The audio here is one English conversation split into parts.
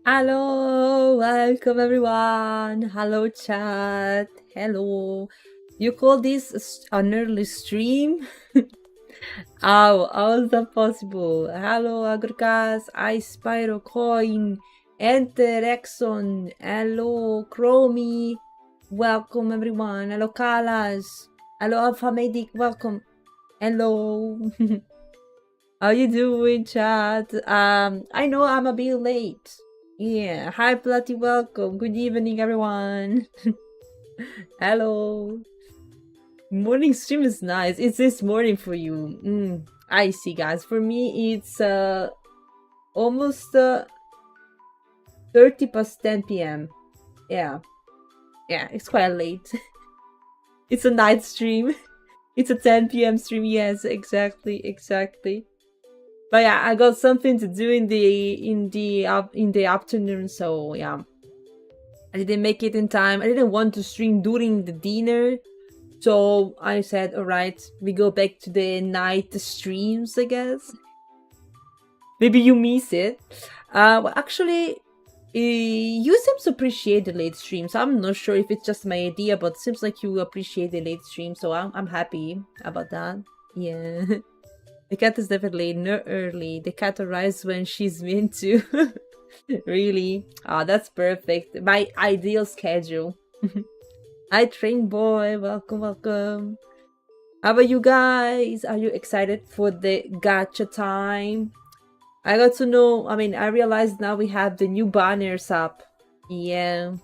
Hello, welcome everyone. Hello, chat. Hello. You call this an early stream? How is that possible? Hello, Agrocas, I Spyro Coin, Enter Exxon. Hello, Chromie. Welcome everyone. Hello, Kalas. Hello, Alpha Medic. Welcome. Hello. How you doing, chat? I know I'm a bit late. Yeah, hi Platty, welcome. Good evening, everyone. Hello. Morning stream is nice. It's this morning for you. I see, guys. For me, it's almost 30 past 10 p.m. Yeah, yeah, it's quite late. It's a night stream. It's a 10 p.m. stream. Yes, exactly, exactly. But yeah, I got something to do in the afternoon, so yeah. I didn't make it in time. I didn't want to stream during the dinner. So I said, alright, we go back to the night streams, I guess. Maybe you miss it. Well, actually, you seem to appreciate the late streams. I'm not sure if it's just my idea, but it seems like you appreciate the late stream, so I'm happy about that. Yeah. The cat is definitely not early. The cat arrives when she's meant to. Really? Ah, that's perfect. My ideal schedule. Hi, Train Boy. Welcome, welcome. How about you guys? Are you excited for the gacha time? I got to know. I realized now we have the new banners up. Yeah.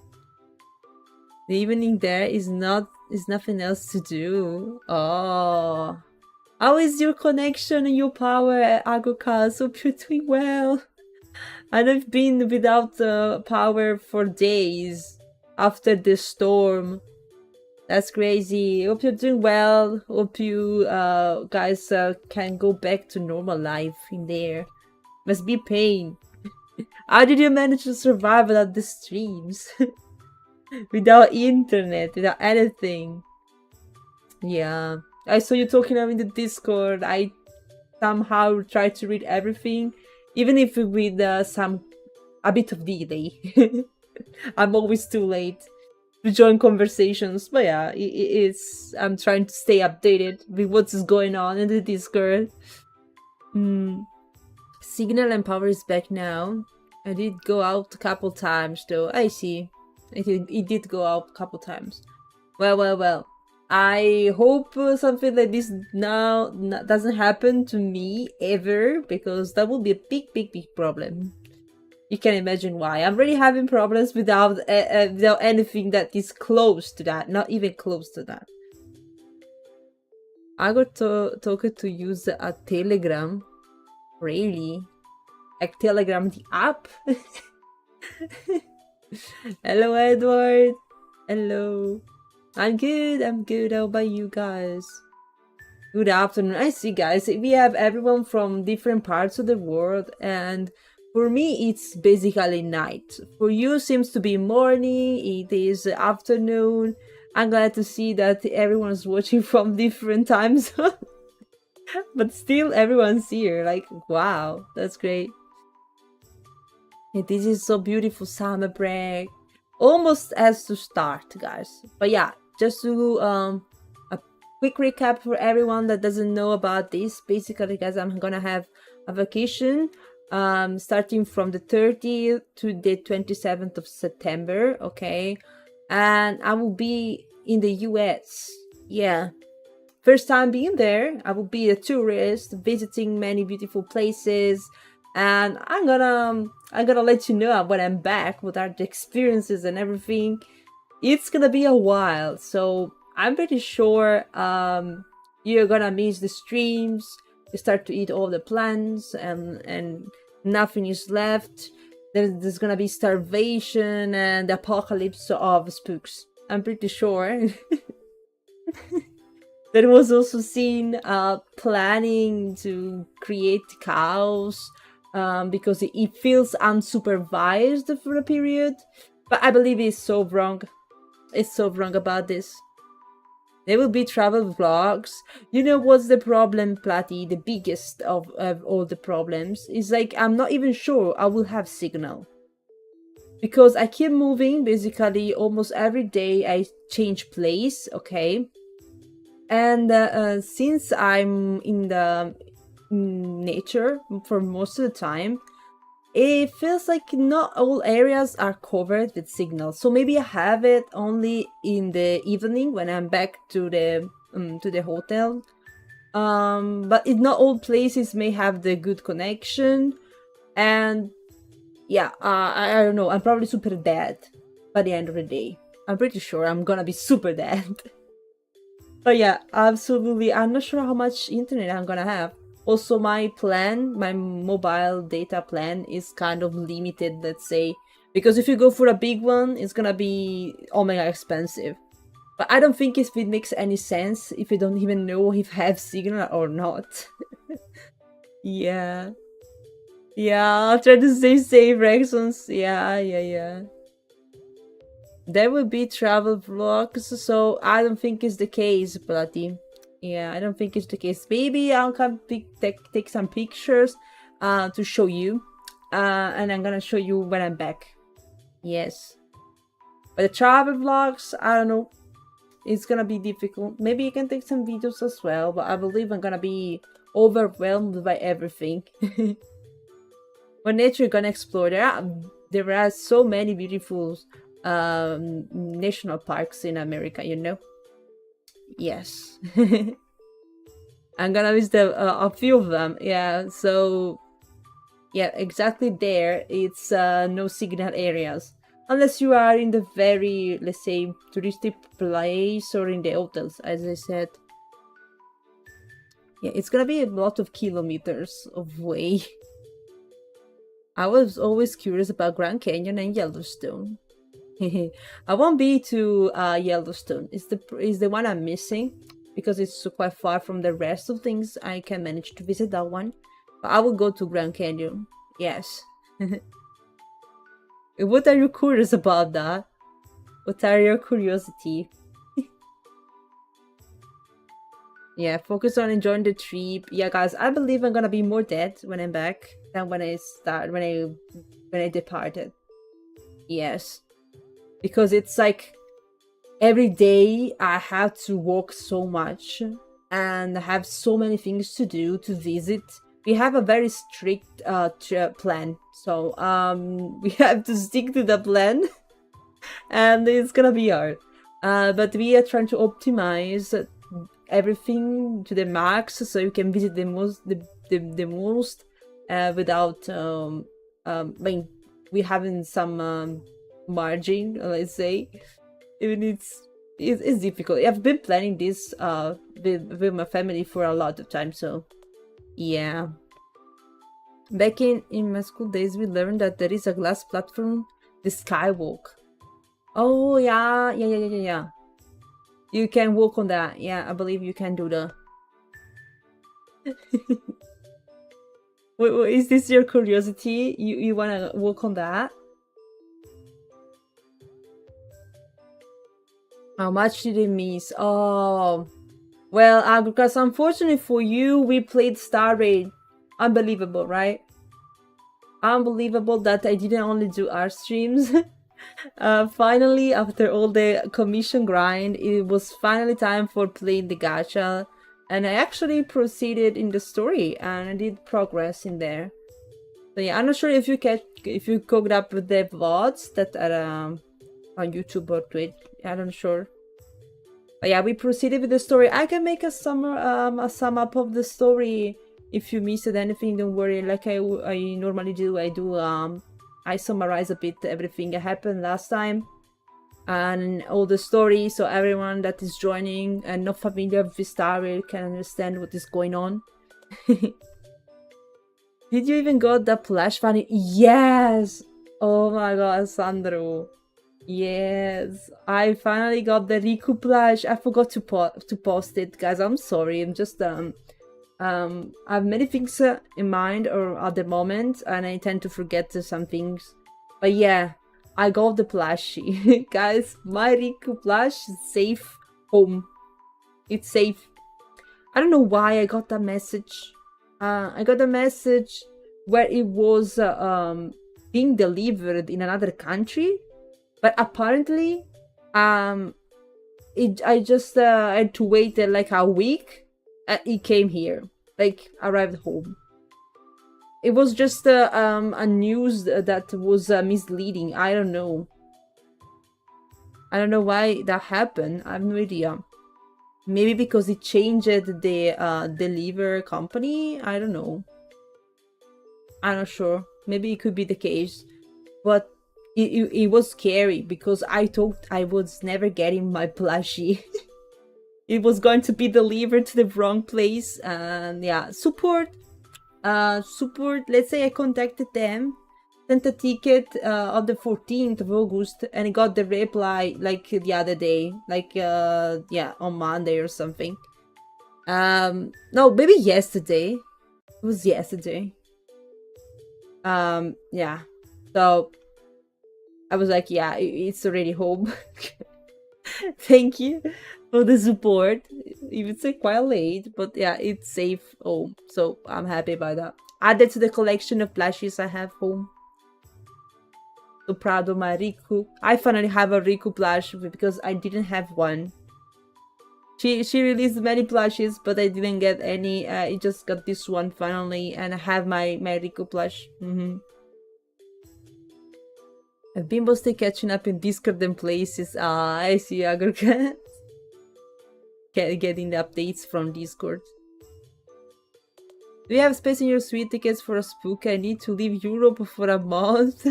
The evening there is nothing else to do. Oh. How is your connection and your power, Agokas? Hope you're doing well. And I've been without power for days after the storm. That's crazy. Hope you're doing well. Hope you guys can go back to normal life in there. Must be pain. How did you manage to survive without the streams? Without internet, without anything. Yeah. I saw you talking about in the Discord. I somehow tried to read everything, even if with a bit of delay. I'm always too late to join conversations, but yeah, I'm trying to stay updated with what's going on in the Discord. Signal and power is back now. I did go out a couple times though. I see. It did go out a couple times. Well. I hope something like this now doesn't happen to me ever, because that would be a big problem. You can imagine why. I'm really having problems without anything that is close to that. Not even close to that. I got told to use a Telegram. Really? Like Telegram the app? Hello, Edward. Hello. I'm good. How about you guys? Good afternoon. I see, guys. We have everyone from different parts of the world, and for me, it's basically night. For you, seems to be morning. It is afternoon. I'm glad to see that everyone's watching from different time zones. But still, everyone's here. Like, wow, that's great. This is so beautiful summer break. Almost has to start, guys. But yeah, just to a quick recap for everyone that doesn't know about this. Basically, guys, I'm gonna have a vacation starting from the 30th to the 27th of September, okay? And I will be in the US. Yeah. First time being there. I will be a tourist, visiting many beautiful places, and I'm gonna let you know when I'm back what are the experiences and everything. It's gonna be a while, so I'm pretty sure you're gonna miss the streams. You start to eat all the plants, and nothing is left. There's gonna be starvation and the apocalypse of spooks. I'm pretty sure. There was also seen planning to create chaos because it feels unsupervised for a period. But I believe it's so wrong. It's so wrong about this. There will be travel vlogs. You know what's the problem, Platty? The biggest of all the problems is like I'm not even sure I will have signal. because I keep moving. Basically, almost every day I change place. Okay, and since I'm in the nature for most of the time, it feels like not all areas are covered with signal. So maybe I have it only in the evening when I'm back to the hotel. But in not all places may have the good connection, and yeah, I don't know. I'm probably super dead by the end of the day. I'm pretty sure I'm gonna be super dead. But yeah, absolutely. I'm not sure how much internet I'm gonna have. Also, my plan, my mobile data plan is kind of limited, let's say. Because if you go for a big one, it's gonna be omega expensive. But I don't think it makes any sense if you don't even know if I have signal or not. Yeah. Yeah, I'll try to stay safe, Rexons. Yeah. There will be travel vlogs, so I don't think it's the case, Bloody. Yeah, I don't think it's the case. Maybe I'll come take some pictures to show you. And I'm gonna show you when I'm back. Yes. But the travel vlogs, I don't know. It's gonna be difficult. Maybe you can take some videos as well, but I believe I'm gonna be overwhelmed by everything. When nature you're gonna explore, there are so many beautiful national parks in America, you know. Yes. I'm gonna visit a few of them. Yeah, so yeah, exactly there it's no signal areas unless you are in the very, let's say, touristic place or in the hotels, as I said. Yeah, it's gonna be a lot of kilometers of way. I was always curious about Grand Canyon and Yellowstone. I won't be to Yellowstone. It's the one I'm missing because it's quite far from the rest of things. I can manage to visit that one. But I will go to Grand Canyon. Yes. What are you curious about that? What are your curiosity? Yeah, focus on enjoying the trip. Yeah, guys, I believe I'm gonna be more dead when I'm back than when I departed. Yes. Because it's like every day I have to walk so much and have so many things to do, to visit. We have a very strict plan, so we have to stick to the plan and it's gonna be hard, but we are trying to optimize everything to the max so you can visit the most without I mean, we having some margin, let's say. Even it's difficult. I've been planning this with my family for a lot of time, so yeah. Back in my school days, we learned that there is a glass platform, the skywalk. Oh yeah. You can walk on that. Yeah, I believe you can do that. Wait, is this your curiosity? You wanna walk on that? How much did it miss? Oh, well, because unfortunately for you, we played Star Raid. Unbelievable, right? Unbelievable that I didn't only do art streams. Finally, after all the commission grind, it was finally time for playing the gacha. And I actually proceeded in the story and I did progress in there. So yeah, I'm not sure if you cooked up with the VODs that are on YouTube or Twitch. I'm not sure. But yeah, we proceeded with the story. I can make a sum up of the story. If you missed anything, don't worry. Like I normally do, I summarize a bit everything that happened last time and all the story, so everyone that is joining and not familiar with this story can understand what is going on. Did you even got the plush funny? Yes! Oh my god, Sandro. Yes, I finally got the Riku plush. I forgot to post it, guys. I'm sorry. I'm just I have many things in mind or at the moment, and I tend to forget some things. But yeah, I got the plushie. Guys, my Riku plush is safe home. It's safe. I don't know why I got that message. I got a message where it was being delivered in another country, but apparently I just had to wait like a week and it came here, like arrived home. It was just a news that was misleading. I don't know why that happened. I have no idea. Maybe because it changed the deliver company. I don't know. I'm not sure. Maybe it could be the case, but it was scary because I thought I was never getting my plushie. It was going to be delivered to the wrong place, and yeah, support. Let's say I contacted them, sent a ticket on the 14th of August, and I got the reply like the other day, like yeah, on Monday or something. No, maybe yesterday. It was yesterday. Yeah. So I was like, yeah, it's already home. Thank you for the support. Even say quite late, but yeah, it's safe home. So I'm happy about that. Added to the collection of plushies I have home. So proud of my Riku. I finally have a Riku plush because I didn't have one. She released many plushies, but I didn't get any. I just got this one finally, and I have my Riku plush. I've been mostly catching up in Discord and places. I see Agorcat. Getting the updates from Discord. Do you have space in your suite tickets for a Spuky? I need to leave Europe for a month.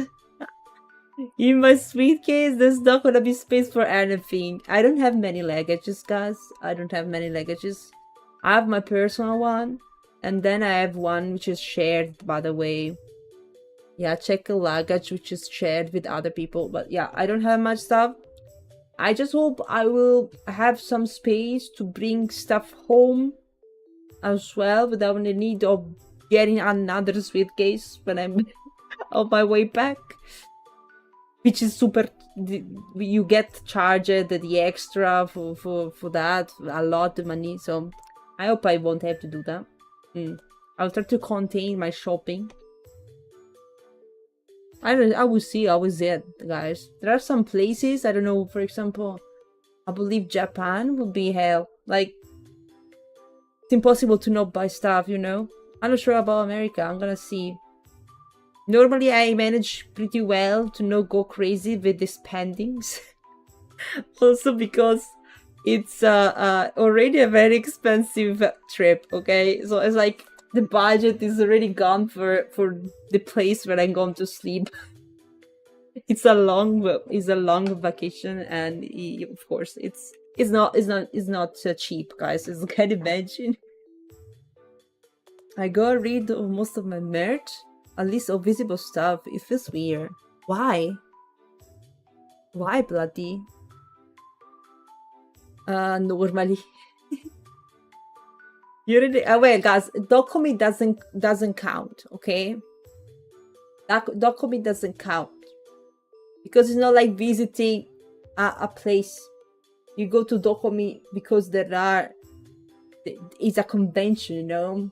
In my suitcase, there's not gonna be space for anything. I don't have many luggages, guys. I don't have many luggages. I have my personal one, and then I have one which is shared, by the way. Yeah, check a luggage which is shared with other people. But yeah, I don't have much stuff. I just hope I will have some space to bring stuff home as well without the need of getting another suitcase when I'm on my way back. Which is super, you get charged the extra for that, a lot of money. So I hope I won't have to do that. I'll try to contain my shopping. I will see, I will see, guys. There are some places, I don't know, for example, I believe Japan would be hell. Like, it's impossible to not buy stuff, you know? I'm not sure about America, I'm gonna see. Normally I manage pretty well to not go crazy with the spendings. Also because it's already a very expensive trip, okay? So it's like the budget is already gone for the place where I'm going to sleep. It's a long vacation, and of course it's not cheap, guys, as you can imagine. I got rid of most of my merch, at least of visible stuff. It feels weird. Why? Why, bloody? Normally. You really well, guys. Dokumi doesn't count, okay? Dokumi doesn't count because it's not like visiting a place. You go to Dokumi because it's a convention, you know.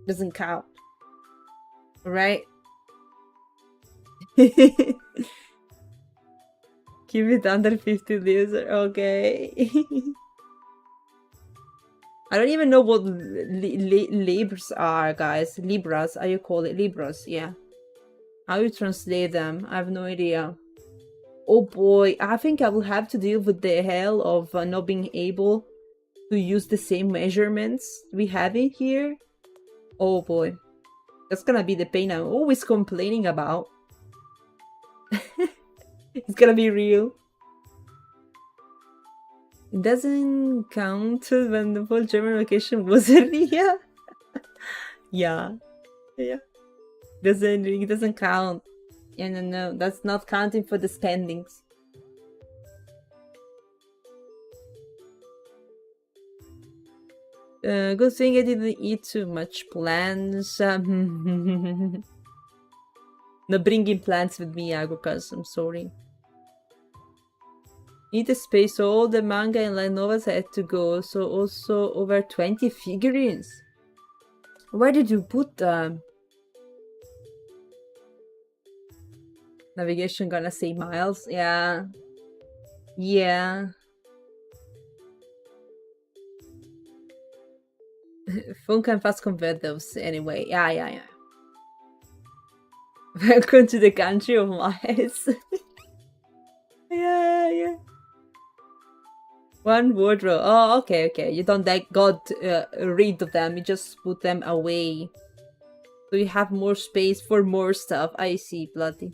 Doesn't count, right? Keep it under 50 leaves, okay? I don't even know what libras are, guys. Libras, how you call it? Libras, yeah. How you translate them? I have no idea. Oh boy, I think I will have to deal with the hell of not being able to use the same measurements we have in here. Oh boy, that's gonna be the pain I'm always complaining about. It's gonna be real. It doesn't count when the whole German vacation was real. Yeah. It doesn't count. Yeah, no, that's not counting for the spendings. Good thing I didn't eat too much plants. No bringing plants with me, Agokas. I'm sorry. Need a space, so all the manga and light novels had to go. So also over 20 figurines. Where did you put them? Navigation gonna say miles. Yeah. Yeah. Phone can fast convert those anyway. Yeah. Welcome to the country of miles. Yeah. One wardrobe. Oh, okay. You don't like got rid of them. You just put them away. So you have more space for more stuff. I see, bloody.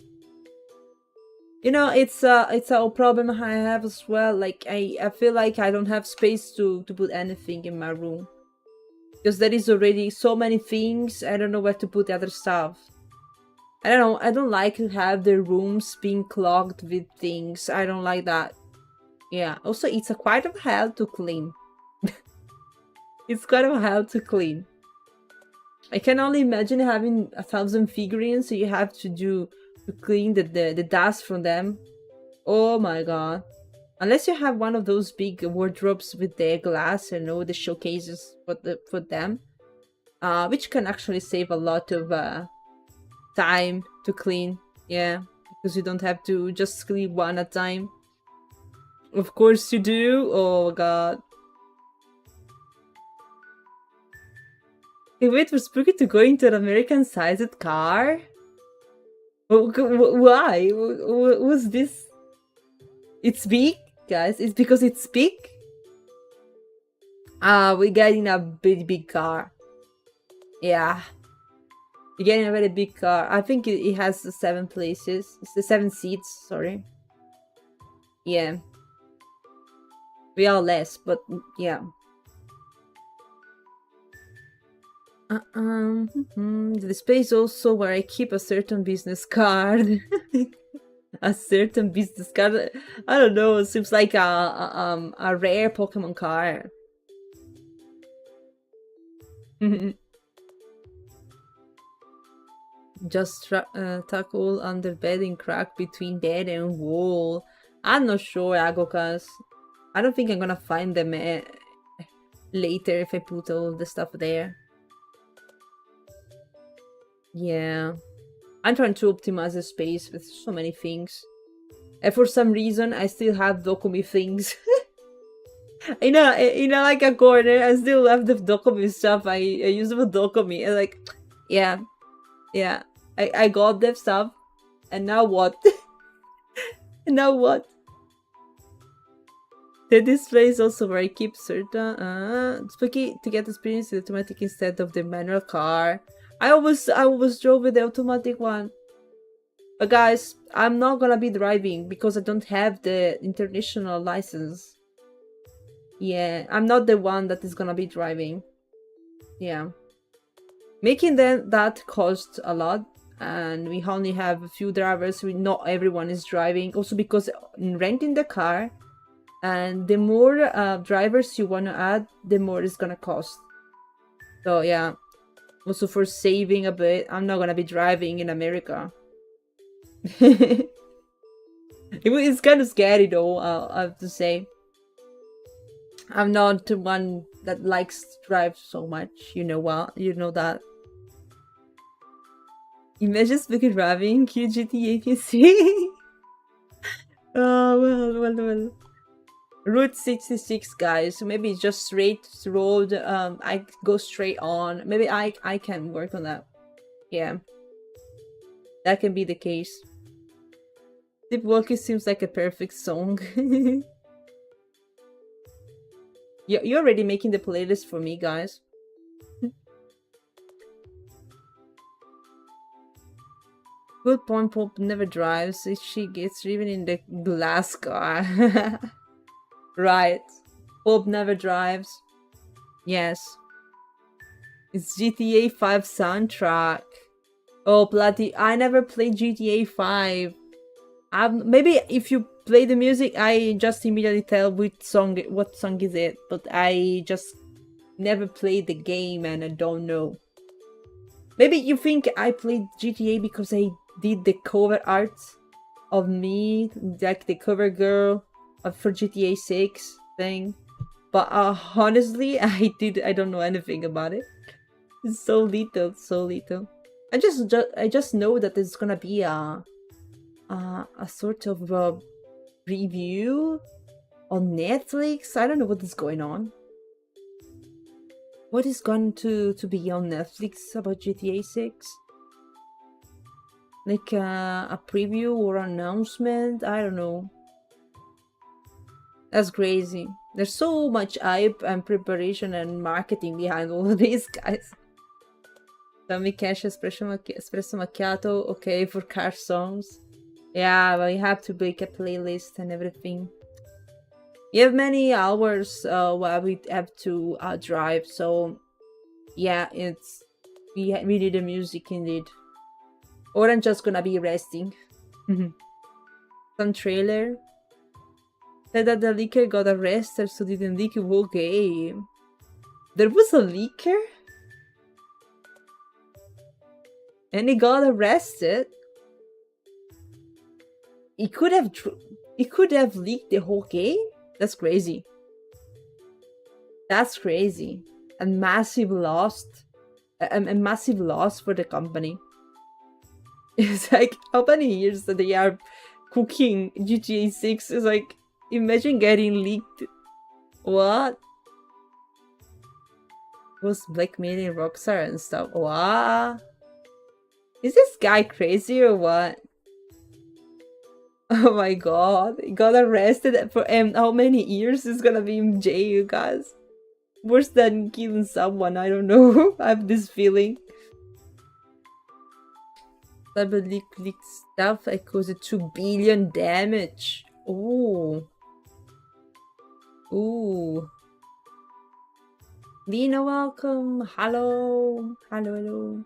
You know, it's a problem I have as well. Like I feel like I don't have space to put anything in my room. Because there is already so many things, I don't know where to put the other stuff. I don't know, I don't like to have the rooms being clogged with things. I don't like that. Yeah, also it's a quite of hell to clean. It's quite of hell to clean. I can only imagine having 1,000 figurines, so you have to clean the dust from them. Oh my god. Unless you have one of those big wardrobes with the glass and all the showcases for them, which can actually save a lot of time to clean. Yeah, because you don't have to just clean one at a time. Of course you do. Oh god. Hey, wait for Spuky to go into an American-sized car? Why? What's this? It's big, guys. It's because it's big. We're getting a pretty big car. Yeah. You're getting a very big car. I think it has 7 places. It's the 7 seats, sorry. Yeah. We are less, but yeah. The display is also where I keep a certain business card. A certain business card. I don't know. It seems like a rare Pokemon card. Just tackle under bed and crack between bed and wall. I'm not sure, Agokas. I don't think I'm gonna find them later if I put all the stuff there. Yeah. I'm trying to optimize the space with so many things. And for some reason, I still have Dokumi things. in a like a corner, I still have the Dokumi stuff. I use them for Dokumi. And like, yeah. I got that stuff. And now what? And now what? The display is also where I keep certain Spuky to get experience with automatic instead of the manual car. I always drove with the automatic one. But guys, I'm not gonna be driving because I don't have the international license. Yeah, I'm not the one that is gonna be driving. Yeah. Making that costs a lot, and we only have a few drivers. Not everyone is driving. Also because renting the car, and the more drivers you want to add, the more it's gonna cost. So yeah. Also for saving a bit, I'm not gonna be driving in America. It's kind of scary though, I have to say. I'm not the one that likes to drive so much, you know what? You know that. Imagine Spuky driving QGT APC. Oh, well. Route 66, guys. So maybe just straight road. I go straight on. Maybe I can work on that. Yeah. That can be the case. Sleepwalking seems like a perfect song. You're already making the playlist for me, guys. Good point, Pop never drives. She gets driven in the glass car. Right. Pop never drives. Yes. It's GTA 5 soundtrack. Oh, bloody! I never played GTA 5. Maybe if you play the music, I just immediately tell what song is it. But I just never played the game and I don't know. Maybe you think I played GTA because I did the cover art of me, like the cover girl for GTA 6 thing. But honestly, I don't know anything about it. It's so little. I just know that there's gonna be a a sort of review on Netflix. I don't know what is going on. What is going to be on Netflix about GTA 6? Like a preview or announcement? I don't know. That's crazy. There's so much hype and preparation and marketing behind all of these guys. Tommy Cash espresso macchiato, okay, for car songs. Yeah, but you have to make a playlist and everything. You have many hours while we have to drive, so yeah, it's we need the music indeed. Or I'm just gonna be resting. Some trailer said that the leaker got arrested, so didn't leak the whole game. There was a leaker? And he got arrested? He could have leaked the whole game? That's crazy. That's crazy. A massive loss. A massive loss for the company. It's like, how many years that they are cooking GTA 6? It's like, imagine getting leaked. What? Was blackmailing Rockstar and stuff. What? Is this guy crazy or what? Oh my god. He got arrested for how many years is gonna be in jail, you guys? Worse than killing someone, I don't know. I have this feeling. Cyber leak stuff that caused 2 billion damage. Ooh. Ooh. Lina, welcome. Hello. Hello.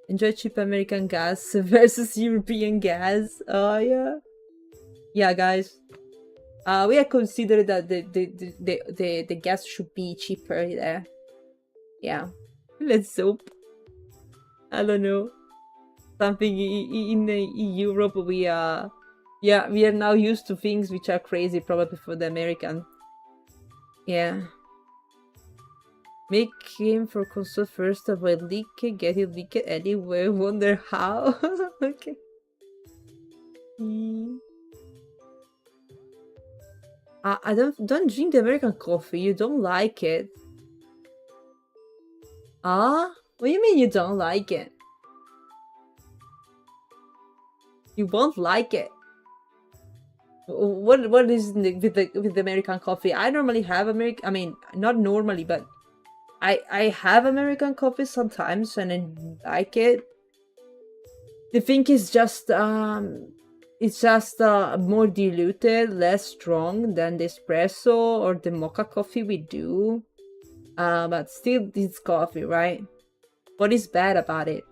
Enjoy cheap American gas versus European gas. Oh yeah. Yeah, guys. We have considered that the gas should be cheaper there. Yeah. Let's hope. I don't know. Something in Europe we are now used to things which are crazy probably for the American. Yeah. Make game for console first, avoid leak, get it leaked anywhere, wonder how. Okay. I don't drink the American coffee, you don't like it. What do you mean you don't like it? You won't like it. What is with the American coffee? I normally have I mean, not normally, but I have American coffee sometimes and I like it. The thing is just it's just more diluted, less strong than the espresso or the mocha coffee we do. But still it's coffee, right? What is bad about it?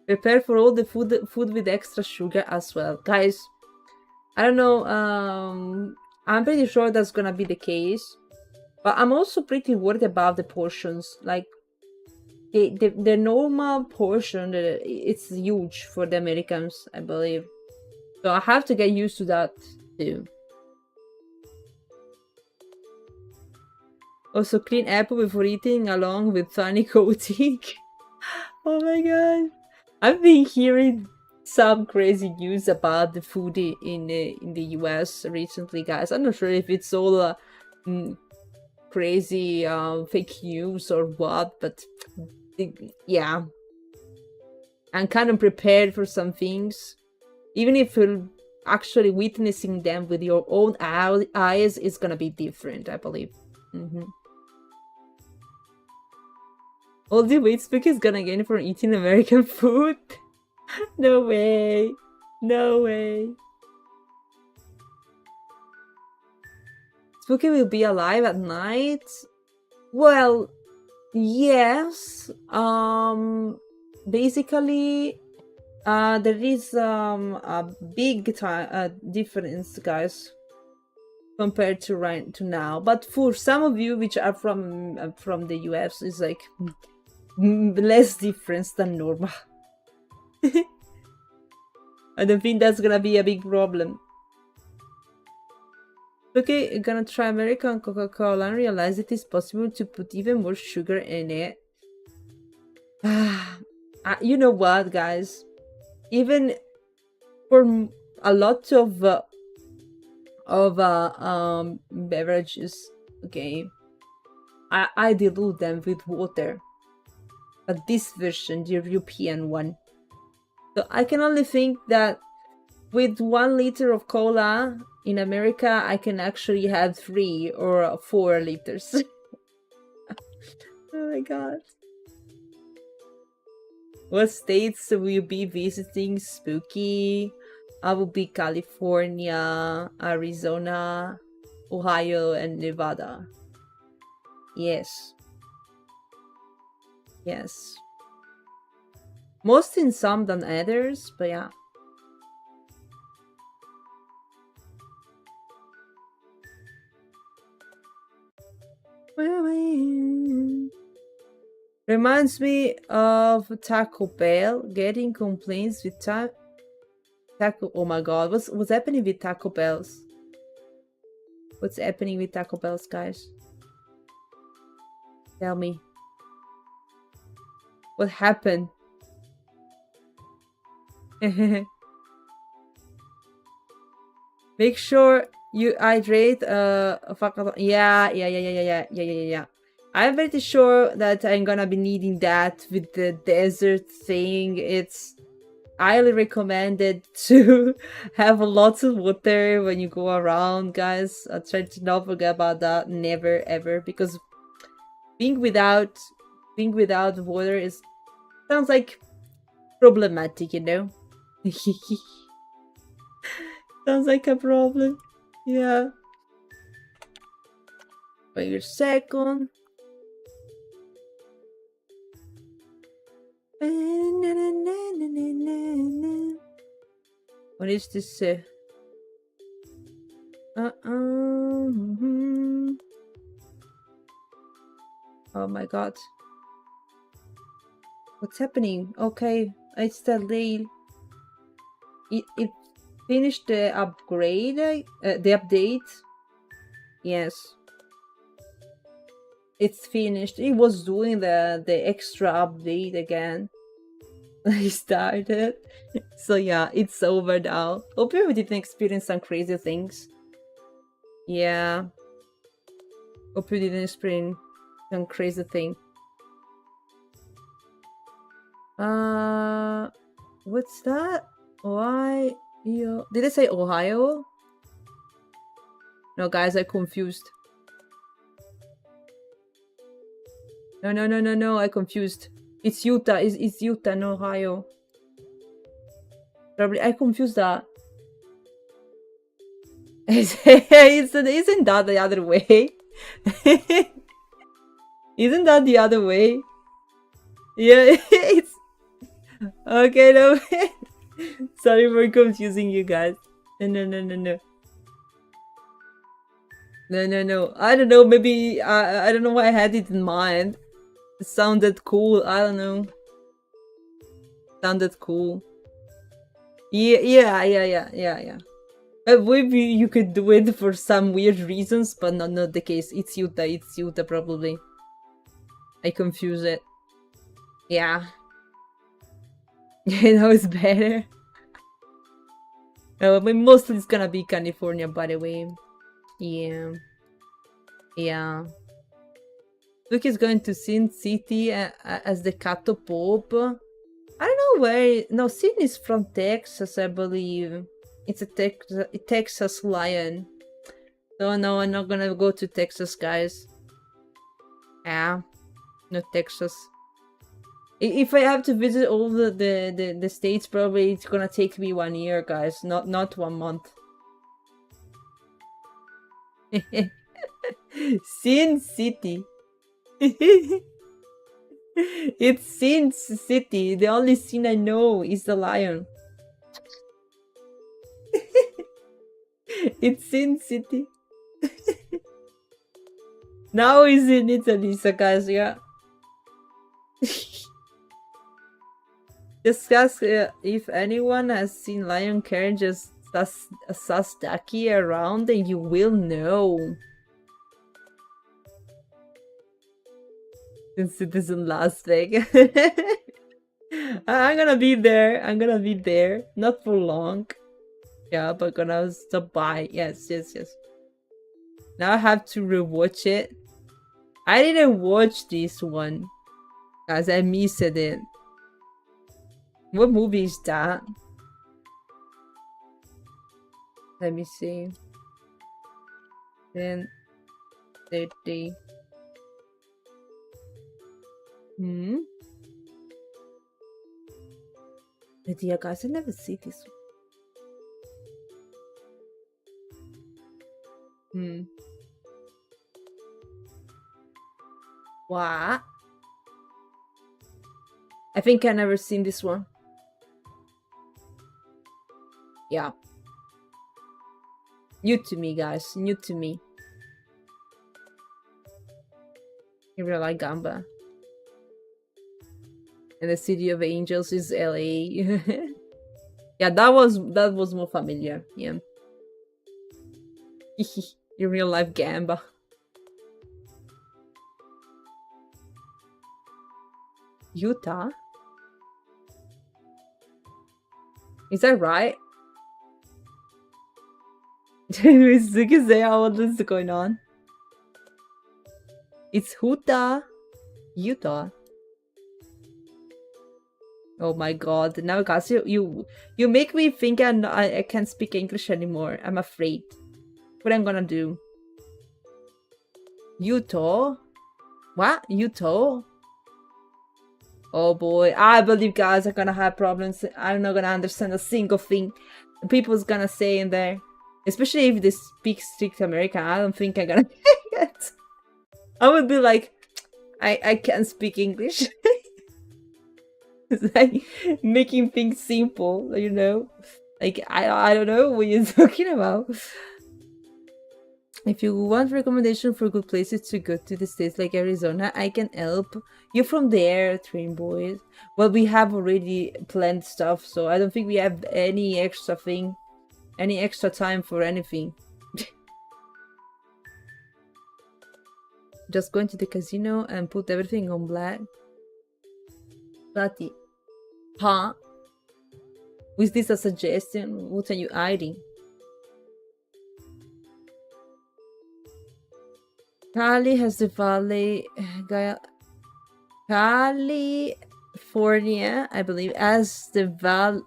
Prepare for all the food with extra sugar as well. Guys, I don't know, I'm pretty sure that's gonna be the case. But I'm also pretty worried about the portions. Like, the normal portion, it's huge for the Americans, I believe. So I have to get used to that too. Also, clean apple before eating along with sunny coating. Oh my god. I've been hearing some crazy news about the food in the US recently, guys. I'm not sure if it's all crazy fake news or what, but yeah. I'm kind of prepared for some things. Even if you're actually witnessing them with your own eyes, it's gonna be different, I believe. All the weight Spuky is gonna gain from eating American food? No way. No way. Spuky will be alive at night? Well, yes. Basically, there is a big difference, guys, compared to now. But for some of you which are from the US, it's like less difference than normal. I don't think that's gonna be a big problem. Okay, I'm gonna try American Coca-Cola and realize it is possible to put even more sugar in it. You know what, guys? Even for a lot of beverages, okay, I dilute them with water. But this version, the European one, so I can only think that with 1 liter of cola in America, I can actually have 3 or 4 liters. Oh my god. What states will you be visiting? Spuky. I will be California, Arizona, Ohio, and Nevada. Yes. Yes. Most in some than others, but yeah. Reminds me of Taco Bell getting complaints with Taco. Oh my god, what's happening with Taco Bells? What's happening with Taco Bells, guys? Tell me. What happened? Make sure you hydrate. Yeah. I'm pretty sure that I'm gonna be needing that with the desert thing. It's highly recommended to have lots of water when you go around, guys. I try to not forget about that. Never ever, because being without water is sounds like problematic, you know. Sounds like a problem. Yeah. Wait a second. What is this? Oh my god. What's happening? Okay, it's delayed. It finished the upgrade, the update. Yes. It's finished. It was doing the extra update again. I started. So yeah, it's over now. Hope you didn't experience some crazy things. Yeah. Hope you didn't experience some crazy thing. What's that? Why? Did I say Ohio? No, guys, I'm confused. No, I confused. It's Utah. It's Utah, no Ohio. Probably I confused that. Isn't that the other way? Isn't that the other way? Yeah, it's okay. No, sorry for confusing you guys. No. No. I don't know. Maybe I don't know why I had it in mind. It sounded cool. I don't know. Sounded cool. Yeah. Maybe you could do it for some weird reasons, but not the case. It's Utah probably. I confuse it. Yeah. Now it's better. But mostly it's gonna be California, by the way. Yeah. Luke is going to Sin City as the Cato Pope. I don't know where. No, Sin is from Texas, I believe. It's a Texas lion. So no, I'm not gonna go to Texas, guys. Yeah, not Texas. If I have to visit all the states, probably it's gonna take me 1 year, guys. Not 1 month. Sin City. It's Sin City. The only sin I know is the lion. It's Sin City. Now he's in Italy, so guys, yeah. Just ask if anyone has seen Lion carrying just Sasaki around, and you will know. Since it is in Las Vegas. I'm gonna be there. I'm gonna be there. Not for long. Yeah, but gonna stop by. Yes, yes, yes. Now I have to rewatch it. I didn't watch this one. Guys, I missed it. What movie is that? Let me see. 10, 30. But yeah, guys, I never see this one. What? I think I never seen this one. Yeah. New to me, guys. New to me. I really like Gamba. And the City of Angels is LA. Yeah, that was more familiar. Yeah. In real life Gamba. Utah? Is that right? What is going on? It's Utah. Utah. Oh my god. Now guys, you make me think I can't speak English anymore. I'm afraid. What I'm gonna do? Utah? What? Utah? Oh boy, I believe guys are gonna have problems. I'm not gonna understand a single thing people's gonna say in there. Especially if they speak strict American. I don't think I'm gonna get it. I would be like, I can't speak English. It's like making things simple, you know? Like, I don't know what you're talking about. If you want recommendation for good places to go to the States like Arizona, I can help you from there, Train Boys. Well, we have already planned stuff, so I don't think we have any extra time for anything. Just going to the casino and put everything on black. Platty. Huh? Was this a suggestion? What are you hiding? Cali has the Valley, California, I believe, as the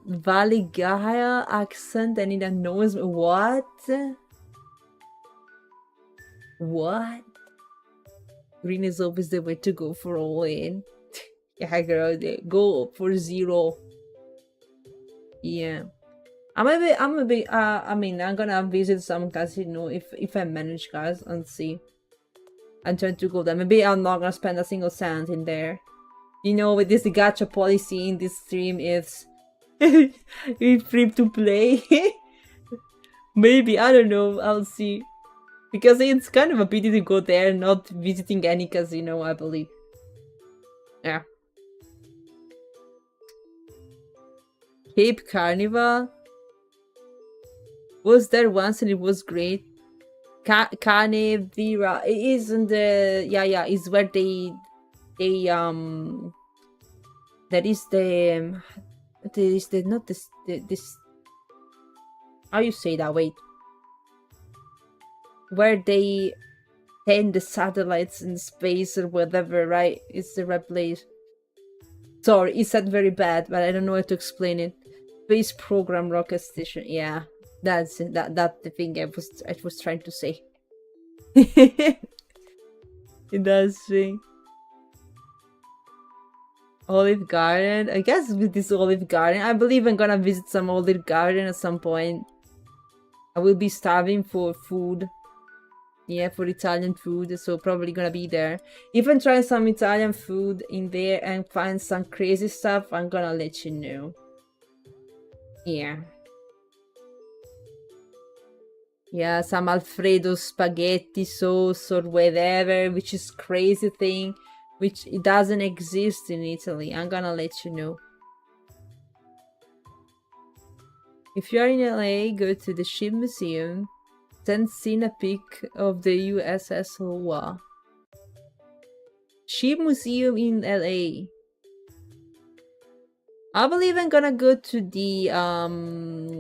Valley Gaia accent, and it annoys me. What? What? Green is always the way to go for all in. Yeah, girl, go for 0. Yeah. I'm gonna visit some casino if I manage, guys, and see. I'm trying to go there. Maybe I'm not gonna spend a single cent in there. You know, with this gacha policy in this stream, it's free to play. Maybe, I don't know, I'll see. Because it's kind of a pity to go there, not visiting any casino, I believe. Yeah. Cape Carnival was there once and it was great. Carnivira, it is in the is where they that is the not this how you say that, wait, where they send the satellites in space or whatever, right? It's the right place. Sorry, it said very bad, but I don't know how to explain it. Space program rocket station, yeah. That's the thing I was trying to say. It does thing. Olive Garden. I guess with this Olive Garden, I believe I'm gonna visit some Olive Garden at some point. I will be starving for food. Yeah, for Italian food, so probably gonna be there. If I try some Italian food in there and find some crazy stuff, I'm gonna let you know. Yeah. Yeah, some Alfredo spaghetti sauce or whatever, which is crazy thing, which it doesn't exist in Italy. I'm gonna let you know. If you're in LA, go to the Ship Museum. Then seen a pic of the USS Iowa. Sheep museum in LA. I believe I'm gonna go to the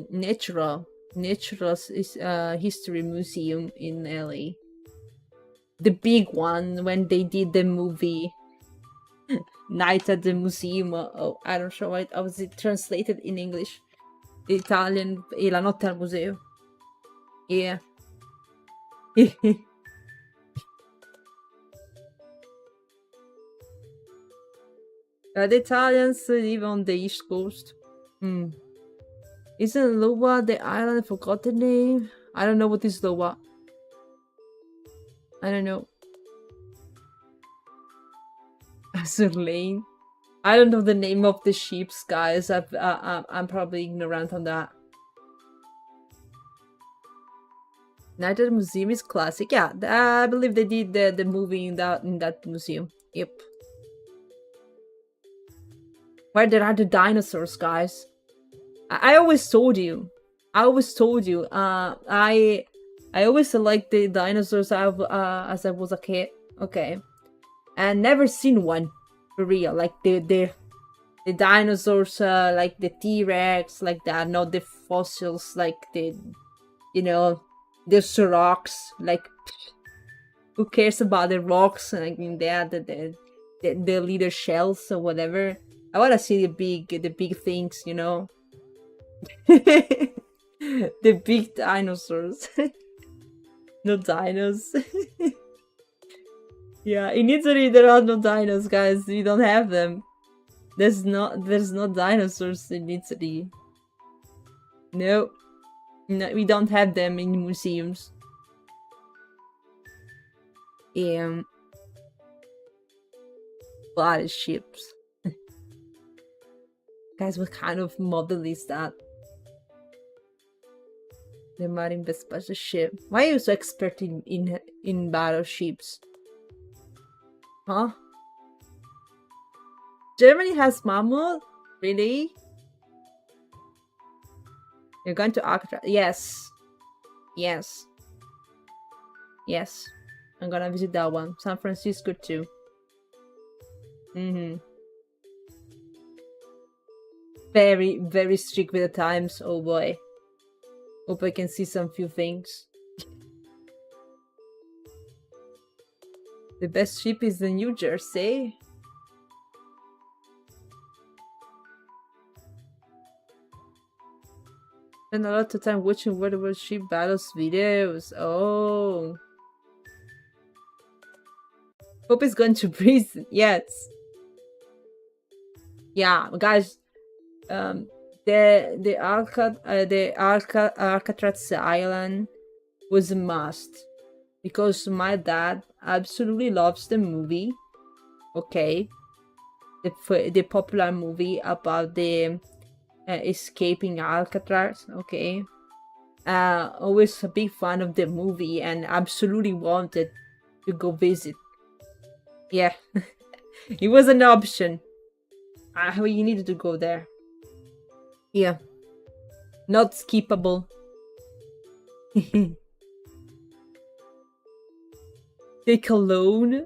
natural history museum in LA. The big one when they did the movie Night at the Museum. Oh, I don't know how was it translated in English. The Italian La notte al museo. Yeah. The Italians live on the East Coast. Isn't Loa the island? I forgot the name. I don't know what is Loa. I don't know. Azur Lane. I don't know the name of the ships, guys. I'm probably ignorant on that. Night at the Museum is classic. Yeah, I believe they did the movie in that museum. Yep. Where there are the dinosaurs, guys. I always told you. I always liked the dinosaurs as I was a kid. Okay. And never seen one for real. Like the dinosaurs, like the T-Rex, like that. Not the fossils, like the rocks. Like, who cares about the rocks? Like in there, the little shells or whatever. I wanna see the big things, you know. The big dinosaurs. No dinos. Yeah, in Italy there are no dinos, guys. We don't have them. There's no dinosaurs in Italy. No, we don't have them in museums. Lot of ships. Guys, what kind of model is that? The Marine Vespacia ship. Why are you so expert in battleships? Huh? Germany has mammoth? Really? You're going to Accra? Yes. Yes. Yes. I'm gonna visit that one. San Francisco too. Very, very strict with the times. Oh boy. Hope I can see some few things. The best ship is the New Jersey. Spend a lot of time watching whatever ship battles videos. Oh. Hope it's going to prison. Yes. Yeah, guys. The Alcatraz Island was a must because my dad absolutely loves the movie. Okay, the popular movie about the escaping Alcatraz. Okay, always a big fan of the movie and absolutely wanted to go visit. Yeah, it was an option. You needed to go there. Yeah. Not skippable. Take a loan.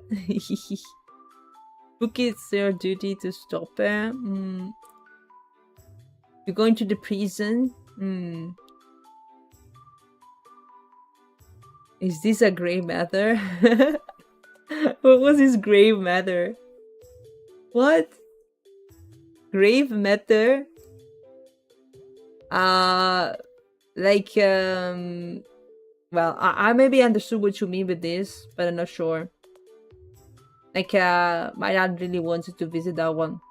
Spuky, it's their duty to stop it. You're going to the prison. Is this a grave matter? What was his grave matter? What? Grave matter? Like, well, I maybe understood what you mean with this, but I'm not sure. Like, my dad really wanted to visit that one.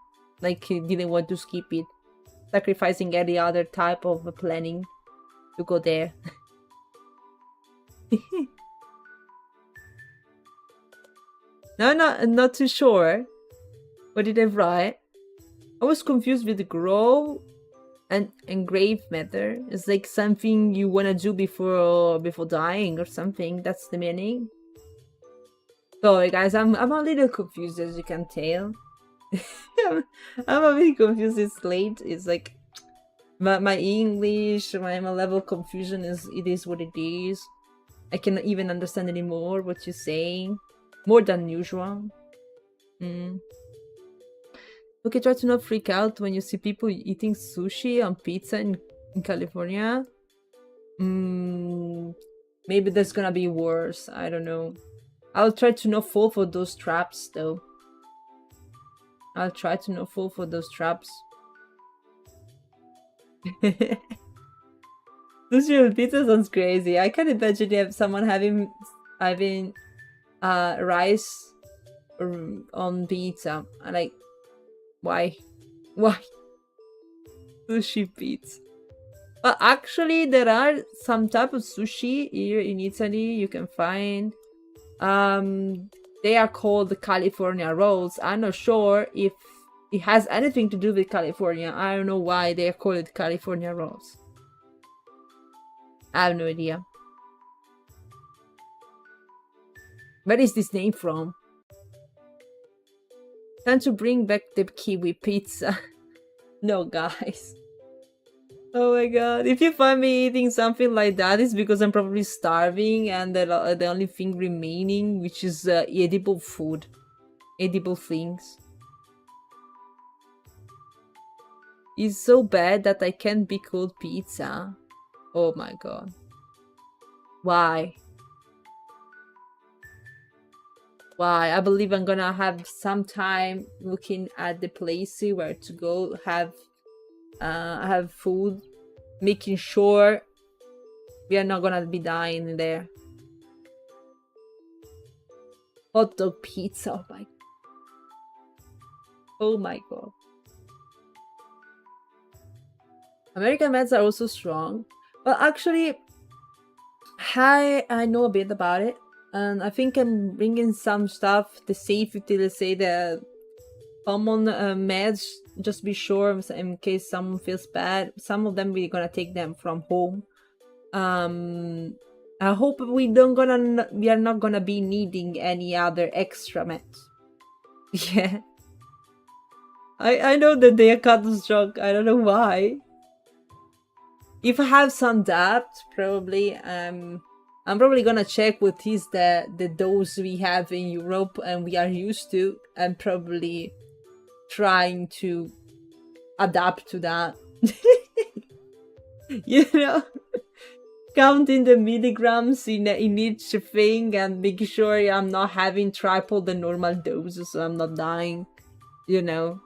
Like, he didn't want to skip it. Sacrificing any other type of planning to go there. No, not too sure. What did I write? I was confused with grow and grave matter. It's like something you wanna do before dying or something. That's the meaning. Sorry guys, I'm a little confused, as you can tell. I'm a bit confused. It's late. It's like my English, my level of confusion is what it is. I cannot even understand anymore what you're saying. More than usual. Mm. Okay, try to not freak out when you see people eating sushi on pizza in California. Maybe there's gonna be worse. I don't know. I'll try to not fall for those traps, though. I'll try to not fall for those traps. Sushi on pizza sounds crazy. I can imagine if someone having rice on pizza. I'm like, why? Why? Sushi pizza. But actually, there are some type of sushi here in Italy you can find. They are called California rolls. I'm not sure if it has anything to do with California. I don't know why they are called California rolls. I have no idea. Where is this name from? Time to bring back the kiwi pizza. No, guys. Oh my god. If you find me eating something like that, it's because I'm probably starving and the only thing remaining, which is edible food. Edible things. It's so bad that I can't be called pizza. Oh my god. Why? Why? I believe I'm gonna have some time looking at the places where to go have food, making sure we are not gonna be dying in there. Hot dog pizza. Oh my god. American meds are also strong. Well, actually, I know a bit about it. And I think I'm bringing some stuff, the safety, let's say the common meds, just be sure in case someone feels bad. Some of them we're gonna take them from home. I hope we are not gonna be needing any other extra meds. Yeah. I know that they are catastrophic. I don't know why. If I have some doubt, probably I'm probably gonna check what is the dose we have in Europe and we are used to, and probably trying to adapt to that. You know, counting the milligrams in each thing and making sure I'm not having triple the normal doses so I'm not dying. You know,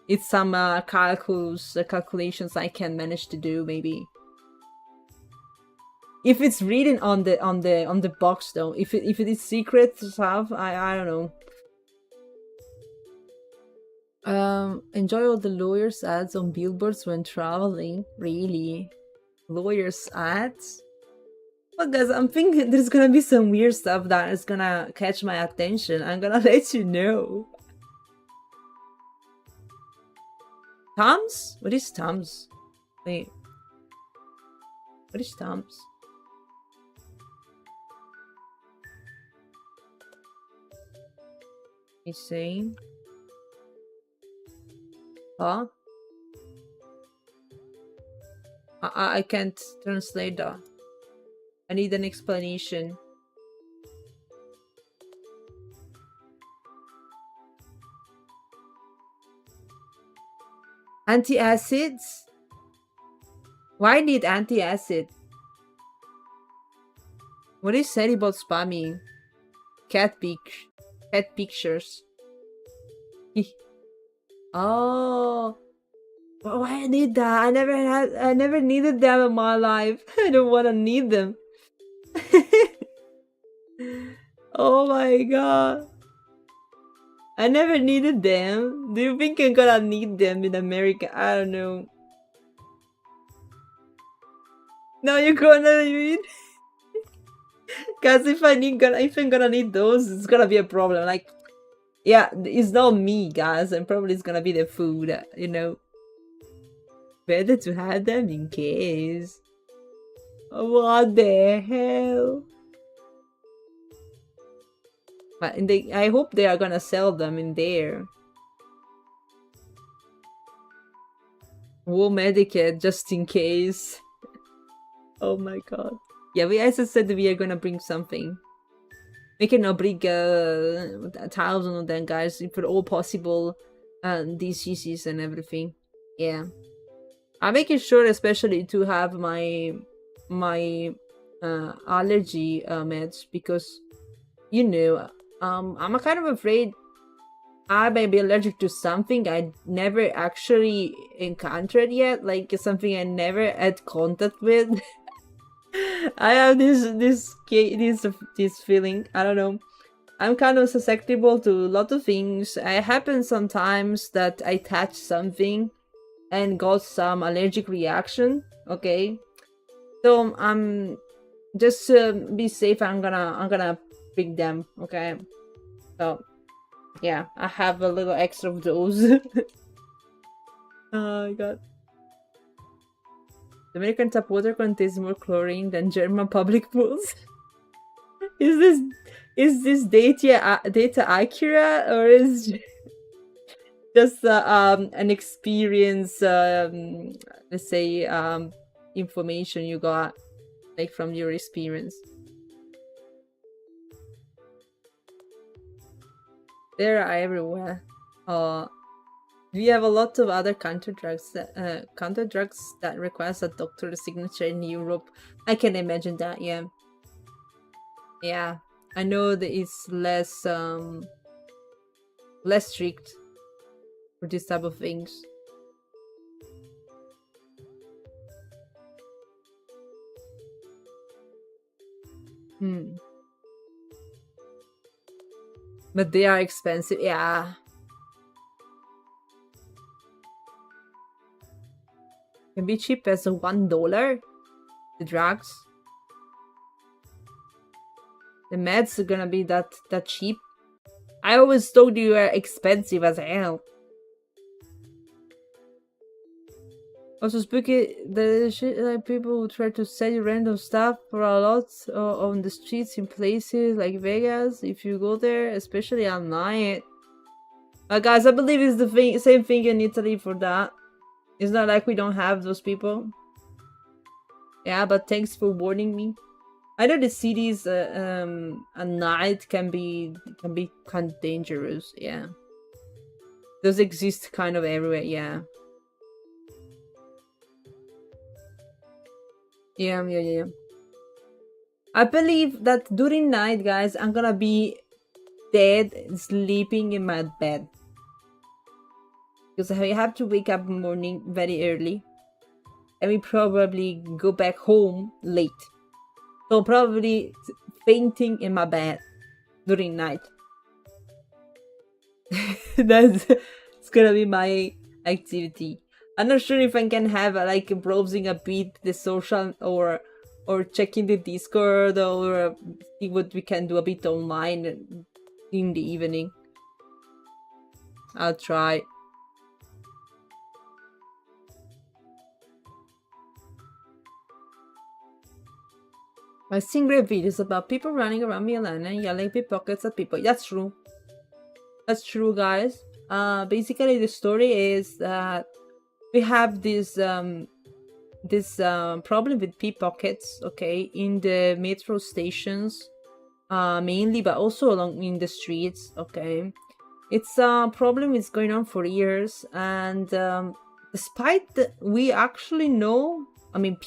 it's some calculations I can manage to do maybe. If it's written on the box though, if it is secret stuff, I don't know. Enjoy all the lawyers ads on billboards when traveling. Really? Lawyers ads? Well guys, I'm thinking there's gonna be some weird stuff that is gonna catch my attention. I'm gonna let you know. Tums? What is Tums? Wait. What is Tums? He's saying? Huh? I can't translate that. I need an explanation. Antacids? Why need antacid? What is said about spamming? Cat pictures. Oh. Why I need that? I never needed them in my life. I don't wanna need them. Oh my god. I never needed them. Do you think I'm gonna need them in America? I don't know. No, you're gonna need. Cause if I'm gonna need those, it's gonna be a problem. Like, yeah, it's not me, guys, and probably it's gonna be the food, you know. Better to have them in case. What the hell? But I hope they are gonna sell them in there. War Medicate just in case. Oh my god. Yeah, as I said, we are gonna bring something. We cannot bring 1,000 of them, guys, if at all possible. Diseases and everything. Yeah, I'm making sure, especially to have my allergy meds, because you know, I'm kind of afraid I may be allergic to something I never actually encountered yet, like something I never had contact with. I have this feeling. I don't know. I'm kind of susceptible to a lot of things. It happens sometimes that I touch something and got some allergic reaction. Okay, so I'm just to be safe. I'm gonna bring them. Okay, so yeah, I have a little extra of those. Oh my god. The American tap water contains more chlorine than German public pools. Is this data accurate, or is just an experience, let's say, information you got like from your experience? They are everywhere. We have a lot of other counter drugs that requires a doctor's signature in Europe. I can imagine that. Yeah. Yeah, I know that it's less strict for this type of things. But they are expensive. Yeah. Can be cheap as $1. The drugs. The meds are gonna be that cheap. I always thought they were expensive as hell. Also, Spuky, the shit, like, people who try to sell you random stuff for a lot on the streets in places like Vegas. If you go there, especially at night. Guys, I believe it's the same thing in Italy for that. It's not like we don't have those people. Yeah, but thanks for warning me. I know the cities at night can be kind of dangerous. Yeah, those exist kind of everywhere. Yeah. Yeah. I believe that during night, guys, I'm gonna be dead sleeping in my bed, because I have to wake up in the morning very early, and we probably go back home late. So probably fainting in my bed during night. It's gonna be my activity. I'm not sure if I can have like browsing a bit the social or checking the Discord or see what we can do a bit online in the evening. I'll try. I've seen great videos about people running around Milan and yelling pickpockets at people. That's true. That's true, guys. Basically, the story is that we have this problem with pickpockets, okay, in the metro stations, mainly, but also along in the streets, okay. It's a problem that's going on for years, and despite that, we actually know. I mean,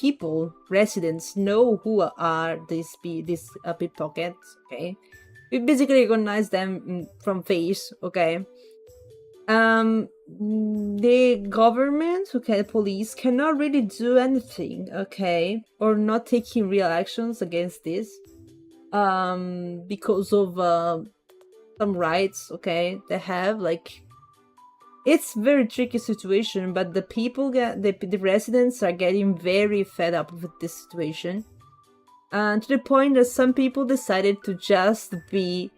residents know who are these pickpockets, okay? We basically recognize them from face, okay? The government, okay, police cannot really do anything, okay? Or not taking real actions against this, because of some rights, okay, they have, like, it's very tricky situation, but the people the residents are getting very fed up with this situation, and to the point that some people decided to just be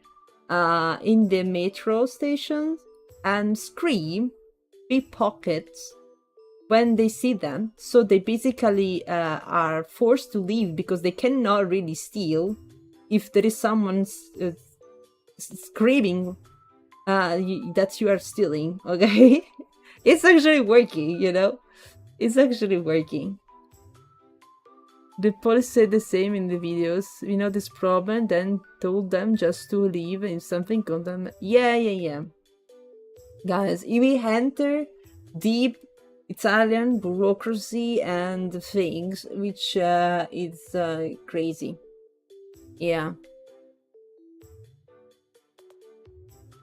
in the metro stations and scream pickpockets when they see them. So they basically are forced to leave because they cannot really steal if there is someone screaming that you are stealing, okay? It's actually working, you know? It's actually working. The police said the same in the videos. We know this problem, then told them just to leave if something got them. Yeah. Guys, we enter deep Italian bureaucracy and things, which is crazy. Yeah.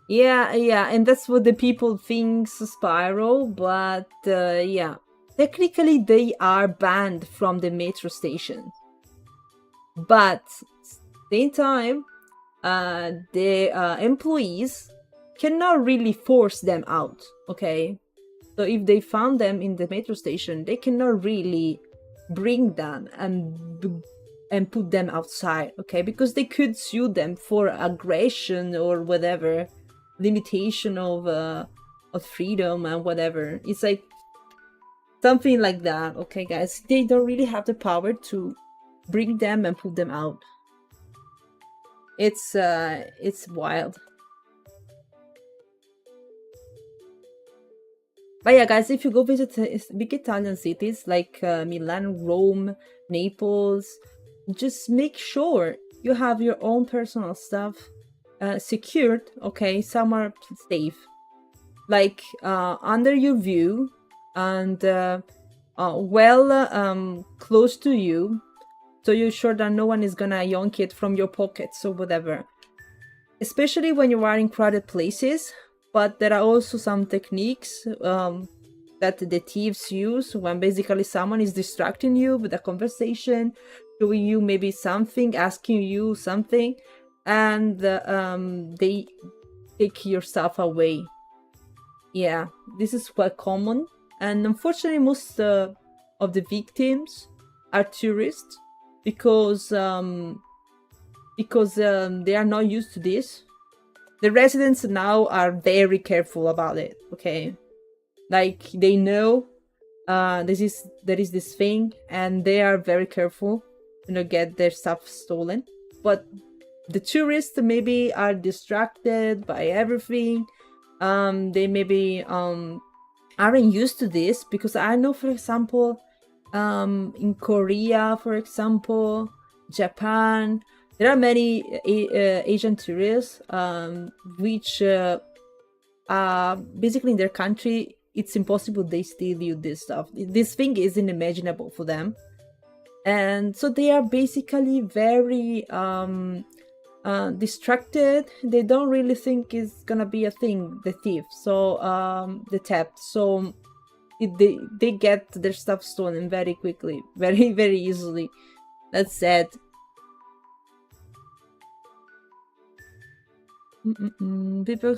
Yeah, and that's what the people think Spiral, but yeah. Technically, they are banned from the metro station. But same time, the employees cannot really force them out, okay? So if they found them in the metro station, they cannot really bring them and put them outside, okay? Because they could sue them for aggression or whatever, limitation of freedom and whatever. It's like something like that, okay, guys? They don't really have the power to bring them and put them out. It's wild. But yeah, guys, if you go visit big Italian cities like Milan, Rome, Naples, just make sure you have your own personal stuff secured, okay, somewhere safe, like under your view and well close to you, so you're sure that no one is gonna yonk it from your pockets or whatever, especially when you are in crowded places. But there are also some techniques that the thieves use when basically someone is distracting you with a conversation, showing you maybe something, asking you something, and they take your stuff away. Yeah, this is quite common, and unfortunately most of the victims are tourists because they are not used to this. The residents now are very careful about it, okay? Like, they know there is this thing, and they are very careful to not get their stuff stolen. But the tourists maybe are distracted by everything. They maybe aren't used to this, because I know, for example, in Korea, for example, Japan, there are many Asian tourists which basically in their country, it's impossible they steal you this stuff. This thing is unimaginable for them. And so they are basically very distracted. They don't really think it's gonna be a thing, the thief, so the theft. So they get their stuff stolen very quickly, very, very easily. That's sad. People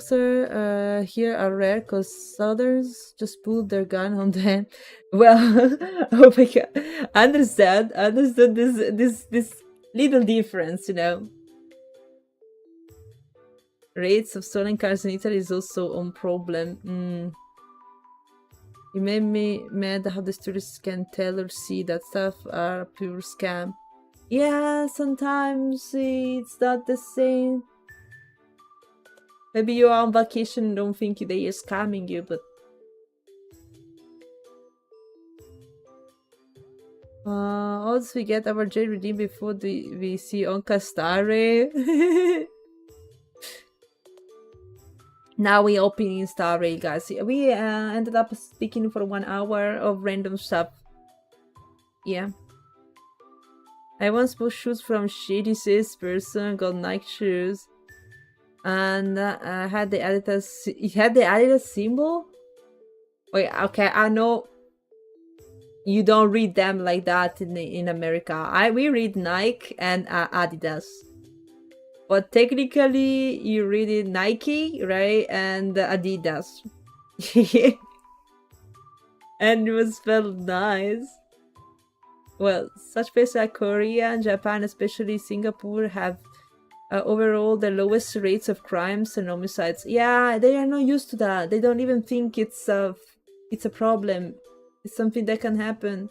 here are rare because others just pull their gun on them. Well, oh my god, understand this little difference, you know. Rates of stolen cars in Italy is also a problem. It made me mad how the tourists can tell or see that stuff are pure scam. Yeah, sometimes it's not the same. Maybe you are on vacation and don't think they are scamming you, but... also we get our J redeem before we see Honkai Star Ray. Now we opening Star Ray, guys. We ended up speaking for 1 hour of random stuff. Yeah. I once bought shoes from shady salesperson, got Nike shoes. And had the Adidas. It had the Adidas symbol. Wait, okay, I know you don't read them like that in America. We read Nike and Adidas, but technically you read it Nike, right, and Adidas. And it was spelled nice. Well, such places like Korea and Japan, especially Singapore, have overall the lowest rates of crimes and homicides. Yeah, they are not used to that. They don't even think it's a problem. It's something that can happen.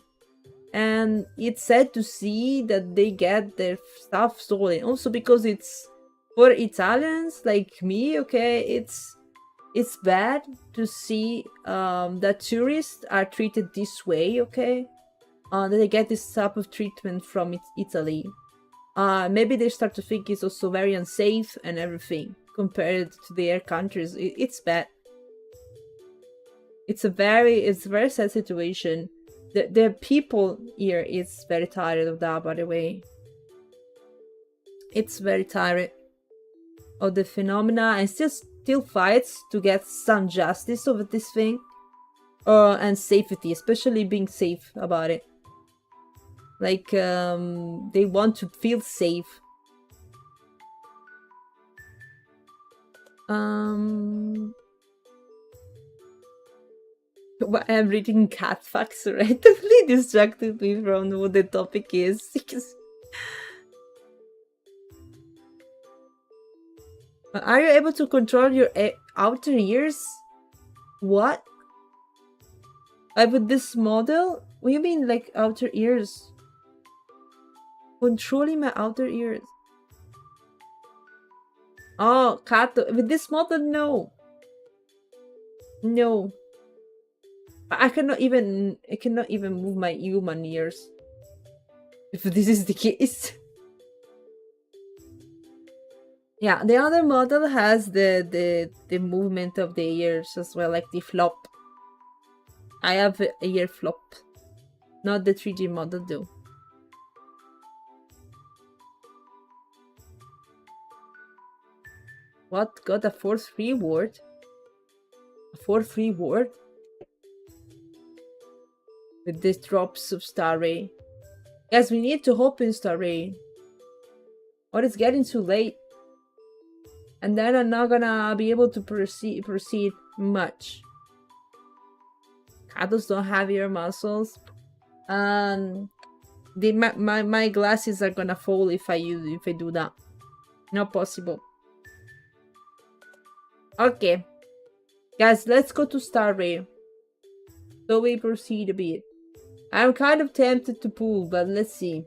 And it's sad to see that they get their stuff stolen. Also because it's, for Italians like me, okay, it's bad to see that tourists are treated this way, okay? that they get this type of treatment from Italy. Maybe they start to think it's also very unsafe and everything compared to their countries. It's bad. It's a very sad situation. The people here is very tired of that, by the way. It's very tired of the phenomena and still fights to get some justice over this thing. And safety, especially being safe about it. Like, they want to feel safe. I'm reading cat facts randomly distracted me from what the topic is. Are you able to control your outer ears? What? With this model? What do you mean, like, outer ears? Controlling my outer ears. Oh, cat. With this model, no. No. I cannot even move my human ears. If this is the case. Yeah, the other model has the movement of the ears as well, like the flop. I have a ear flop. Not the 3D model though. What? Got a 4-3 word? A 4-3 word? With these drops of Star Ray. Guys, we need to hope in Star Ray. Or it's getting too late. And then I'm not gonna be able to proceed much. Cattles don't have ear muscles. My glasses are gonna fall if I do that. Not possible. Okay. Guys, let's go to Star Ray. So we proceed a bit. I'm kind of tempted to pull, but let's see.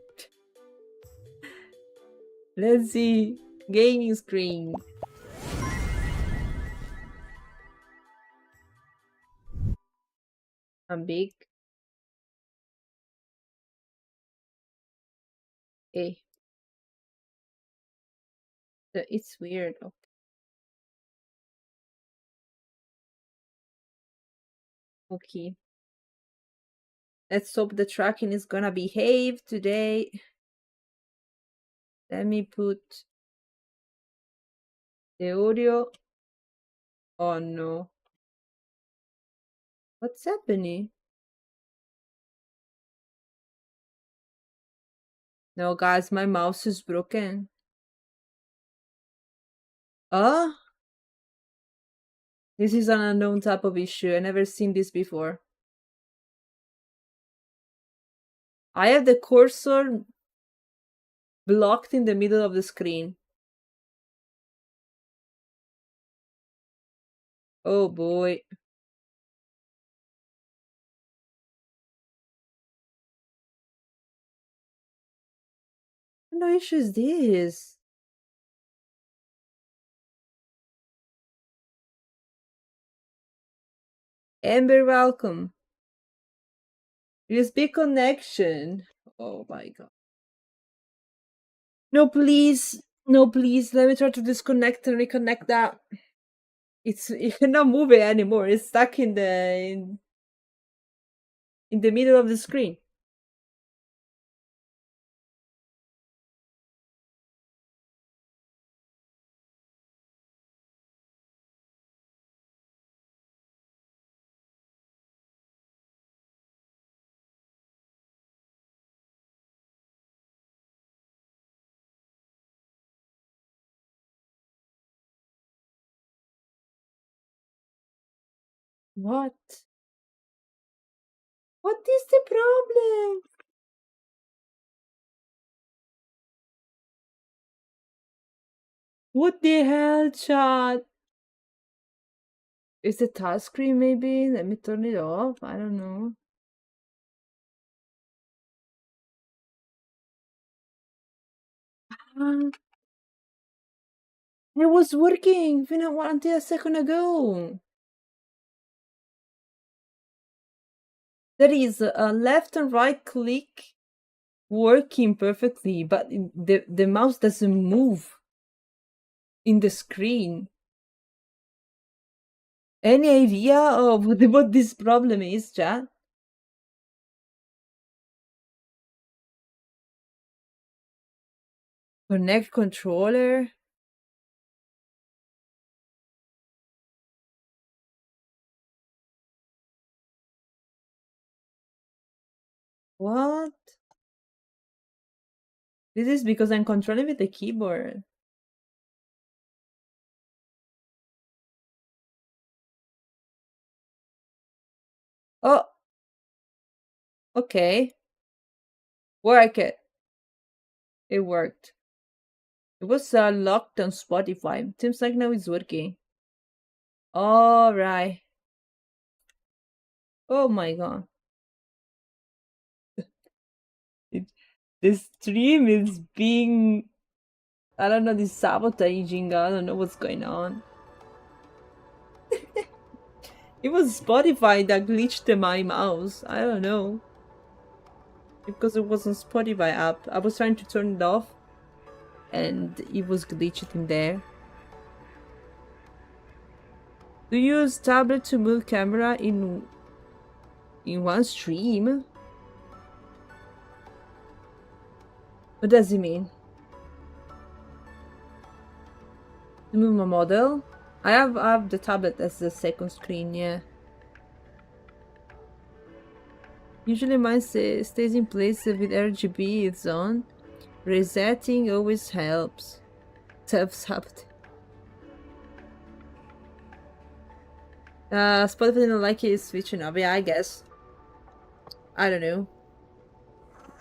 Let's see. Gaming screen. I'm big. Okay. It's weird. Okay. Let's hope the tracking is gonna behave today. Let me put the audio. Oh no. What's happening? No, guys, my mouse is broken. Oh? This is an unknown type of issue. I never seen this before. I have the cursor blocked in the middle of the screen. Oh boy. What no issue is this? Amber, welcome. USB connection. Oh my god. No, please. No, please. Let me try to disconnect and reconnect that. It cannot move it anymore. It's stuck in the middle of the screen. What? What is the problem? What the hell, chat? Is the touchscreen maybe? Let me turn it off. I don't know. It was working until a second ago. There is a left and right click working perfectly, but the mouse doesn't move in the screen. Any idea of what this problem is, chat? Connect controller? What? This is because I'm controlling with the keyboard. Oh, okay. Work it. It worked. It was locked on Spotify. Seems like now it's working. All right. Oh my god. This stream is being, I don't know, this sabotaging. I don't know what's going on. It was Spotify that glitched my mouse. I don't know. Because it was on Spotify app. I was trying to turn it off and it was glitched in there. Do you use tablet to move camera in one stream? What does it mean? To move my model? I have the tablet as the second screen, yeah. Usually mine stays in place with RGB it's on. Resetting always helps. Self-sabotage. Spotify didn't like it switching up. Yeah, I guess. I don't know.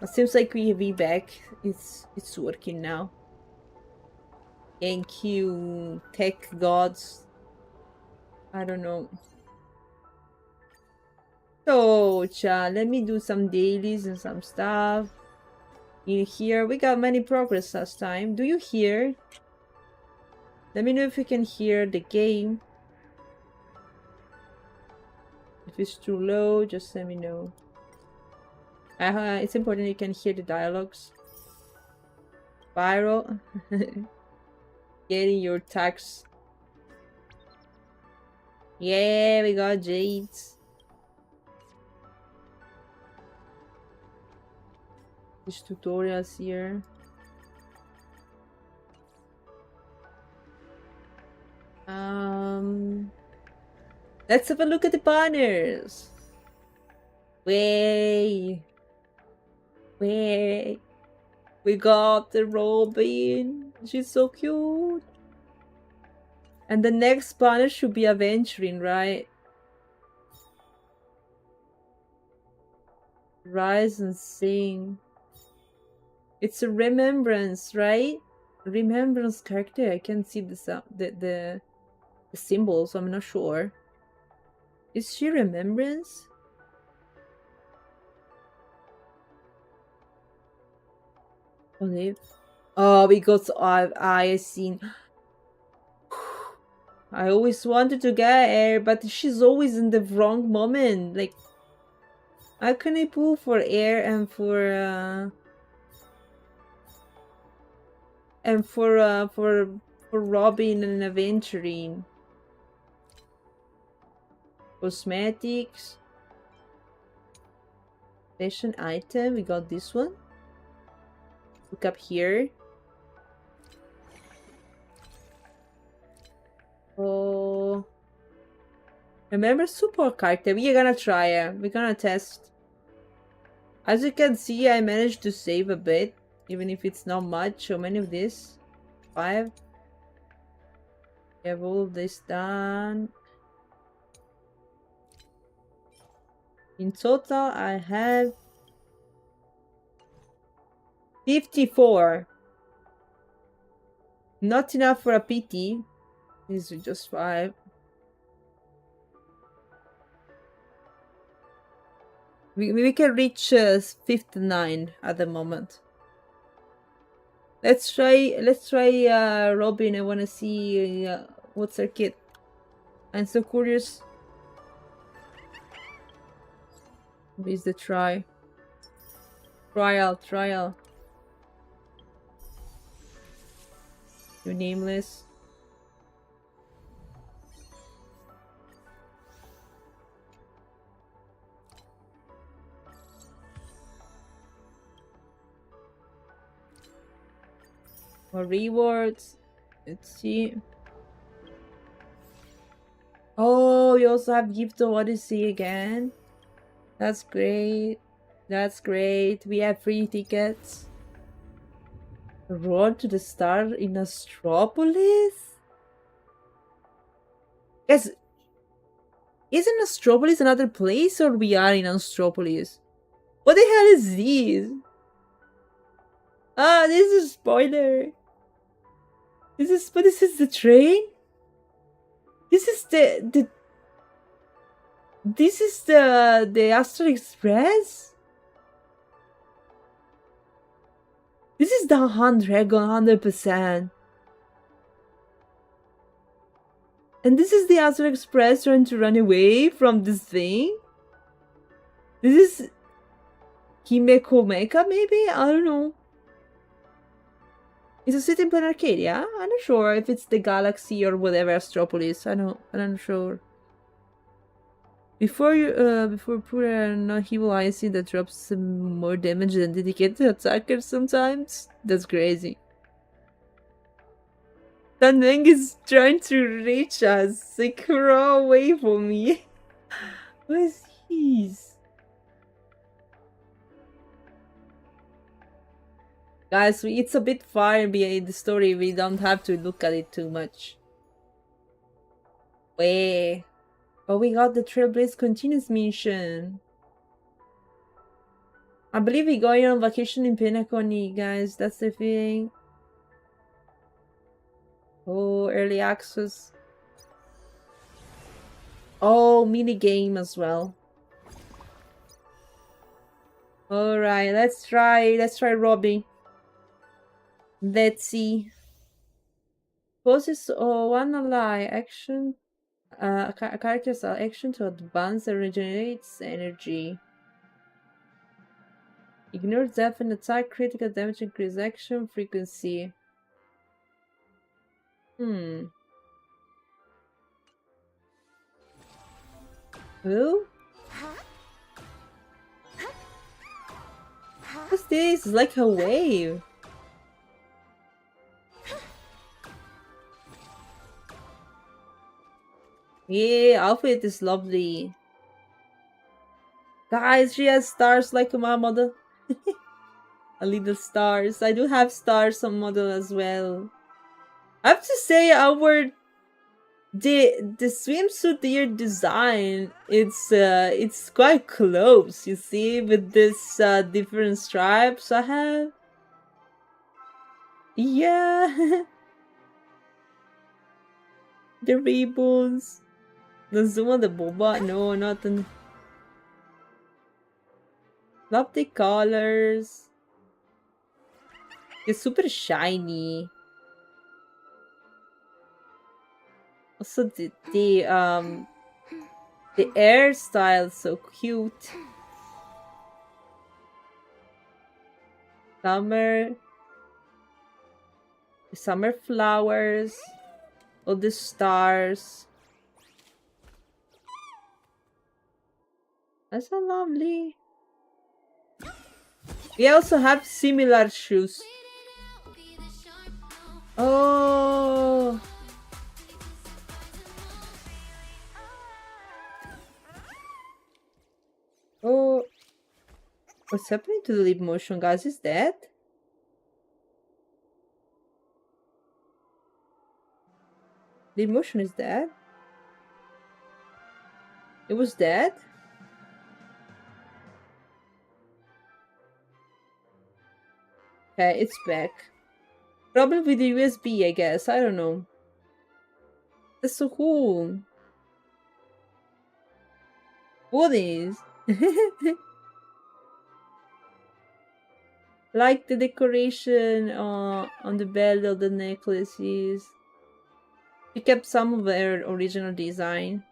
It seems like we back. It's working now. Thank you, tech gods. I don't know. So, let me do some dailies and some stuff. In here, we got many progress last time. Do you hear? Let me know if you can hear the game. If it's too low, just let me know. It's important you can hear the dialogues. Viral. Getting your tax. Yeah, we got Jades. There's tutorials here. Let's have a look at the banners. Way. We got the Robin. She's so cute. And the next banner should be adventuring, right? Rise and sing. It's a remembrance, right? Remembrance character. I can't see the symbols. I'm not sure. Is she remembrance? Olive. Oh, because I seen. I always wanted to get her, but she's always in the wrong moment. Like, how can I pull for air and for Robin and adventuring? Cosmetics. Fashion item. We got this one. Look up here. Oh. Remember support character? We're gonna try it. We're gonna test. As you can see, I managed to save a bit, even if it's not much. How many of this? 5. We have all of this done. In total, I have 54. Not enough for a PT. These are just 5. We can reach 59 at the moment. Let's try Robin. I wanna see what's her kit. I'm so curious. Is the trial. You're nameless. More rewards. Let's see. Oh, you also have Gift of Odyssey again. That's great. That's great. We have free tickets. Road to the Star in Astropolis? Guys, isn't Astropolis another place, or we are in Astropolis? What the hell is this? Ah, this is a spoiler. This is the train? This is the Astral Express? This is the Dragon 100%. And this is the Astral Express trying to run away from this thing? This is Himeko Mecha, maybe? I don't know. It's a city in Planarcadia? I'm not sure if it's the galaxy or whatever Astropolis. I'm not sure. Before put an evil IC that drops more damage than dedicated attackers sometimes? That's crazy. Tanweng is trying to reach us. Like, run away from me. What is his? Guys, it's a bit far behind the story. We don't have to look at it too much. Wait. Oh, we got the Trailblaze Continuous mission. I believe we're going on vacation in Penacony, guys. That's the thing. Oh, early access. Oh, mini game as well. Alright, let's try Robbie. Let's see. Poses one ally action. A character's action to advance and regenerates energy. Ignore death and attack, critical damage, increase action frequency. Who? What's this? It's like a wave. Yeah, outfit is lovely. Guys, she has stars like my model. A little stars. I do have stars on model as well. I have to say, the swimsuit year design, it's quite close, you see, with this different stripes I have. Yeah. The ribbons. The Zuma, the boba. No, not the... Love the colors. It's super shiny. Also the hairstyle is so cute. Summer flowers. All the stars. That's so lovely. We also have similar shoes. Oh. Oh. What's happening to the lip motion, guys? Is that? The emotion is dead? It was dead? Okay, it's back. Probably with the USB, I guess. I don't know. That's so cool. What is? Like the decoration on the belly of the necklaces. We kept some of their original design.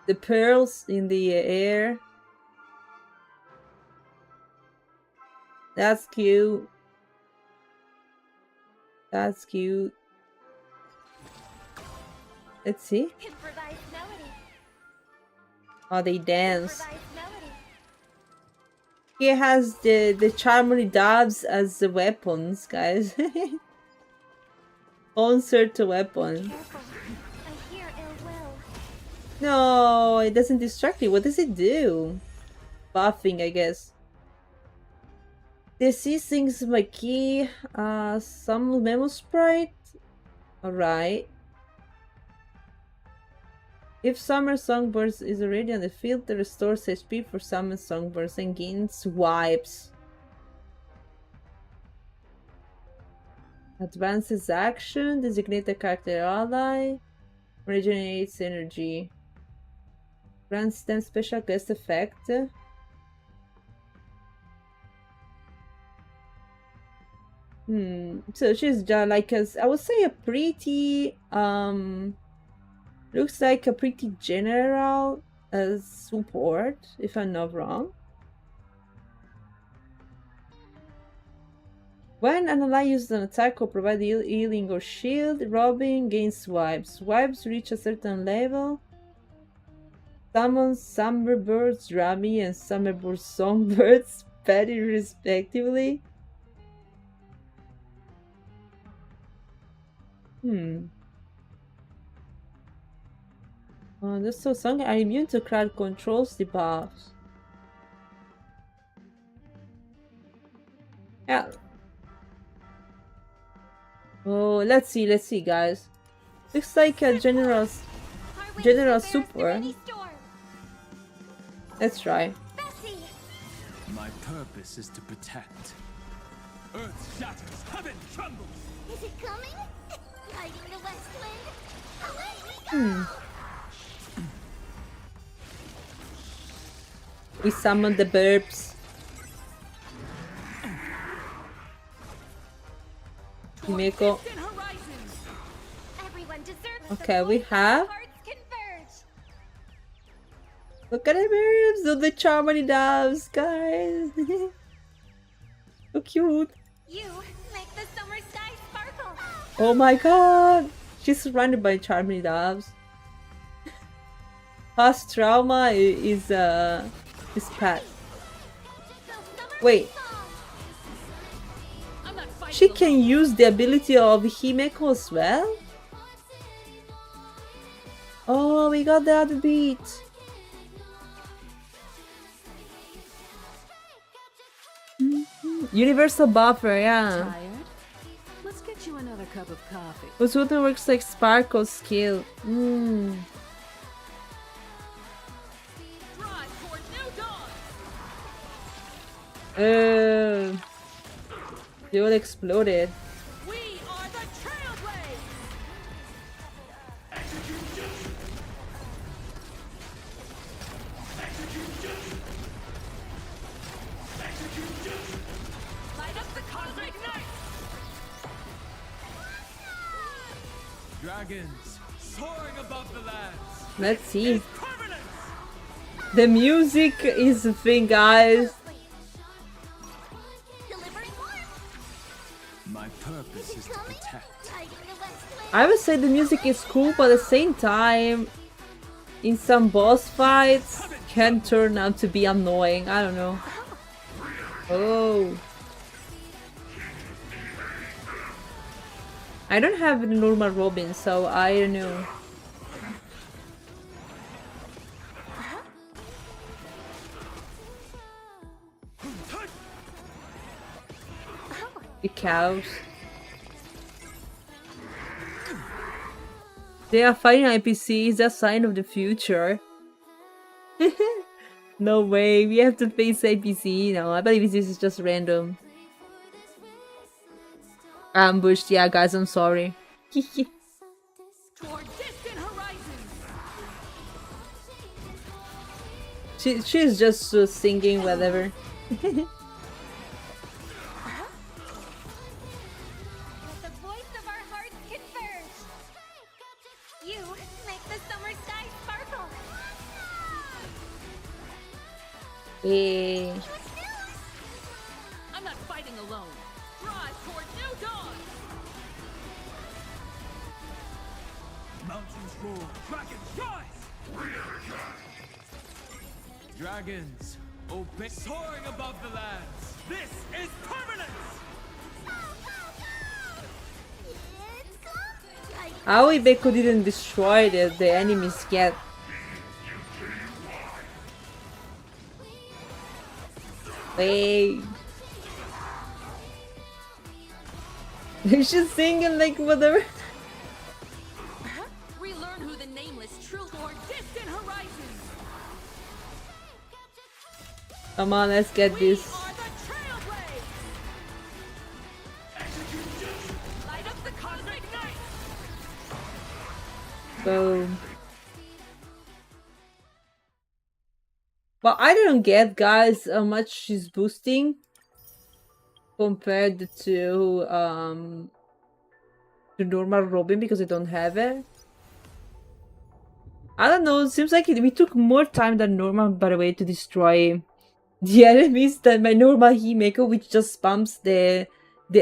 The pearls in the air. That's cute. That's cute. Let's see. Oh, they dance. He has the charmony doves as the weapons, guys. Concert weapon. No, it doesn't distract you. What does it do? Buffing, I guess. The sea sings my key. Some memo sprite. Alright. If Summer Songbirds is already on the field, it restores HP for Summer Songbirds and gains wipes. Advances action, designate a character ally, regenerates energy. Grants them special guest effect. So she's like I would say a pretty looks like a pretty general support, if I'm not wrong. When an ally uses an attack or provides healing or shield, Robin gains wipes. Wipes reach a certain level. Summons Summerbirds, Rami, and Summerbird Songbirds, Patty respectively. This so song are immune to crowd controls debuffs. Yeah. Oh, let's see, guys. Looks like a general super. Let's try. My purpose is to protect. Earth shatters, heaven trembles. Is it coming? Riding the west wind. Away we go! We summon the burps. Neko. Okay, we have. Look at the burps! Look the charmony doves, guys! So cute! You make the summer sky sparkle! Oh my god! She's surrounded by charmony doves. Past trauma is pet. Wait. She can use the ability of Himeko as well? Oh, we got the other beat. Universal buffer, yeah. Tired? Let's get you another cup of coffee. Usuda works like Sparkle's skill. They all exploded. We are the Trailblaze! Light up the cosmic night! Dragons soaring above the lands. Let's see. The music is the thing, guys. My purpose is to protect. I would say the music is cool, but at the same time, in some boss fights, can turn out to be annoying. I don't know. Oh. I don't have the normal Robin, so I don't know. The cows. They are fighting IPCs, a sign of the future. No way, we have to face IPC. No, I believe this is just random. Ambushed, yeah guys, I'm sorry. She's just singing whatever. Eh, I'm not fighting alone. Drive toward new dawn. Mountains roar, dragons rise! Dragons, obey, soaring above the lands. This is permanence! It's come. Riding how Ibeko didn't destroy the enemies yet? Wait. She's singing like whatever. Relearn who the nameless truth or distant horizons. Come on, let's get We this. are the trailblaze. Light up the cosmic night. Boom. But I don't get, guys, how much she's boosting compared to normal Robin, because I don't have it. I don't know, it seems like we took more time than normal, by the way, to destroy the enemies than my normal Himeko, which just spams the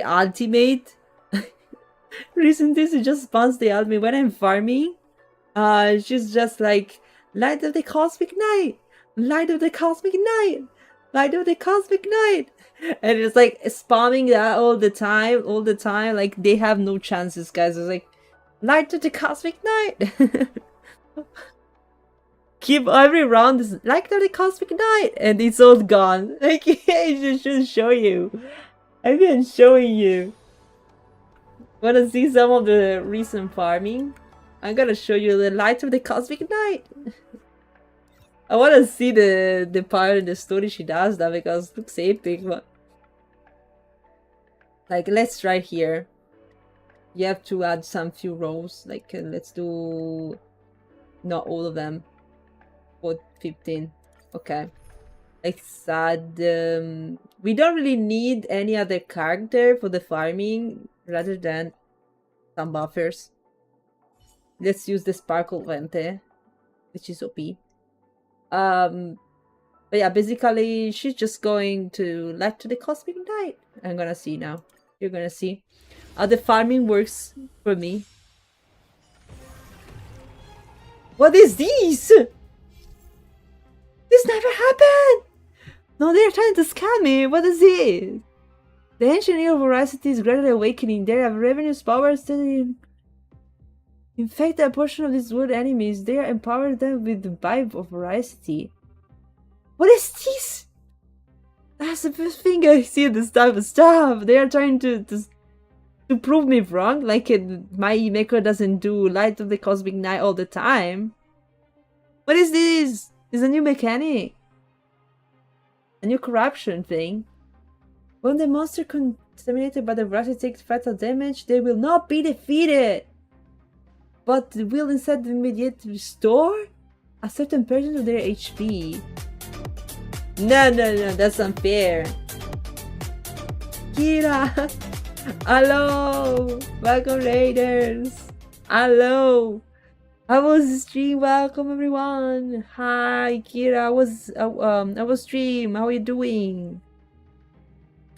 ultimate. Recently, she just spams the ultimate when I'm farming. She's just like, light of the cosmic night, light of the cosmic night, light of the cosmic night. And it's like spamming that all the time, like they have no chances, guys. It's like, light of the cosmic night. Keep every round is light of the cosmic night, and it's all gone. Like, I should show you. I've been showing you. Wanna see some of the recent farming? I'm gonna show you the light of the cosmic night. I wanna see the part in the story she does that, because it looks epic, but like, let's try here. You have to add some few rows, like let's do not all of them. For 15. Okay. Let's add we don't really need any other character for the farming rather than some buffers. Let's use the Sparkle Vente, which is OP. But yeah, basically she's just going to light to the cosmic night. I'm gonna see now. You're gonna see how the farming works for me. What is this? This never happened! No, they're trying to scam me. What is this? The ancient of voracity is gradually awakening. They have revenues, powers, steadily infect a portion of these world enemies. They are empowered them with the vibe of voracity. What is this? That's the first thing I see this type of stuff. They are trying to prove me wrong. Like my Neko doesn't do light of the cosmic night all the time. What is this? It's a new mechanic. A new corruption thing. When the monster contaminated by the voracity takes fatal damage, they will not be defeated, but will instead immediately restore a certain percent of their HP. No, that's unfair. Kira! Hello! Welcome, Raiders! Hello! How was the stream? Welcome, everyone! Hi, Kira! I was stream. How are you doing?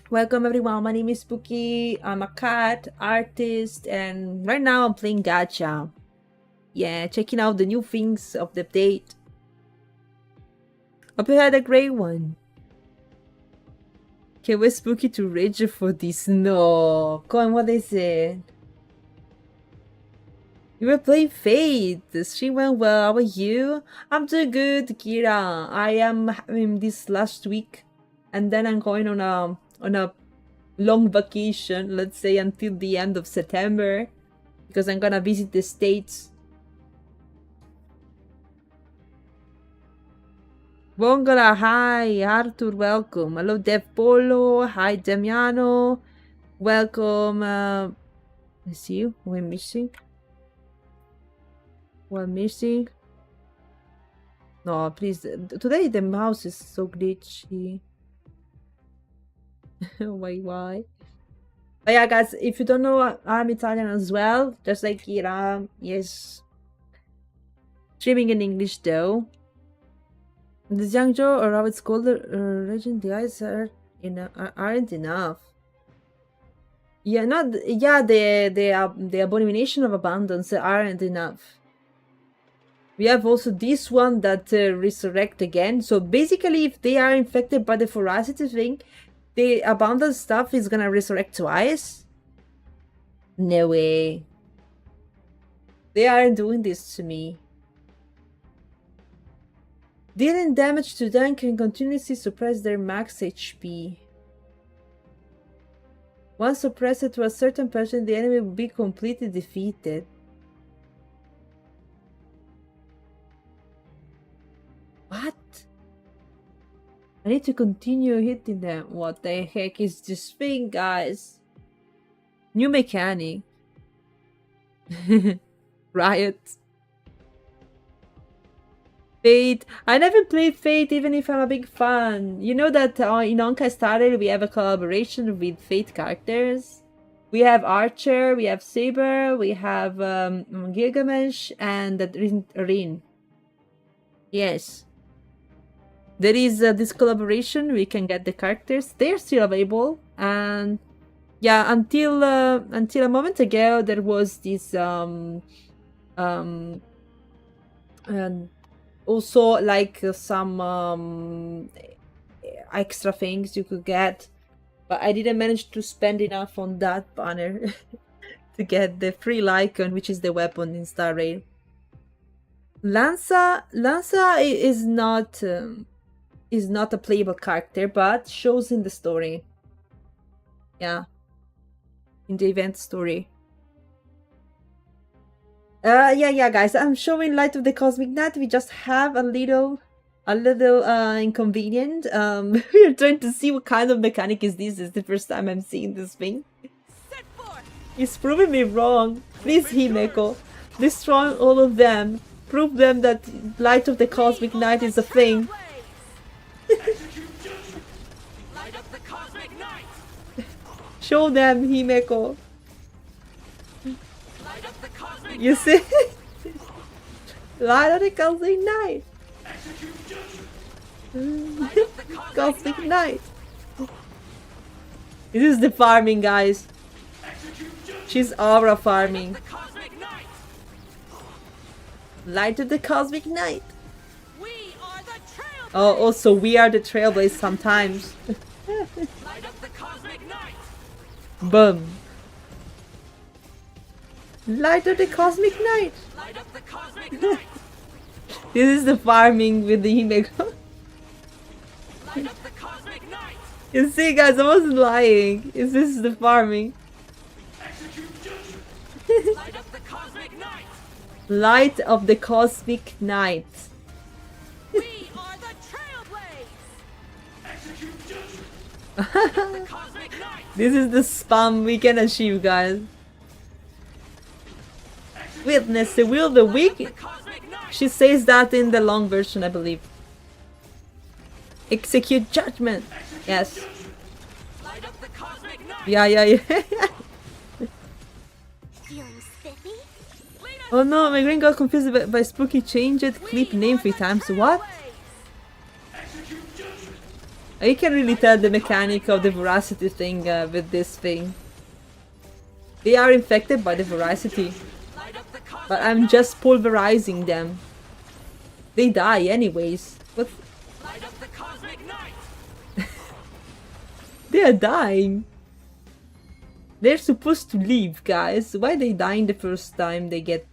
Welcome, everyone. My name is Spuky. I'm a cat artist, and right now I'm playing Gacha. Yeah, checking out the new things of the update. Hope you had a great one. Can't wait Spooky to rage for this. No, come on, what is it? You were playing Fate. The stream went well. How are you? I'm doing good, Kira. I am having this last week, and then I'm going on a long vacation. Let's say until the end of September, because I'm gonna visit the States. Bongola, hi, Arthur, welcome. Hello, Dev Polo, hi, Damiano, welcome. Let's see, we're missing. We're missing. No, please. Today the mouse is so glitchy. Why? But yeah, guys, if you don't know, I'm Italian as well, just like Kira. Yes. Streaming in English though. The Jiangzhou or how it's called region, the eyes aren't enough. Yeah, the abomination of abundance aren't enough. We have also this one that resurrect again. So basically, if they are infected by the voracity thing, the abundance stuff is gonna resurrect twice. No way. They aren't doing this to me. Dealing damage to them can continuously suppress their max HP. Once suppressed to a certain person, the enemy will be completely defeated. What? I need to continue hitting them. What the heck is this thing, guys? New mechanic. Riot. Fate. I never played Fate, even if I'm a big fan. You know that in Honkai Starter we have a collaboration with Fate characters. We have Archer, we have Saber, we have Gilgamesh, and Rin. Yes. There is this collaboration. We can get the characters. They're still available, and yeah, until a moment ago there was this and also like some extra things you could get, but I didn't manage to spend enough on that banner to get the free Lycon, which is the weapon in Star Rail. Lanza is not a playable character, but shows in the story. Yeah, in the event story. Yeah, guys, I'm showing Light of the Cosmic Night. We just have a little inconvenient. We're trying to see what kind of mechanic is this. It's the first time I'm seeing this thing. He's proving me wrong. Please, Himeko, destroy all of them. Prove them that Light of the Cosmic Night is a thing. Show them, Himeko. You see? Light of the Cosmic Night. Cosmic Night. This is the farming, guys. She's aura farming. Light of the Cosmic Night. Oh, also we are the trailblazers sometimes. Boom. Light of the Cosmic Night. This is the farming with the Himeko. You see, guys, I wasn't lying. This is the farming. Light of the Cosmic Night. We are the trailblazers. This is the spam we can achieve, guys. Witness the will of the weak. She says that in the long version, I believe. Execute judgment. Yes. Yeah. Oh no, my brain got confused by Spuky changed clip name 3 times. What? You can really tell the mechanic of the voracity thing with this thing. They are infected by the voracity. But I'm just pulverizing them. They die anyways. What? They are dying. They're supposed to leave, guys. Why they dying the first time they get...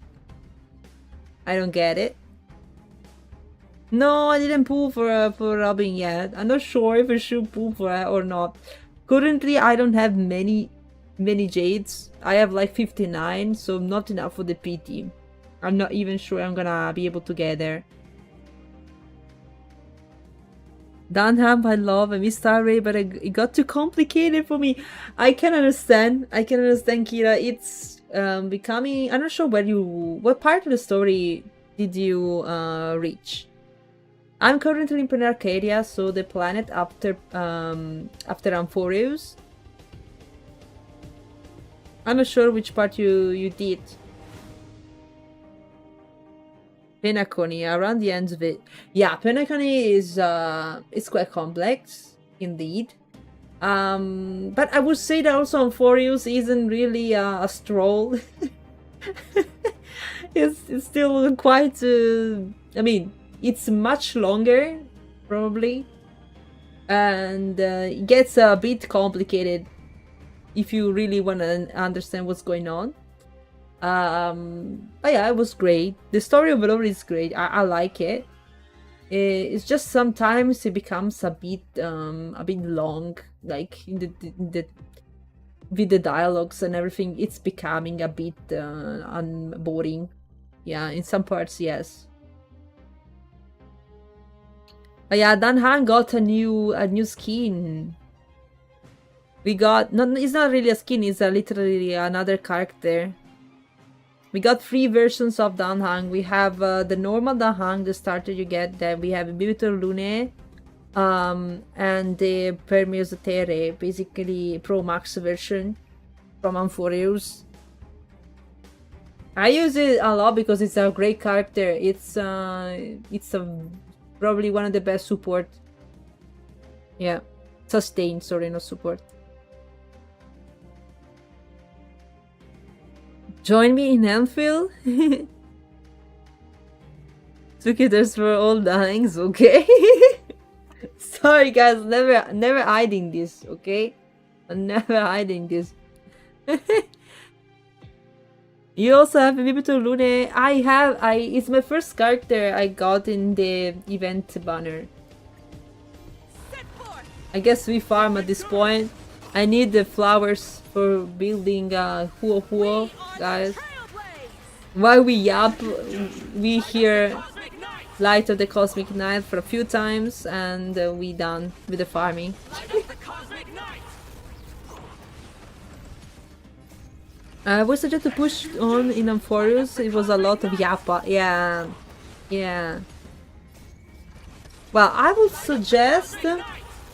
I don't get it. No, I didn't pull for Robin yet. I'm not sure if I should pull for her or not. Currently, I don't have many jades. I have like 59, so not enough for the PT. I'm not even sure I'm gonna be able to get there. Dunham, I love. I miss Star Ray, but it got too complicated for me. I can understand. Kira. It's becoming... I'm not sure what part of the story did you reach. I'm currently in Planarcadia, so the planet after Amphoreus. I'm not sure which part you did. Penacony, around the end of it. Yeah, Penacony is it's quite complex indeed. But I would say that also Amphorius isn't really a stroll. It's still quite. I mean, it's much longer, probably, and it gets a bit complicated if you really want to understand what's going on. But yeah, it was great. The story overall is great. I like it. It's just sometimes it becomes a bit long, like in the with the dialogues and everything. It's becoming a bit boring. Yeah, in some parts, yes. But yeah, Dan Han got a new skin. We got it's not really a skin. It's literally another character. We got 3 versions of Danhang. We have the normal Danhang, the starter you get. Then we have Bibitor Lune, and the Permeus Terre, basically Pro Max version from Amphorius. I use it a lot because it's a great character. It's probably one of the best support. Yeah, sustain. Sorry, not support. Join me in Enfield? Together for all dyings, okay? Sorry guys, never hiding this, okay? I'm never hiding this. You also have Bibitor Lune. It's my first character I got in the event banner. I guess we farm at this point. I need the flowers for building Huo Huo, guys. While we yap, we hear Light of the Cosmic Night for a few times, and we done with the farming. I would suggest to push on in Amphorius. It was a lot of yappa. Yeah. Well, I would suggest,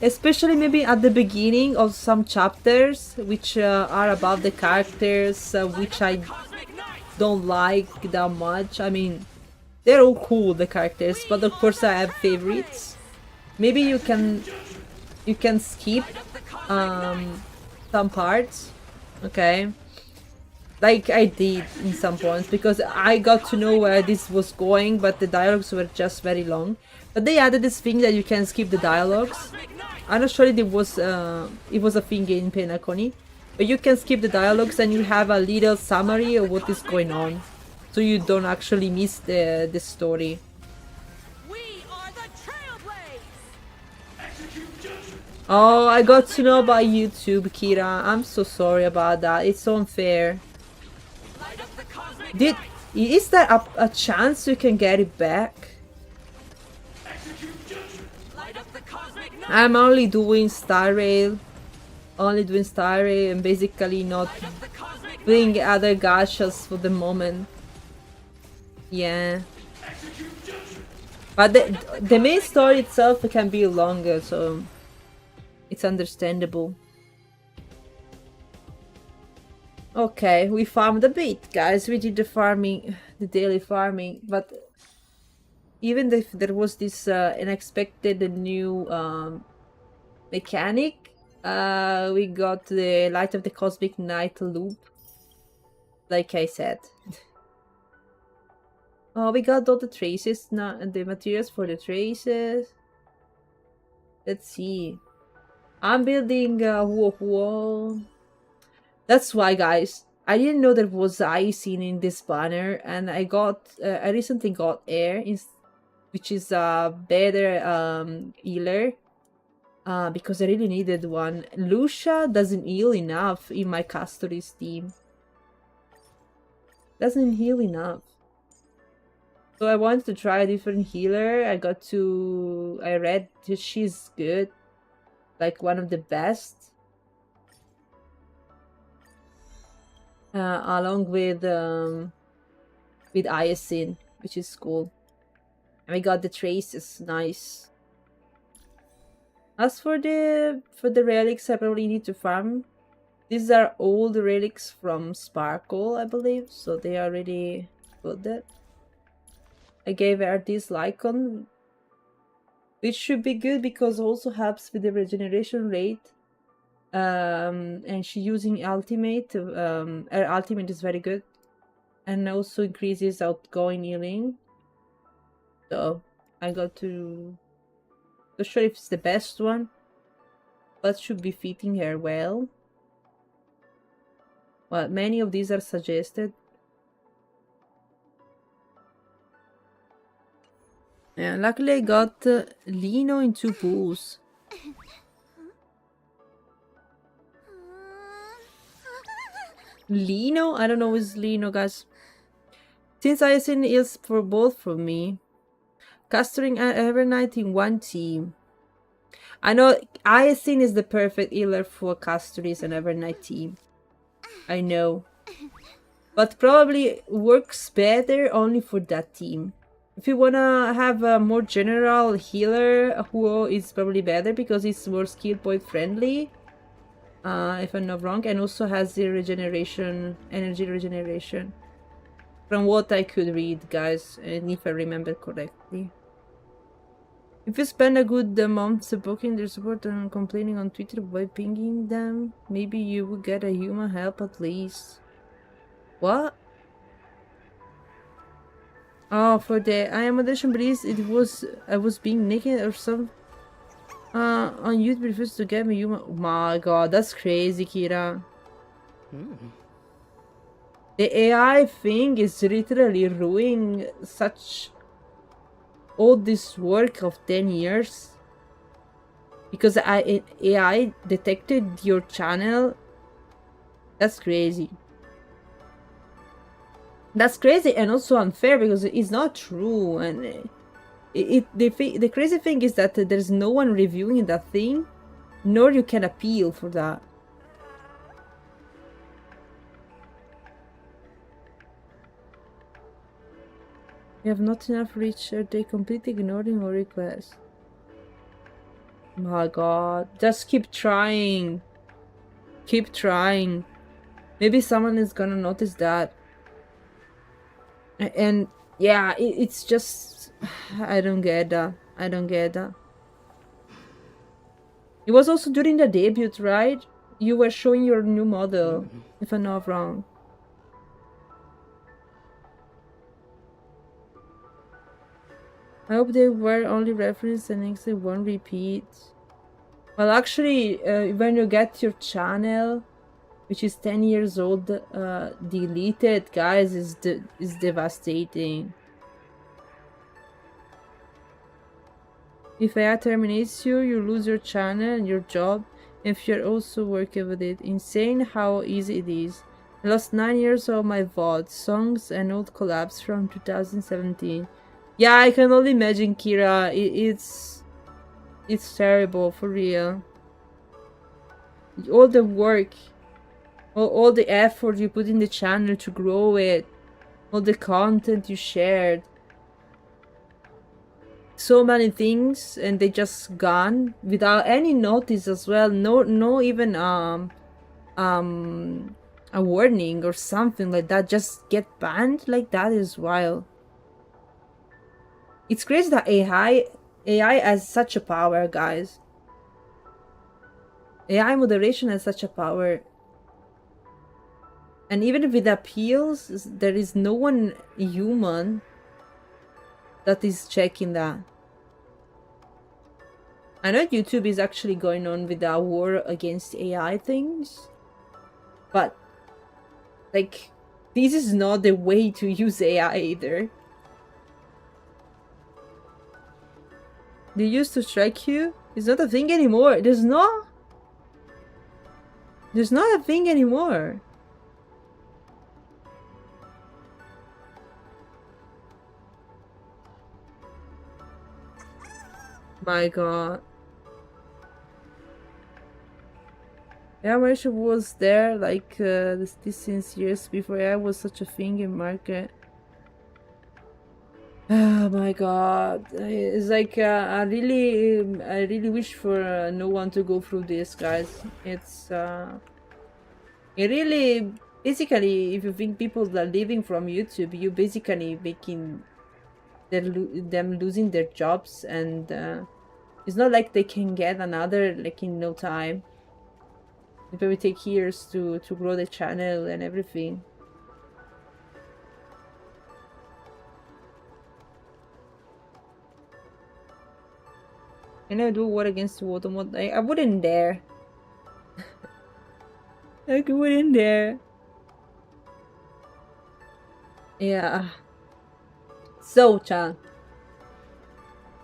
especially maybe at the beginning of some chapters, which are about the characters, which I don't like that much. I mean, they're all cool, the characters, but of course I have favorites. Maybe you can skip some parts, okay? Like I did in some points, because I got to know where this was going, but the dialogues were just very long. But they added this thing that you can skip the dialogues. I'm not sure it was a thing in Penacony, but you can skip the dialogues and you have a little summary of what is going on, so you don't actually miss the story. Oh, I got to know about YouTube, Kira. I'm so sorry about that. It's unfair. Is there a chance you can get it back? I'm only doing Star Rail. And basically not doing other gachas for the moment. Yeah. But the main story itself can be longer, so it's understandable. Okay, we farmed a bit, guys. We did the daily farming, but even if there was this unexpected new mechanic, we got the Light of the Cosmic Night loop, like I said. Oh, we got all the traces now, and the materials for the traces. Let's see. I'm building Huo Huo. That's why, guys, I didn't know there was icing in this banner, and I recently got air, which is a better healer, because I really needed one. Lucia doesn't heal enough in my Castoris team. Doesn't heal enough. So I wanted to try a different healer. I read that she's good, like one of the best. Along with Iasin, which is cool. And we got the traces, nice. As for the relics, I probably need to farm. These are old relics from Sparkle, I believe, so they are really good. I gave her this icon, which should be good because also helps with the regeneration rate. And she using ultimate. Her ultimate is very good, and also increases outgoing healing. So I got to. Not sure if it's the best one, but should be fitting her well. Well, many of these are suggested. Yeah, luckily I got Lino in 2 pools. Lino? I don't know who's Lino, guys. Since Isin is for both from me. Castering Evernight in 1 team. I know Isin is the perfect healer for Castoris and Evernight team. I know. But probably works better only for that team. If you wanna have a more general healer, Huo is probably better because it's more skill point friendly. If I'm not wrong, and also has the regeneration, energy regeneration. From what I could read, guys, and if I remember correctly. If you spend a good month supporting their support and complaining on Twitter by pinging them, maybe you would get a human help at least. What? Oh, for the I am audition, please. It was I was being naked or some. On YouTube refused to get me human. Oh my god, that's crazy, Kira. The AI thing is literally ruining such all this work of 10 years because AI detected your channel. That's crazy. That's crazy and also unfair because it's not true. And the crazy thing is that there's no one reviewing that thing, nor you can appeal for that. You have not enough reach, they completely ignoring your request. My god, just keep trying. Keep trying. Maybe someone is gonna notice that. And yeah, it's just I don't get that. I don't get that. It was also during the debut, right? You were showing your new model, if I'm not wrong. I hope they were only referenced and next they won't repeat. Well, actually, when you get your channel, which is 10 years old, deleted, guys, is devastating. If AI terminates you, you lose your channel and your job, if you're also working with it. Insane how easy it is. I lost 9 years of my VOD, songs and old collabs from 2017. Yeah, I can only imagine, Kira. It's terrible, for real. All the work, all the effort you put in the channel to grow it, all the content you shared. So many things, and they just gone without any notice as well. No even a warning or something like that. Just get banned like that is wild. It's crazy that AI has such a power, guys. AI moderation has such a power. And even with appeals, there is no one human that is checking that. I know YouTube is actually going on with a war against AI things, but like, this is not the way to use AI either. They used to strike you? It's not a thing anymore. There's not a thing anymore. My god. Yeah, Marisha was there like this since years before I was such a thing in market. Oh my god, it's like I really wish for no one to go through this, guys. It's it really basically, if you think people are living from YouTube, you basically making them losing their jobs, and it's not like they can get another like in no time. It will take years to grow the channel and everything. Can I do war against water mod? I wouldn't dare. I wouldn't dare. Yeah. So, Chan.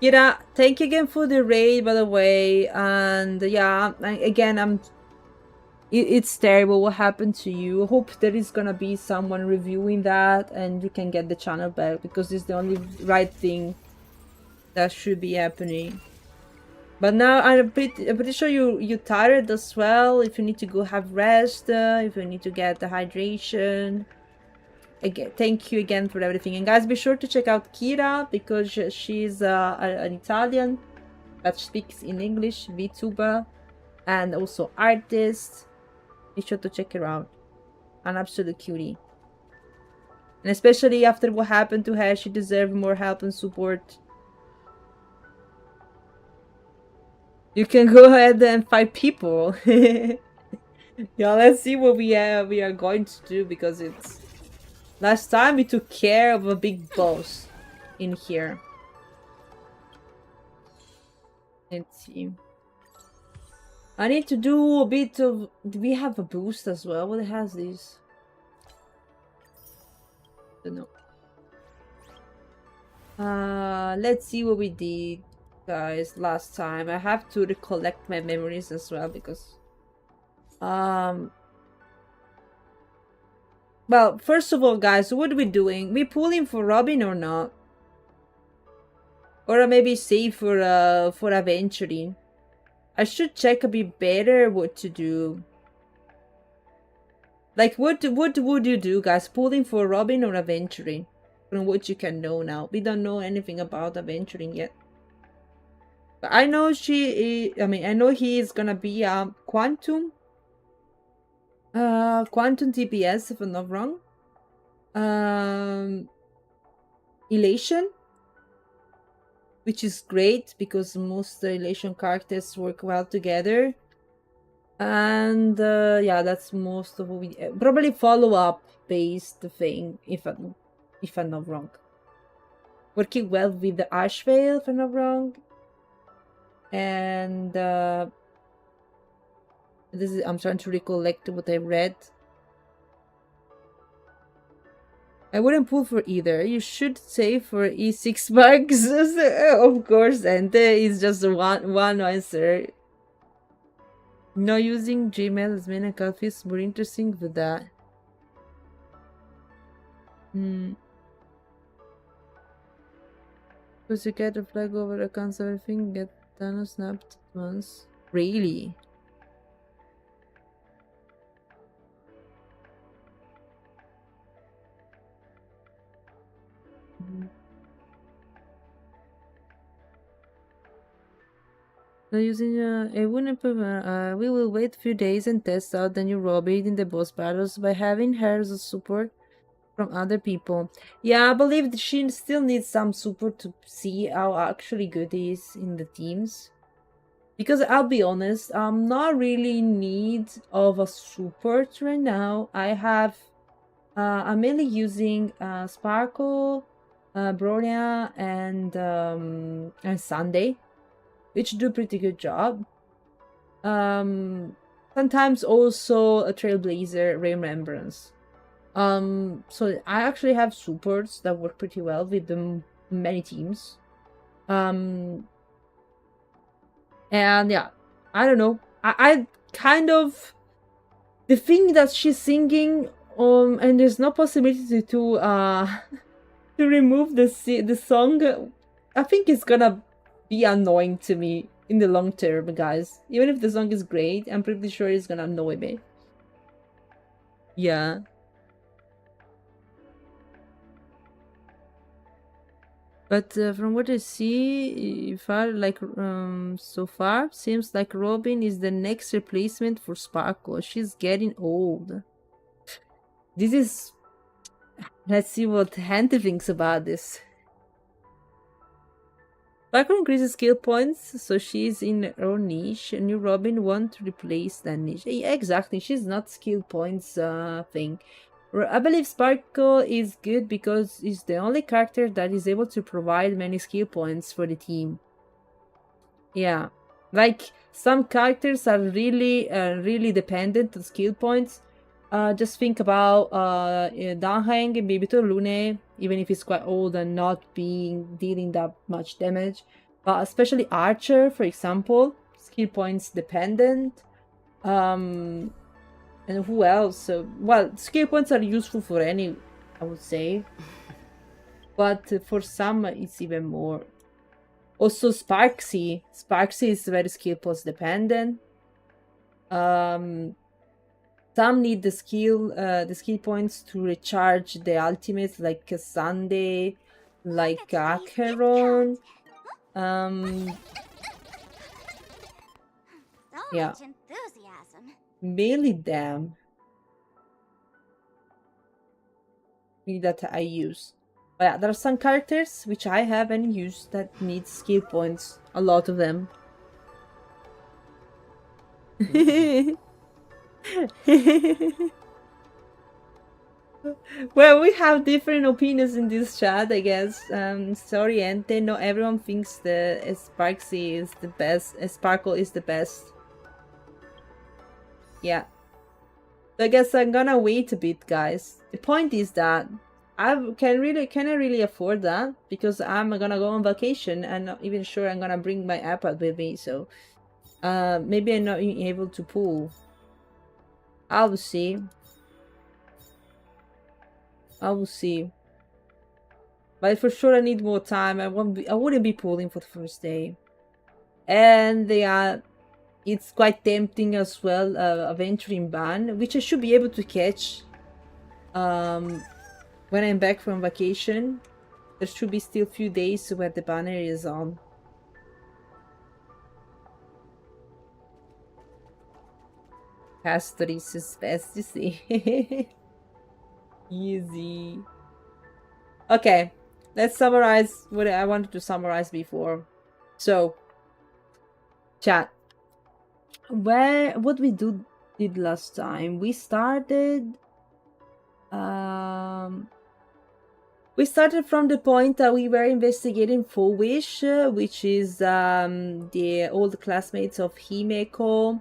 Kira, thank you again for the raid, by the way. And yeah, again, it's terrible what happened to you. Hope there is gonna be someone reviewing that and you can get the channel back, because it's the only right thing that should be happening. But now I'm pretty sure you're tired as well. If you need to go have rest, if you need to get the hydration. Again, thank you again for everything. And guys, be sure to check out Kira, because she's an Italian that speaks in English, VTuber, and also artist. Be sure to check her out. An absolute cutie. And especially after what happened to her, she deserves more help and support. You can go ahead and fight people. Yeah, let's see what we are going to do, because it's... Last time we took care of a big boss in here. Let's see. I need to do a bit of... Do we have a boost as well? What has this? Don't know. Let's see what we did, guys, last time. I have to recollect my memories as well, because... Well, first of all, guys, what are we doing? We pulling for Robin or not? Or maybe save for adventuring. I should check a bit better what to do. Like, what would you do, guys? Pulling for Robin or adventuring? From what you can know now. We don't know anything about adventuring yet. But I know I know he is gonna be Quantum. Quantum TPS, if I'm not wrong. Elation, which is great because most Elation characters work well together. And yeah, that's most of what we probably follow-up based thing, if I'm not wrong. Working well with the Ashvale, if I'm not wrong. And I'm trying to recollect what I read. I wouldn't pull for either. You should save for E6 bugs, of course, and there is just one answer. Not using Gmail as main account feels more interesting with that. Because you get a flag over accounts, everything get done snapped once. Really? Not using a wouldn't we will wait a few days and test out the new Robin in the boss battles by having her as a support from other people. Yeah, I believe she still needs some support to see how actually good he is in the teams. Because I'll be honest, I'm not really in need of a support right now. I'm mainly using Sparkle, Bronia, and Sunday, which do a pretty good job. Sometimes also a Trailblazer, Remembrance. So I actually have supports that work pretty well with many teams. And yeah, I don't know. I kind of... The thing that she's singing, and there's no possibility to to remove the song, I think it's gonna be annoying to me in the long term, guys. Even if the song is great, I'm pretty sure it's gonna annoy me. Yeah. But from what I see, so far, seems like Robin is the next replacement for Sparkle. She's getting old. This is... Let's see what Hante thinks about this. Sparkle increases skill points, so she's in her niche. New Robin want to replace that niche. Yeah, exactly, she's not skill points thing. I believe Sparkle is good because he's the only character that is able to provide many skill points for the team. Yeah, like some characters are really dependent on skill points. Just think about Danheng and Bibito Lune, even if he's quite old and not dealing that much damage. But especially Archer, for example, skill points dependent. And who else? Well, skill points are useful for any, I would say. But for some, it's even more. Also, Sparksy. Sparksy is very skill points dependent. Some need the skill points to recharge the ultimates, like Sunday, like Acheron. So Yeah. much enthusiasm. Mainly them. Really that I use. But yeah, there are some characters which I haven't used that need skill points. A lot of them. Well, we have different opinions in this chat, I guess. Sorry, Ente. Not everyone thinks the Sparksy is the best. Sparkle is the best. Yeah. So I guess I'm gonna wait a bit, guys. The point is that can I really afford that? Because I'm gonna go on vacation and not even sure I'm gonna bring my iPad with me. So maybe I'm not able to pull. I will see. I will see. But for sure I need more time. I wouldn't be pulling for the first day. And it's quite tempting as well, Aventuring Ban, which I should be able to catch when I'm back from vacation. There should be still a few days where the banner is on. Pastoris is best to see. Easy. Okay, let's summarize what I wanted to summarize before. So, chat. What we did last time? We started from the point that we were investigating Wish, which is the old classmates of Himeko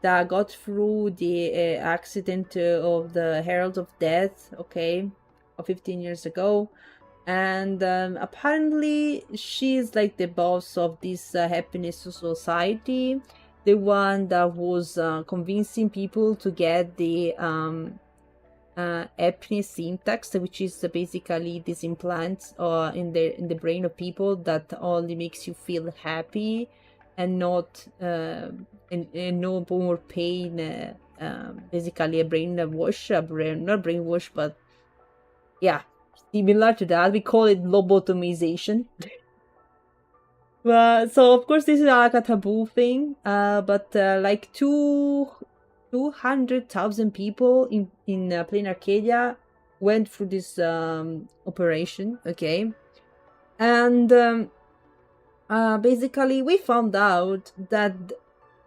that got through the accident of the Herald of Death, okay, of 15 years ago. And apparently she's like the boss of this happiness society, the one that was convincing people to get the happiness syntax, which is basically this implant in the brain of people that only makes you feel happy and not and no more pain. Basically a brainwash, not brainwash, but yeah, similar to that. We call it lobotomization. So of course this is like a taboo thing, but like 200,000 people in Planarcadia went through this operation, okay? And basically we found out that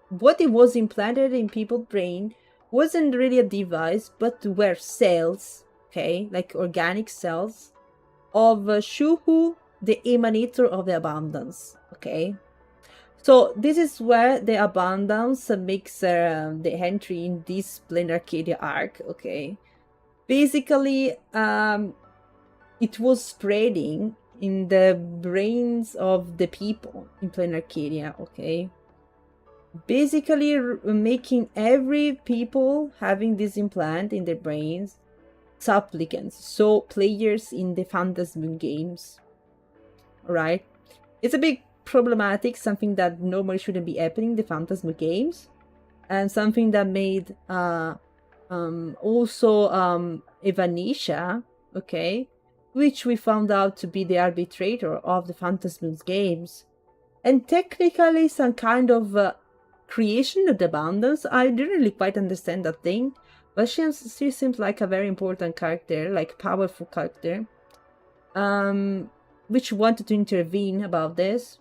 what it was implanted in people's brain wasn't really a device, but were cells, okay, like organic cells of Shuhu, the emanator of the abundance, okay? So this is where the abundance makes the entry in this Planarcadia arc, okay? Basically, it was spreading in the brains of the people in Planarcadia, okay? Basically making every people having this implant in their brains supplicants, so players in the Phantasm games. Alright? It's a big problematic, something that normally shouldn't be happening in the Phantasm games, and something that made also Evanisha, okay, which we found out to be the arbitrator of the Phantasm games, and technically some kind of creation of the abundance. I didn't really quite understand that thing, but she seems like a very important character, like powerful character, which wanted to intervene about this.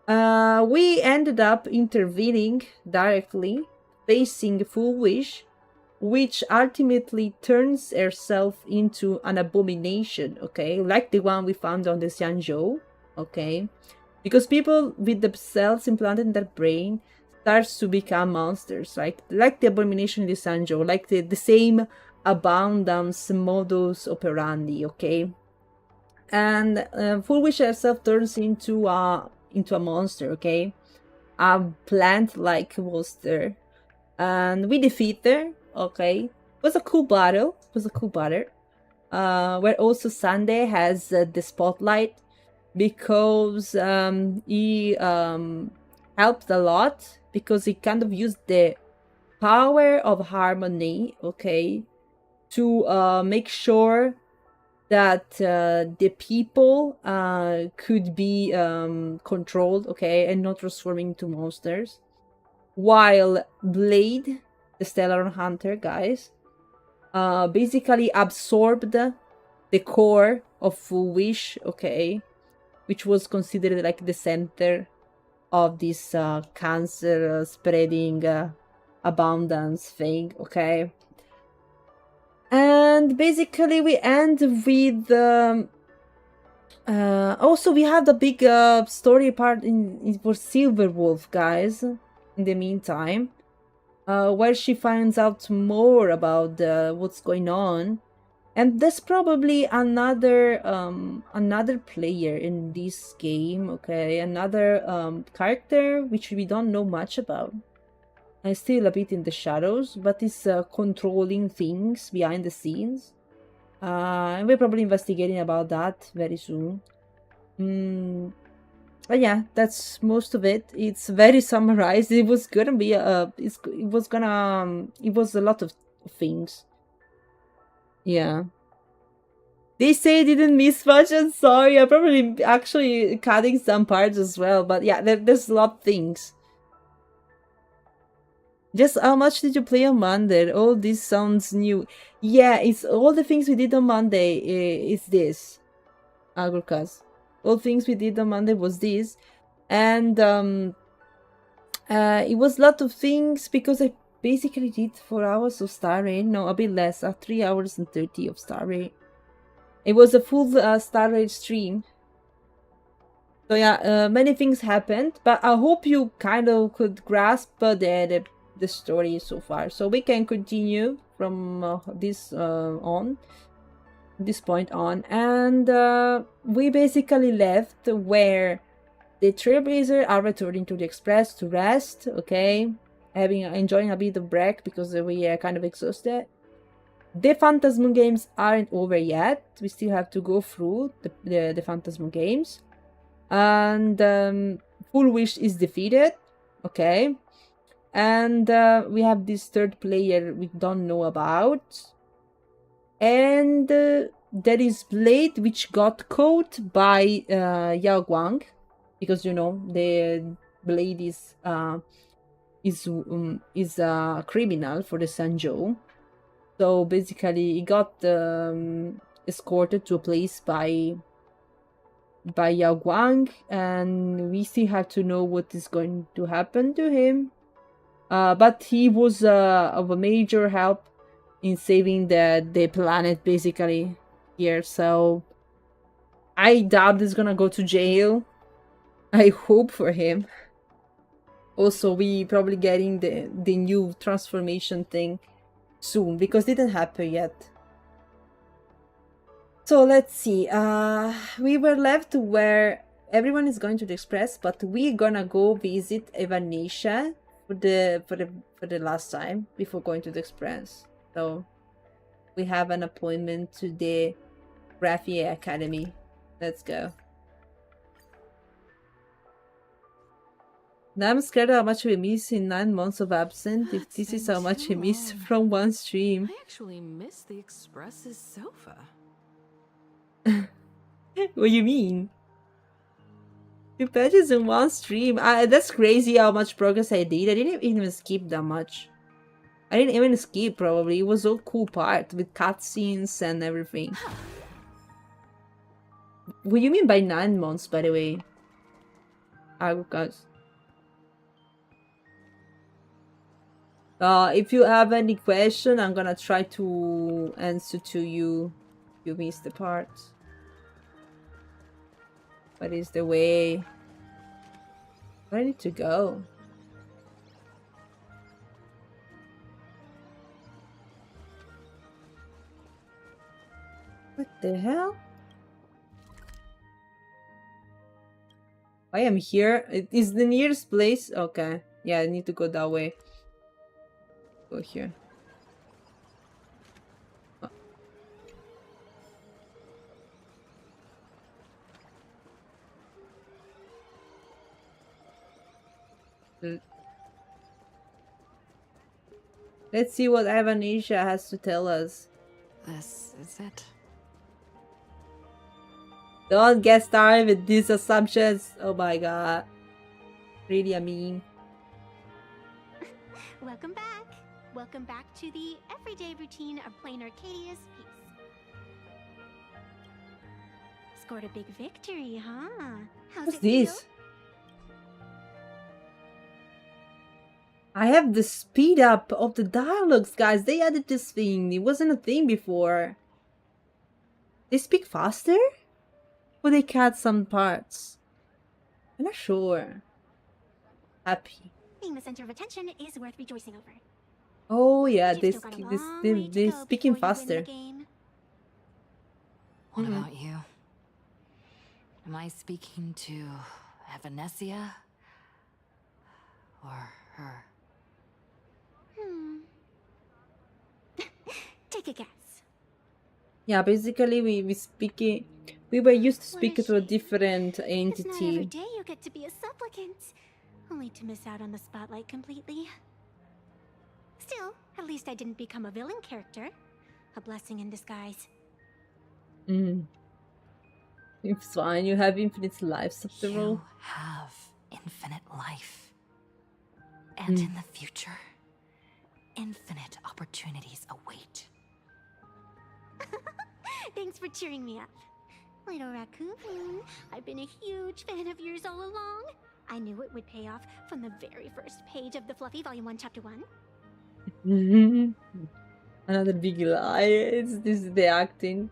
We ended up intervening directly, facing Full Wish, which ultimately turns herself into an abomination, okay? Like the one we found on the Xianzhou, okay? Because people with the cells implanted in their brain starts to become monsters, like the abomination in the Xianzhou, like the same abundance modus operandi, okay? And Full Wish herself turns into a monster, okay? A plant-like monster. And we defeat her, okay? It was a cool battle. Where also Sunday has the spotlight because he helped a lot because he kind of used the power of harmony, okay, to make sure that the people could be controlled, okay, and not transforming into monsters. While Blade, the Stellar Hunter, guys, basically absorbed the core of Full Wish, okay, which was considered like the center of this cancer spreading abundance thing, okay. And basically we end with also we have the big story part in for Silver Wolf, guys, in the meantime, where she finds out more about what's going on. And there's probably another player in this game, okay, another character which we don't know much about. And still a bit in the shadows, but is controlling things behind the scenes. And we're probably investigating about that very soon. But yeah, that's most of it. It's very summarized. It was gonna be it was a lot of things. Yeah. They say I didn't miss much. I'm sorry. I'm probably actually cutting some parts as well. But yeah, there's a lot of things. Just how much did you play on Monday? All this sounds new. Yeah, it's all the things we did on Monday. It's this, Agurkas. All things we did on Monday was this, and it was a lot of things because I basically did 4 hours of Star Raid. No, a bit less. 3 hours and 30 of Star Raid. It was a full Star Raid stream. So yeah, many things happened, but I hope you kind of could grasp the story so far, so we can continue from this point on. And we basically left where the Trailblazers are returning to the Express to rest, okay, enjoying a bit of break because we are kind of exhausted. The Phantasm games aren't over yet. We still have to go through the Phantasm games, and Full Wish is defeated, okay. And we have this third player we don't know about. And there is Blade, which got caught by Yao Guang. Because, you know, the Blade is a criminal for the Sanzhou. So basically, he got escorted to a place by Yao Guang. And we still have to know what is going to happen to him. But he was of a major help in saving the planet, basically, here. So I doubt he's gonna go to jail. I hope for him. Also, we probably getting the new transformation thing soon, because it didn't happen yet. So let's see. We were left where everyone is going to the Express, but we're gonna go visit Evanesha for the last time before going to the Express. So we have an appointment to the Raphia Academy. Let's go. Now I'm scared how much we miss in 9 months of absence. If this is how much we miss from one stream. I actually miss the Express's sofa. What do you mean? 2 patches in one stream. That's crazy how much progress I did. I didn't even skip that much. I didn't even skip, probably. It was a cool part with cutscenes and everything. What do you mean by 9 months, by the way? Argus. If you have any question, I'm gonna try to answer to you. You missed the part. What is the way? Where I need to go? What the hell? I am here. It is the nearest place. Okay. Yeah, I need to go that way. Go here. Oh. Let's see what Avanesia has to tell us. This is it. Don't get started with these assumptions. Oh my god. Really, I mean. Welcome back. Welcome back to the everyday routine of Planarcadia's piece. Scored a big victory, huh? How's What's it feel? this? I have the speed up of the dialogues, guys. They added this thing. It wasn't a thing before. They speak faster? Or they cut some parts? I'm not sure. Happy. Being the center of attention is worth rejoicing over. Oh yeah, But they you've still got a long way to they're go speaking before you win faster. the game. What about you? Am I speaking to Evanesia? Or her? Take a guess. Yeah, basically we were used to What speak a to a shame. different It's not every entity. day you get to be a supplicant, only to miss out on the spotlight completely. Still, at least I didn't become a villain character. A blessing in disguise. It's fine, you have infinite lives after You all. have infinite life. And in the future, infinite opportunities await. Thanks for cheering me up. Little raccoon, I've been a huge fan of yours all along. I knew it would pay off from the very first page of the Fluffy Volume 1, Chapter 1. Another big lie. This is the acting.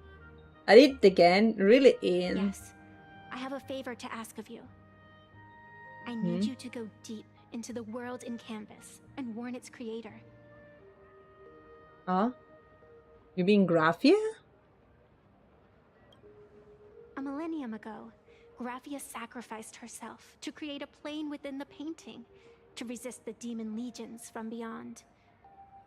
I did it again. Really in. Yes, I have a favor to ask of you. I need you to go deep into the world in Canvas and warn its creator. Huh? You being Graphia? A millennium ago, Graphia sacrificed herself to create a plane within the painting to resist the demon legions from beyond.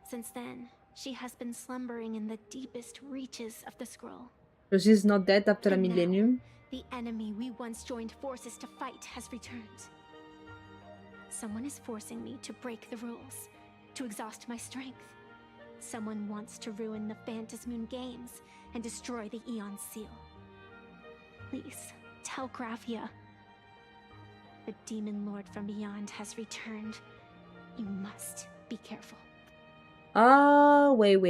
Since then, she has been slumbering in the deepest reaches of the scroll. So she's not dead after a And now, millennium? the enemy we once joined forces to fight has returned. Someone is forcing me to break the rules, to exhaust my strength. Someone wants to ruin the Phantasmoon games and destroy the Eon Seal. Please, tell Graphia. The Demon Lord from beyond has returned. You must be careful. Ah, wait.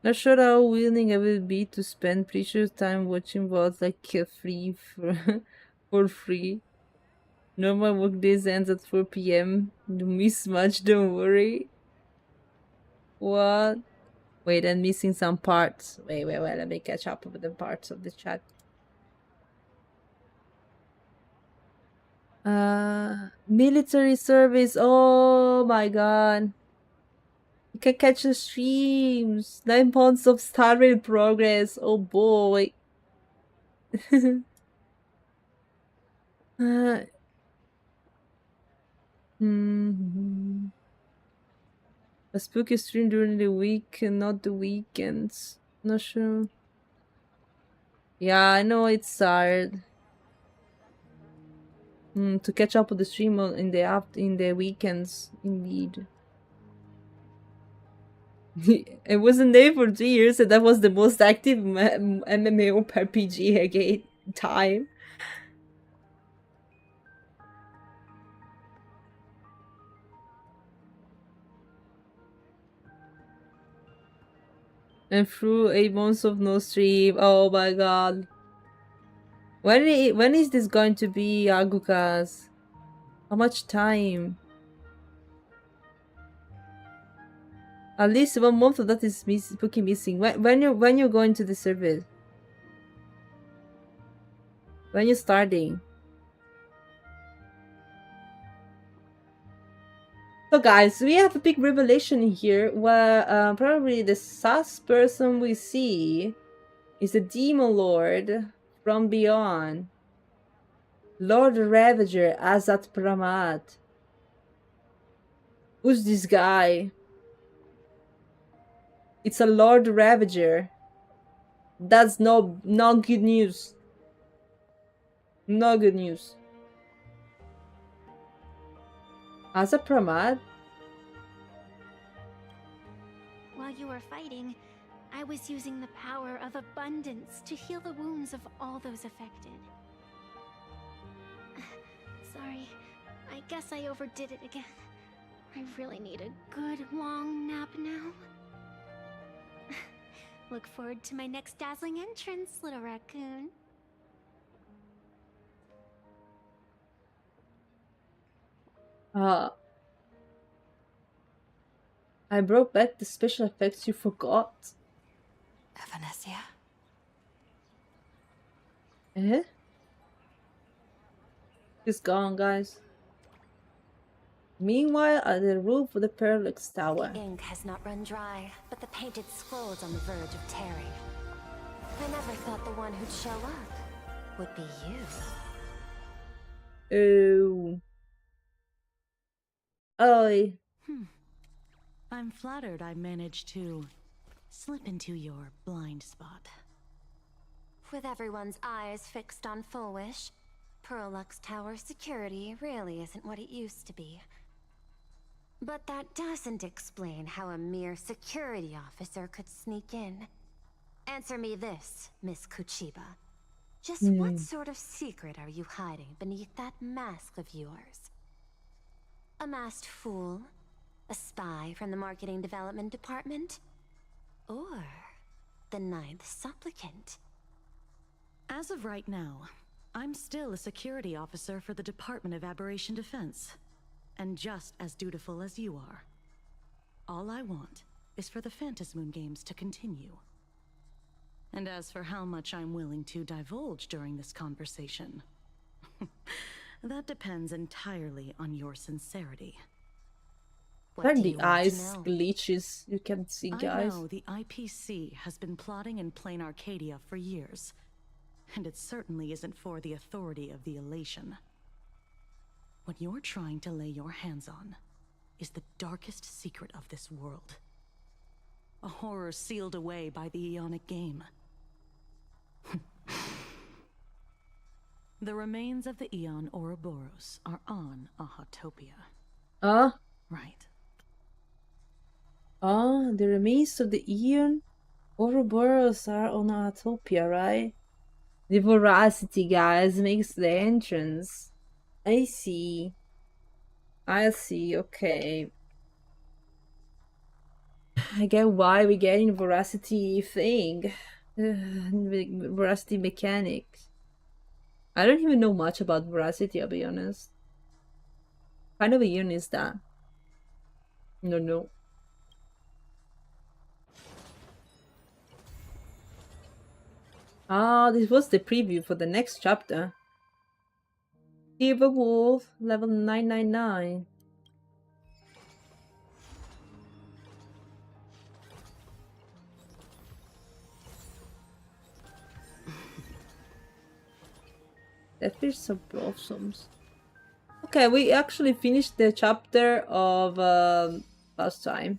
Not sure how willing I will be to spend precious time watching VODs like for free. Normal work days ends at 4 p.m. Don't miss much, don't worry. What? Wait, I'm missing some parts. Wait, let me catch up with the parts of the chat. Military service. Oh my god. You can catch the streams. 9 months of Star Rail progress. Oh boy. A spooky stream during the week and not the weekends. Not sure. Yeah, I know it's hard. To catch up with the stream in the weekends, indeed. I wasn't there for 3 years, and that was the most active MMORPG again time. And through 8 months of no stream. Oh my god. When is this going to be, Agukas? How much time? At least 1 month of that is Spuky missing. When you're going to the service? When you're starting? So guys, we have a big revelation here where probably the sus person we see is a demon lord from beyond. Lord Ravager Azat Pramat. Who's this guy? It's a Lord Ravager. That's no good news. No good news. Azat Pramat? While you were fighting, I was using the power of abundance to heal the wounds of all those affected. Sorry, I guess I overdid it again. I really need a good long nap now. Look forward to my next dazzling entrance, little raccoon. I brought back the special effects you forgot. Vanessa? Eh? He's gone, guys. Meanwhile, at the roof of the Parallax Tower. Ink has not run dry, but the painted scrolls on the verge of tearing. I never thought the one who'd show up would be you. Oh. Oi. I'm flattered I managed to slip into your blind spot. With everyone's eyes fixed on Full Wish, Parallax Tower security really isn't what it used to be. But that doesn't explain how a mere security officer could sneak in. Answer me this, Miss Kuchiba. Just what sort of secret are you hiding beneath that mask of yours? A masked fool? A spy from the Marketing Development Department? Or the Ninth Supplicant? As of right now, I'm still a security officer for the Department of Aberration Defense, and just as dutiful as you are. All I want is for the Phantasmoon games to continue. And as for how much I'm willing to divulge during this conversation, that depends entirely on your sincerity. Where do the you want to eyes know? glitches you can see, I guys. know the IPC has been plotting in Planarcadia for years, and it certainly isn't for the authority of the Elation. What you're trying to lay your hands on is the darkest secret of this world. A horror sealed away by the Eonic game. The remains of the Eon Ouroboros are on Ahatopia. Right. The remains of the Eon Ouroboros are on Atopia, right? The voracity, guys, makes the entrance. I see. Okay. I get why we're getting voracity thing. Voracity mechanics. I don't even know much about voracity, I'll be honest. What kind of a Eon is that? No. This was the preview for the next chapter. Silver Wolf, level 999. That feels of blossoms. Okay, we actually finished the chapter of last time.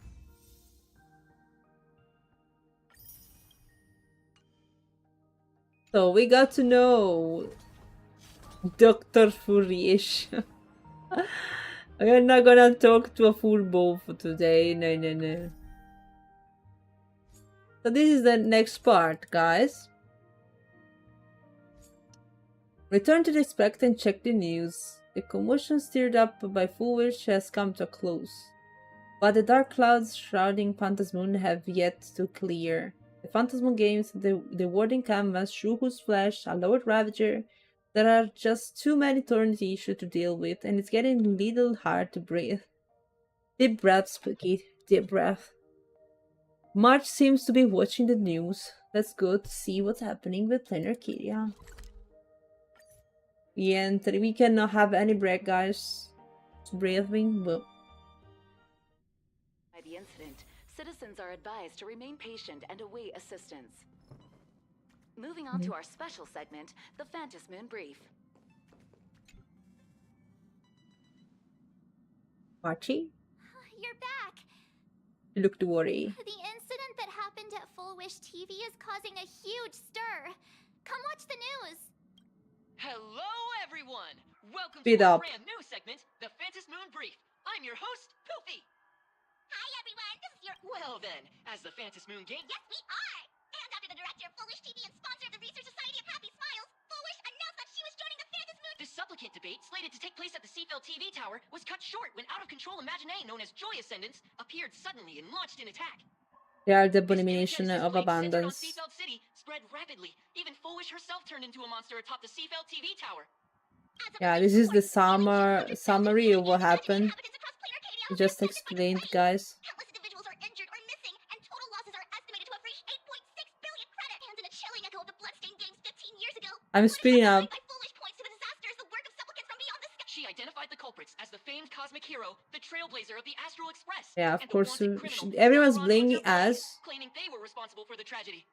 So we got to know Dr. Furish. We're not gonna talk to a full bow for today. No. So this is the next part, guys. Return to the expect and check the news. The commotion stirred up by Foolish has come to a close. But the dark clouds shrouding Phantasmoon have yet to clear. The Phantasmal Games, the Warding Canvas, Shuhu's Flesh, a Lord Ravager. There are just too many thorny issues to deal with, and it's getting a little hard to breathe. Deep breath, Spuky. Deep breath. March seems to be watching the news. Let's go to see what's happening with Planarcadia. And we cannot have any break, guys. It's breathing, but... By the incident, citizens are advised to remain patient and await assistance. Moving on to our special segment, the Phantasm Moon Brief. Archie? You're back! You look worried. The incident that happened at Full Wish TV is causing a huge stir. Come watch the news. Hello, everyone! Welcome Speed to our up. brand new segment, the Phantasm Moon Brief. I'm your host, Poofy. Hi everyone, this is your... Well then, as the Phantasm Moon Game... Yes, we are! And after the director of Full Wish TV and sponsor of the Research Society of Happy Smiles, Full Wish announced that she was joining the Phantasm Moon... The supplicant debate, slated to take place at the Seafell TV tower, was cut short when out-of-control Imaginee known as Joy Ascendants appeared suddenly and launched an attack. They are the This abomination Genesis of blade centered on abundance. Seafell City spread rapidly. Even Full Wish herself turned into a monster atop the Seafell TV tower. Yeah, this is the summary of what happened. Just explained, guys. Countless individuals are injured or missing, and total losses are estimated to have reached 8.6 billion credit. And in a chilling echo of the Bloodstained Games 15 years ago, I'm speeding up. by Full Wish points to the disaster as the work of supplicants from beyond the sky. She identified the culprits as the famed cosmic hero, the trailblazer of the Astral Express. Yeah, of and the course. wanted criminal, Everyone's Sauron blaming Hunter us. Blade, claiming they were responsible for the tragedy.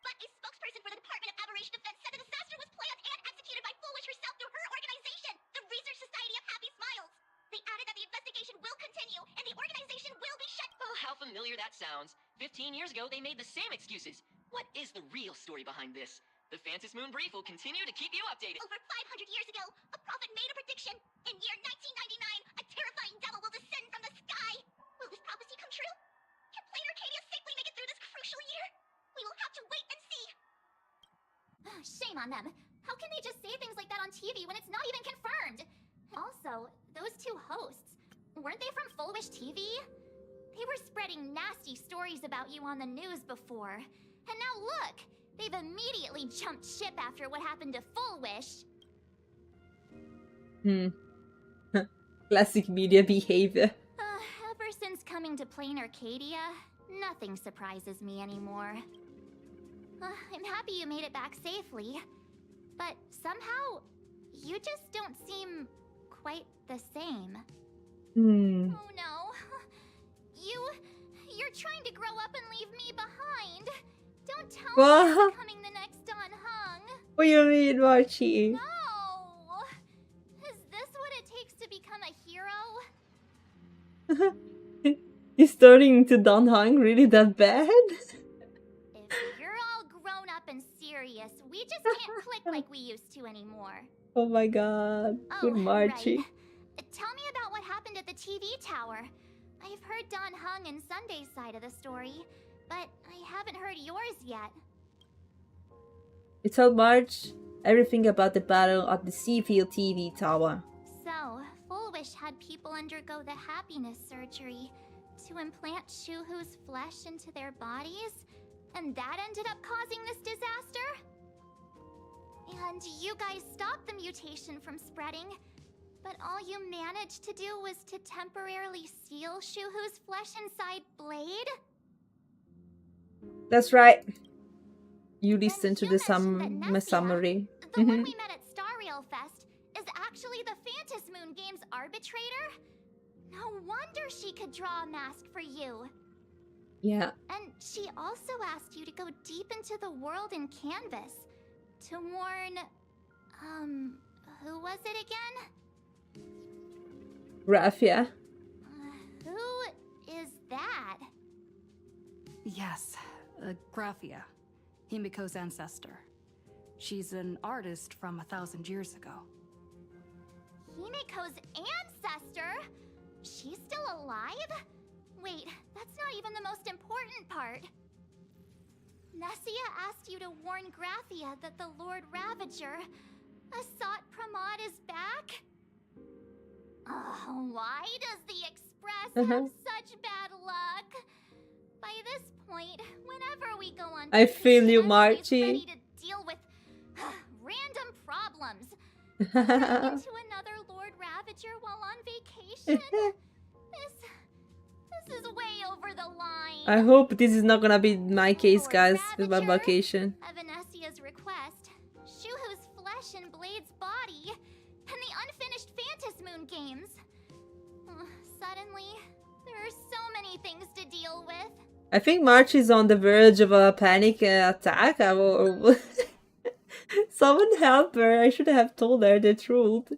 But a spokesperson for the Department of Aberration Defense said the disaster was planned and executed by Full Wish herself through her organization, the Research Society of Happy Smiles. They added that the investigation will continue and the organization will be shut. Oh, how familiar that sounds. 15 years ago, they made the same excuses. What is the real story behind this? The Phantasm Moon Brief will continue to keep you updated. Over 500 years ago, a prophet made a prediction. In year 1999, a terrifying devil will descend from the sky. Will this prophecy come true? Can Planarcadia safely make it through this crucial year? We will have to wait and see. Shame on them. How can they just say things like that on TV when it's not even confirmed? Also, those two hosts, weren't they from Full Wish TV? They were spreading nasty stories about you on the news before. And now look, they've immediately jumped ship after what happened to Full Wish. Classic media behavior. Ever since coming to Planarcadia, nothing surprises me anymore. I'm happy you made it back safely, but somehow, you just don't seem quite the same. Oh no. You're trying to grow up and leave me behind. Don't tell me you're becoming the next Don Hung. What do you mean, Marchie? No! Is this what it takes to become a hero? He's turning into Don Hung really that bad? If you're all grown up and serious, we just can't click like we used to anymore. Oh my god. Good Marchie. Right. Tell me about what happened at the TV tower. I've heard Don Hung and Sunday's side of the story, but I haven't heard yours yet. You told March everything about the battle at the Seafield TV tower. So, Full Wish had people undergo the happiness surgery to implant Shuhu's flesh into their bodies, and that ended up causing this disaster? And you guys stopped the mutation from spreading, but all you managed to do was to temporarily seal Shuhu's flesh inside Blade? That's right. You listen And to you the mentioned that Nessia, summary. the one we met at Star Rail Fest, is actually the Phantasm Moon Games arbitrator? No wonder she could draw a mask for you. Yeah. And she also asked you to go deep into the world in Canvas to warn... who was it again? Raffia. Who is that? Yes, Graphia, Himiko's ancestor. She's an artist from 1,000 years ago. Himiko's ancestor? She's still alive? Wait, that's not even the most important part. Nessia asked you to warn Graphia that the Lord Ravager, Asat Pramod, is back? Oh, why does the Express have such bad luck? By this point, whenever we go on I feel you, vacation, I'm always Marchie. ready to deal with random problems. Running into another Lord Ravager while on vacation? This is way over the line. I hope this is not gonna be my case, Lord guys, with my Ravager, vacation. at Venesia's request, Shuhu's flesh and Blade's body, and the unfinished Phantas Moon games. Suddenly, there are so many things to deal with. I think March is on the verge of a panic attack. Someone help her. I should have told her the truth.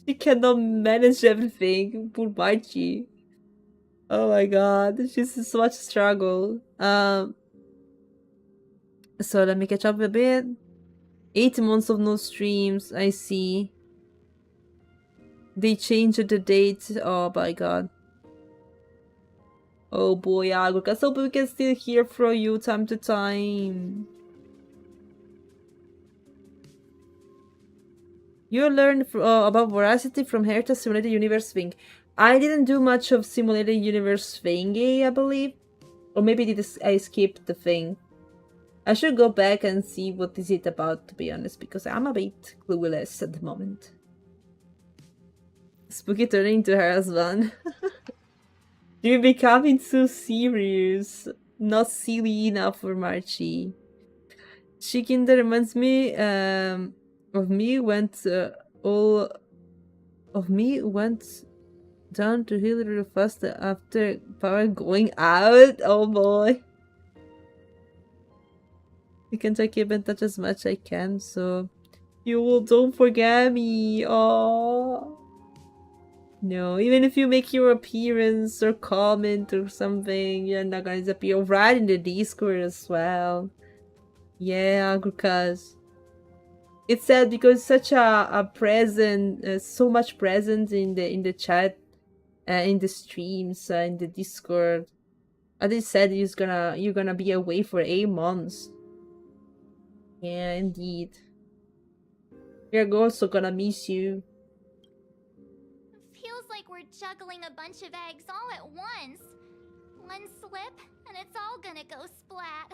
She cannot manage everything. Poor Marchie. Oh my god, she's in so much struggle. So let me catch up a bit. 8 months of no streams, I see. They changed the date. Oh my god. Oh boy, Agrica. So we can still hear from you time to time. You learned about veracity from Herta's Simulated Universe thing. I didn't do much of Simulated Universe thingy, I believe. Or maybe I skipped the thing. I should go back and see what is it about, to be honest, because I'm a bit clueless at the moment. Spuky turning into her husband. You're becoming so serious. Not silly enough for Marchie. She kinda reminds me of me went down to hill real fast after power going out. Oh boy. I can try keep in touch as much as I can, so you will don't forget me. Oh no, even if you make your appearance or comment or something, you're not gonna disappear. Right in the Discord as well. Yeah, because it's sad because such a present, so much presence in the chat, in the streams, in the Discord. As I said, you're gonna be away for 8 months. Yeah, indeed. We're also gonna miss you. Feels like we're juggling a bunch of eggs all at once. One slip, and it's all gonna go splat.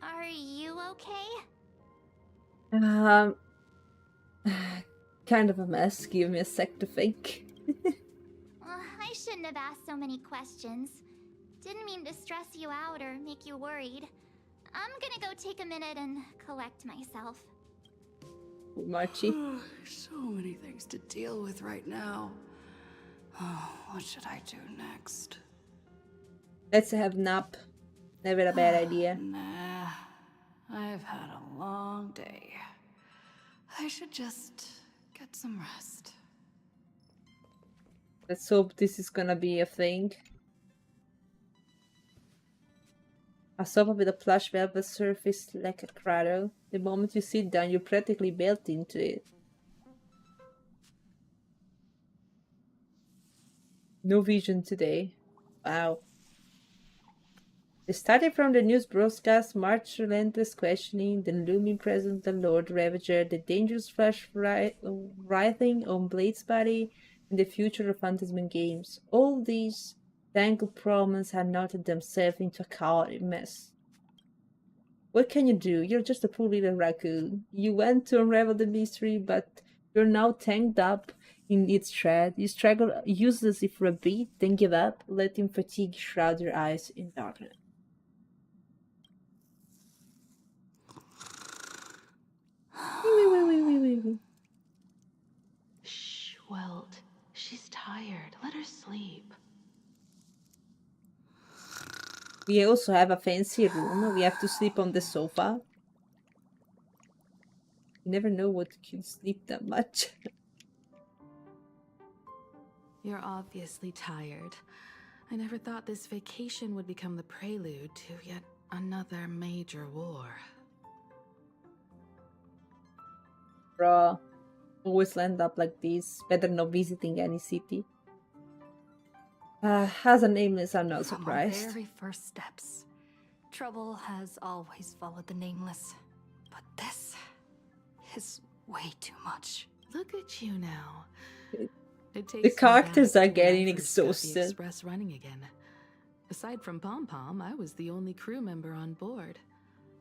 Are you okay? Kind of a mess. Give me a sec to think. I shouldn't have asked so many questions. Didn't mean to stress you out or make you worried. I'm gonna go take a minute and collect myself. Marchie. So many things to deal with right now. Oh, what should I do next? Let's have nap. Never a bad idea. Nah, I've had a long day. I should just get some rest. Let's hope this is gonna be a thing. A sofa with a plush velvet surface like a cradle. The moment you sit down, you practically melt into it. No vision today. Wow. They started from the news broadcast, March relentless questioning, the looming presence of the Lord Ravager, the dangerous flash writhing on Blade's body, and the future of Phantasm games. All these tangled problems had knotted themselves into a chaotic mess. What can you do? You're just a poor little raccoon. You went to unravel the mystery, but you're now tangled up in its thread. You struggle uselessly for a bit, then give up, letting fatigue shroud your eyes in darkness. Shh, Welt. She's tired. Let her sleep. We also have a fancy room. We have to sleep on the sofa. You never know what can sleep that much. You're obviously tired. I never thought this vacation would become the prelude to yet another major war. Bruh. Always land up like this. Better not visiting any city. As a nameless, I'm not surprised. From our very first steps, trouble has always followed the nameless. But this is way too much. Look at you now. The characters are getting exhausted. Express running again. Aside from Pom Pom, I was the only crew member on board,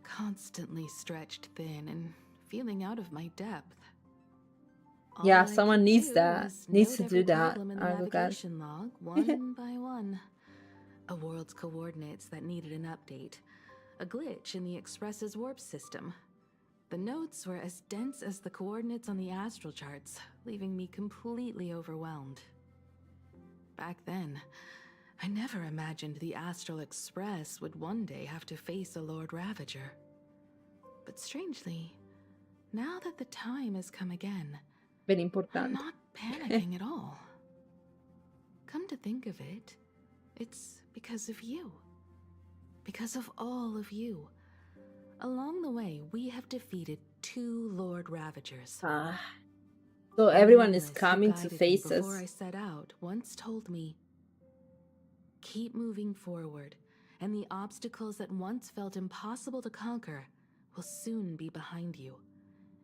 constantly stretched thin and feeling out of my depth. Yeah, All I someone could needs do that. was Needs note to every do that. problem in the Argo guys. navigation log, one by one. A world's coordinates that needed an update. A glitch in the Express's warp system. The notes were as dense as the coordinates on the astral charts, leaving me completely overwhelmed. Back then, I never imagined the Astral Express would one day have to face a Lord Ravager. But strangely, now that the time has come again, Very I'm important. not panicking at all. Come to think of it, it's because of you. Because of all of you. Along the way, we have defeated 2 Lord Ravagers. So The everyone is Nameless who coming to guided me face before us. I set out once told me, keep moving forward, and the obstacles that once felt impossible to conquer will soon be behind you.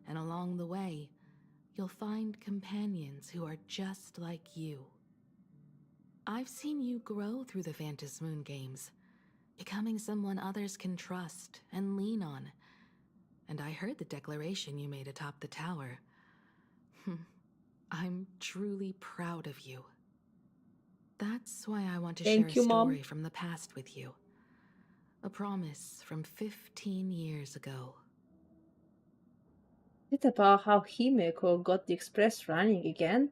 And along the way, you'll find companions who are just like you. I've seen you grow through the Phantom Moon games, becoming someone others can trust and lean on. And I heard the declaration you made atop the tower. I'm truly proud of you. That's why I want to share a Thank you, Mom. story from the past with you. A promise from 15 years ago. Is it about how Himeko got the express running again?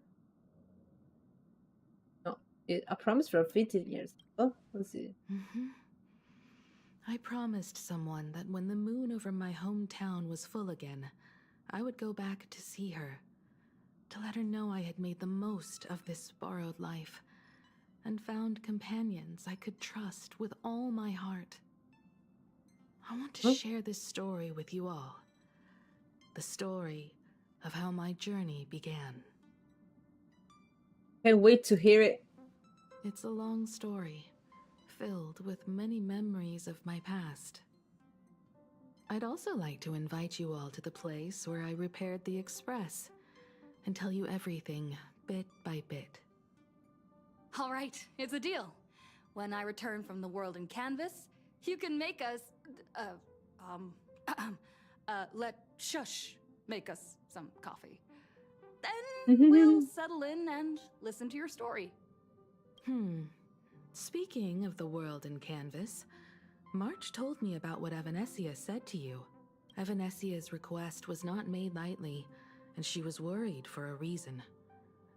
No, I promised for 15 years. Oh, let's see. I promised someone that when the moon over my hometown was full again, I would go back to see her, to let her know I had made the most of this borrowed life, and found companions I could trust with all my heart. I want to share this story with you all. The story of how my journey began. Can't wait to hear it. It's a long story, filled with many memories of my past. I'd also like to invite you all to the place where I repaired the Express and tell you everything bit by bit. All right, it's a deal. When I return from the world in canvas, you can make us, let Shush make us some coffee. Then we'll settle in and listen to your story. Speaking of the world in canvas, March told me about what Evanessia said to you. Evanessia's request was not made lightly, and she was worried for a reason.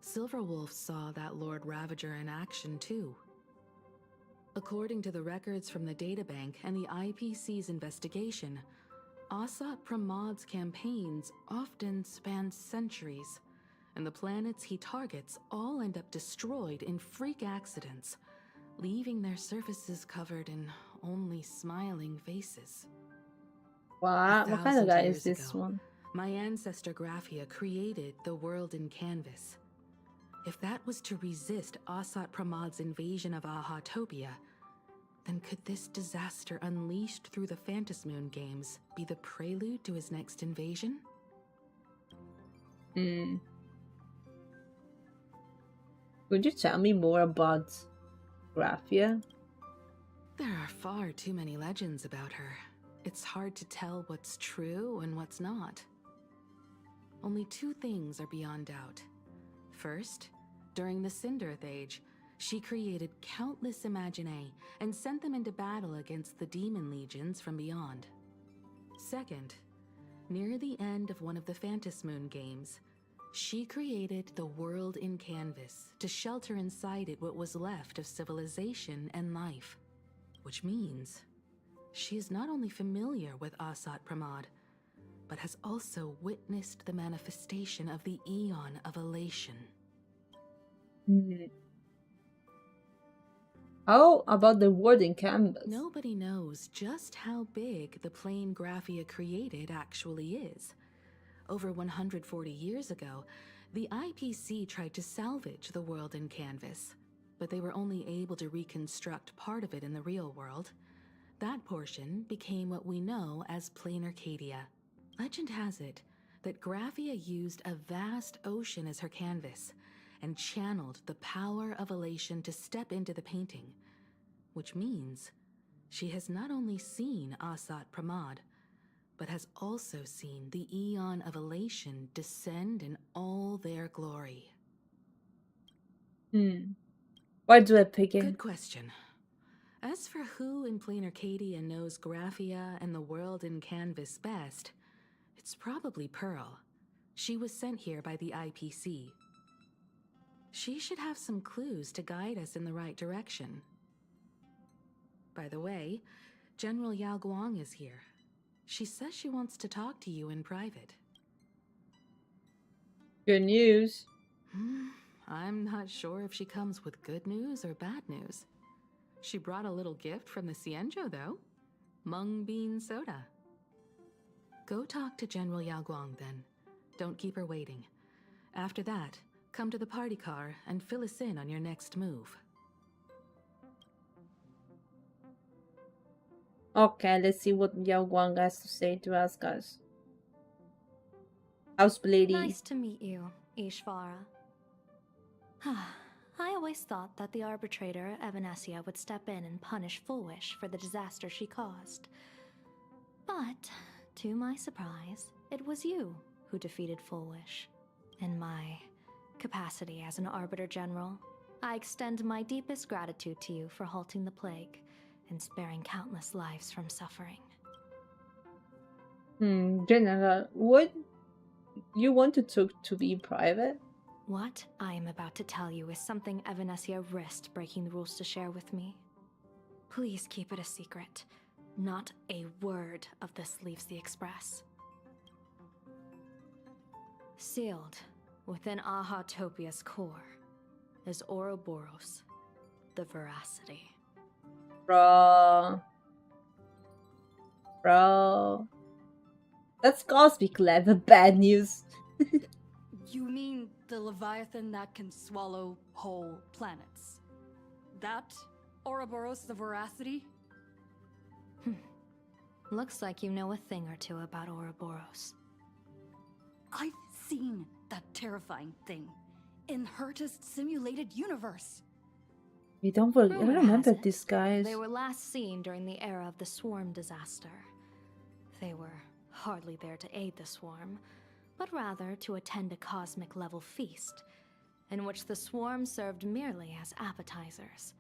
Silverwolf saw that Lord Ravager in action too. According to the records from the databank and the IPC's investigation, Asat Pramad's campaigns often span centuries, and the planets he targets all end up destroyed in freak accidents, leaving their surfaces covered in only smiling faces. What kind of guy is this ago, one? My ancestor Graphia created the world in canvas. If that was to resist Asat Pramad's invasion of Ahatopia, then could this disaster unleashed through the Phantom Moon games be the prelude to his next invasion? Could you tell me more about Graphia? There are far too many legends about her. It's hard to tell what's true and what's not. Only 2 things are beyond doubt. First, during the Cinderth Age, she created countless Imaginae and sent them into battle against the demon legions from beyond. Second, near the end of one of the Phantom Moon games, she created the world in canvas to shelter inside it what was left of civilization and life. Which means she is not only familiar with Asat Pramad, but has also witnessed the manifestation of the Eon of Elation. How about the word in canvas? Nobody knows just how big the plane Graphia created actually is. Over 140 years ago, the IPC tried to salvage the world in canvas, but they were only able to reconstruct part of it in the real world. That portion became what we know as Planarcadia. Legend has it that Graphia used a vast ocean as her canvas and channeled the power of elation to step into the painting, which means she has not only seen Asat Pramod, but has also seen the Eon of Elation descend in all their glory. Why do I pick it? Good question. As for who in Planarcadia knows Graphia and the world in Canvas best, it's probably Pearl. She was sent here by the IPC. She should have some clues to guide us in the right direction. By the way, General Yao Guang is here. She says she wants to talk to you in private. Good news. I'm not sure if she comes with good news or bad news. She brought a little gift from the Cienjo, though. Mung bean soda. Go talk to General Yao Guang, then. Don't keep her waiting. After that, come to the party car and fill us in on your next move. Okay, let's see what Yao Guang has to say to us, guys. House Lady. Nice to meet you, Ishvara. I always thought that the arbitrator, Evanesia, would step in and punish Fullwish for the disaster she caused. But, to my surprise, it was you who defeated Fullwish. In my capacity as an Arbiter General, I extend my deepest gratitude to you for halting the plague and sparing countless lives from suffering. General, what you wanted to be private? What I am about to tell you is something Evanesia risked breaking the rules to share with me. Please keep it a secret. Not a word of this leaves the Express. Sealed within Ahatopia's core is Ouroboros, the Veracity. Bro. That's cosmic level bad news. You mean the Leviathan that can swallow whole planets? That Ouroboros the Veracity? Looks like you know a thing or two about Ouroboros. I've seen that terrifying thing in Herta's simulated universe. I don't remember these guys. They were last seen during the era of the Swarm disaster. They were hardly there to aid the Swarm, but rather to attend a cosmic-level feast, in which the Swarm served merely as appetizers,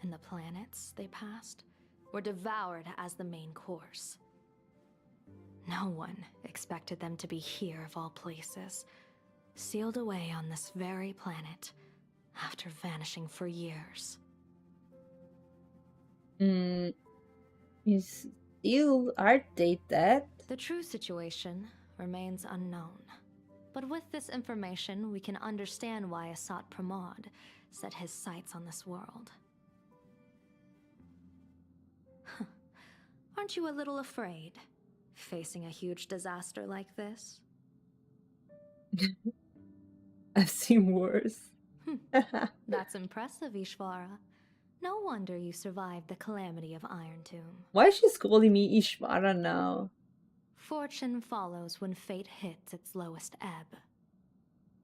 and the planets they passed were devoured as the main course. No one expected them to be here of all places, sealed away on this very planet, after vanishing for years. Are they dead? The true situation remains unknown. But with this information, we can understand why Asat Pramod set his sights on this world. Aren't you a little afraid, facing a huge disaster like this? I've seen worse. That's impressive, Ishvara. No wonder you survived the calamity of Iron Tomb. Why is she calling me Ishvara now? Fortune follows when fate hits its lowest ebb.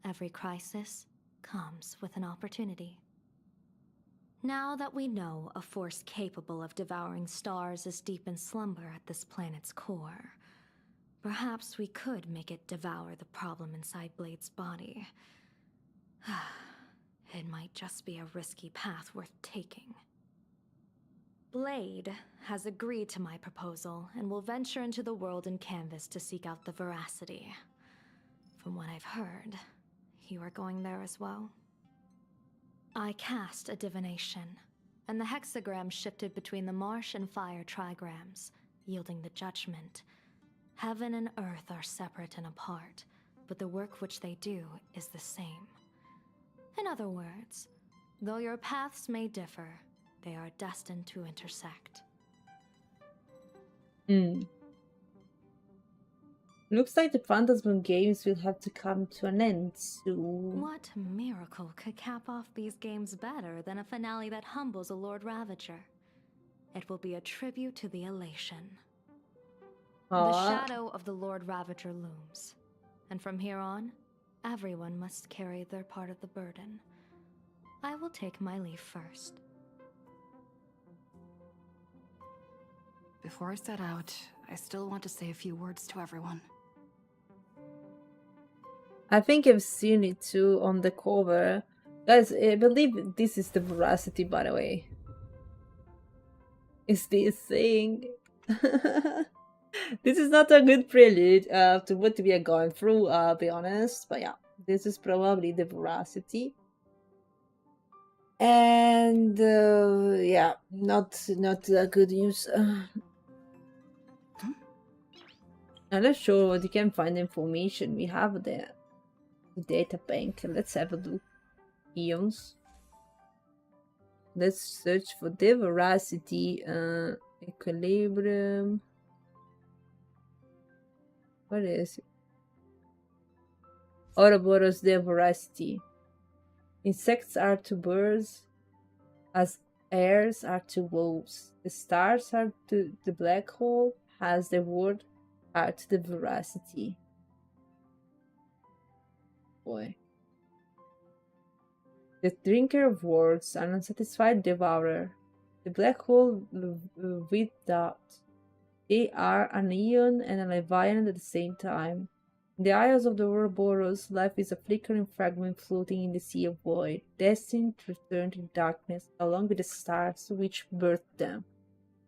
Every crisis comes with an opportunity. Now that we know a force capable of devouring stars is deep in slumber at this planet's core, perhaps we could make it devour the problem inside Blade's body. It might just be a risky path worth taking. Blade has agreed to my proposal and will venture into the world in Canvas to seek out the Veracity. From what I've heard, you are going there as well. I cast a divination, and the hexagram shifted between the marsh and fire trigrams, yielding the judgment. Heaven and earth are separate and apart, but the work which they do is the same. In other words, though your paths may differ, they are destined to intersect. Looks like the Phantasm games will have to come to an end soon. What miracle could cap off these games better than a finale that humbles a Lord Ravager? It will be a tribute to the elation. The shadow of the Lord Ravager looms, and from here on, everyone must carry their part of the burden. I will take my leave first. Before I set out, I still want to say a few words to everyone. I think I've seen it too on the cover. Guys, I believe this is the Veracity, by the way. Is this thing? This is not a good prelude to what we are going through, I'll be honest. But yeah, this is probably the Veracity. And yeah, not good news. I'm not sure what you can find information. We have the data bank. Let's have a look. Eons. Let's search for the Veracity. Equilibrium. What is it? Ouroboros de Veracity. Insects are to birds, as airs are to wolves. The stars are to the black hole, as the word are to the Veracity. Boy. The drinker of words, an unsatisfied devourer. The black hole with doubt. They are an eon and a leviathan at the same time. In the eyes of the Ouroboros, life is a flickering fragment floating in the sea of void, destined to return to darkness along with the stars which birthed them.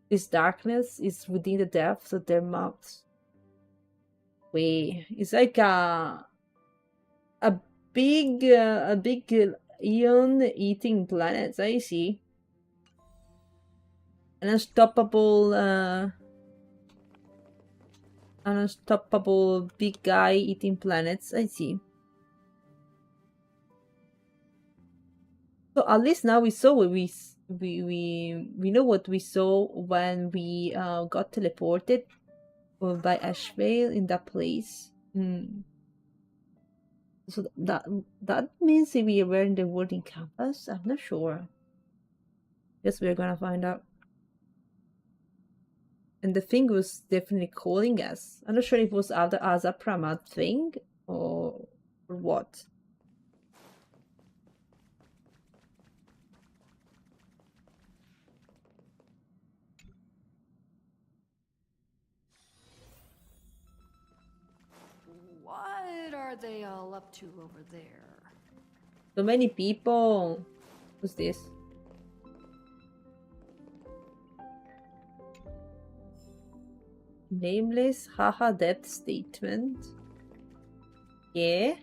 This darkness is within the depths of their mouths. Wait, it's like a big eon eating planets. I see. An unstoppable big guy eating planets. I see. So at least now we saw what we know what we saw when we got teleported by Ashvale in that place. So that means if we were in the wording campus. I'm not sure. Guess we're gonna find out. And the thing was definitely calling us. I'm not sure if it was either as a Pramad thing or what. What are they all up to over there? So many people. Who's this? Nameless haha debt statement. Yeah.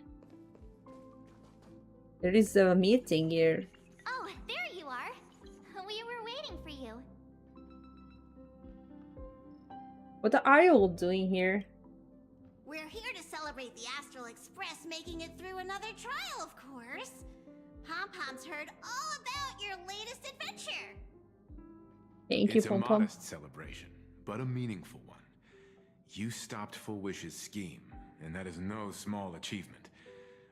There is a meeting here. Oh, there you are. We were waiting for you. What are you all doing here? We're here to celebrate the Astral Express making it through another trial, of course. Pom-Pom's heard all about your latest adventure. Thank you, It's a Pom-Pom. modest celebration, but a meaningful one. You stopped Full Wish's scheme, and that is no small achievement.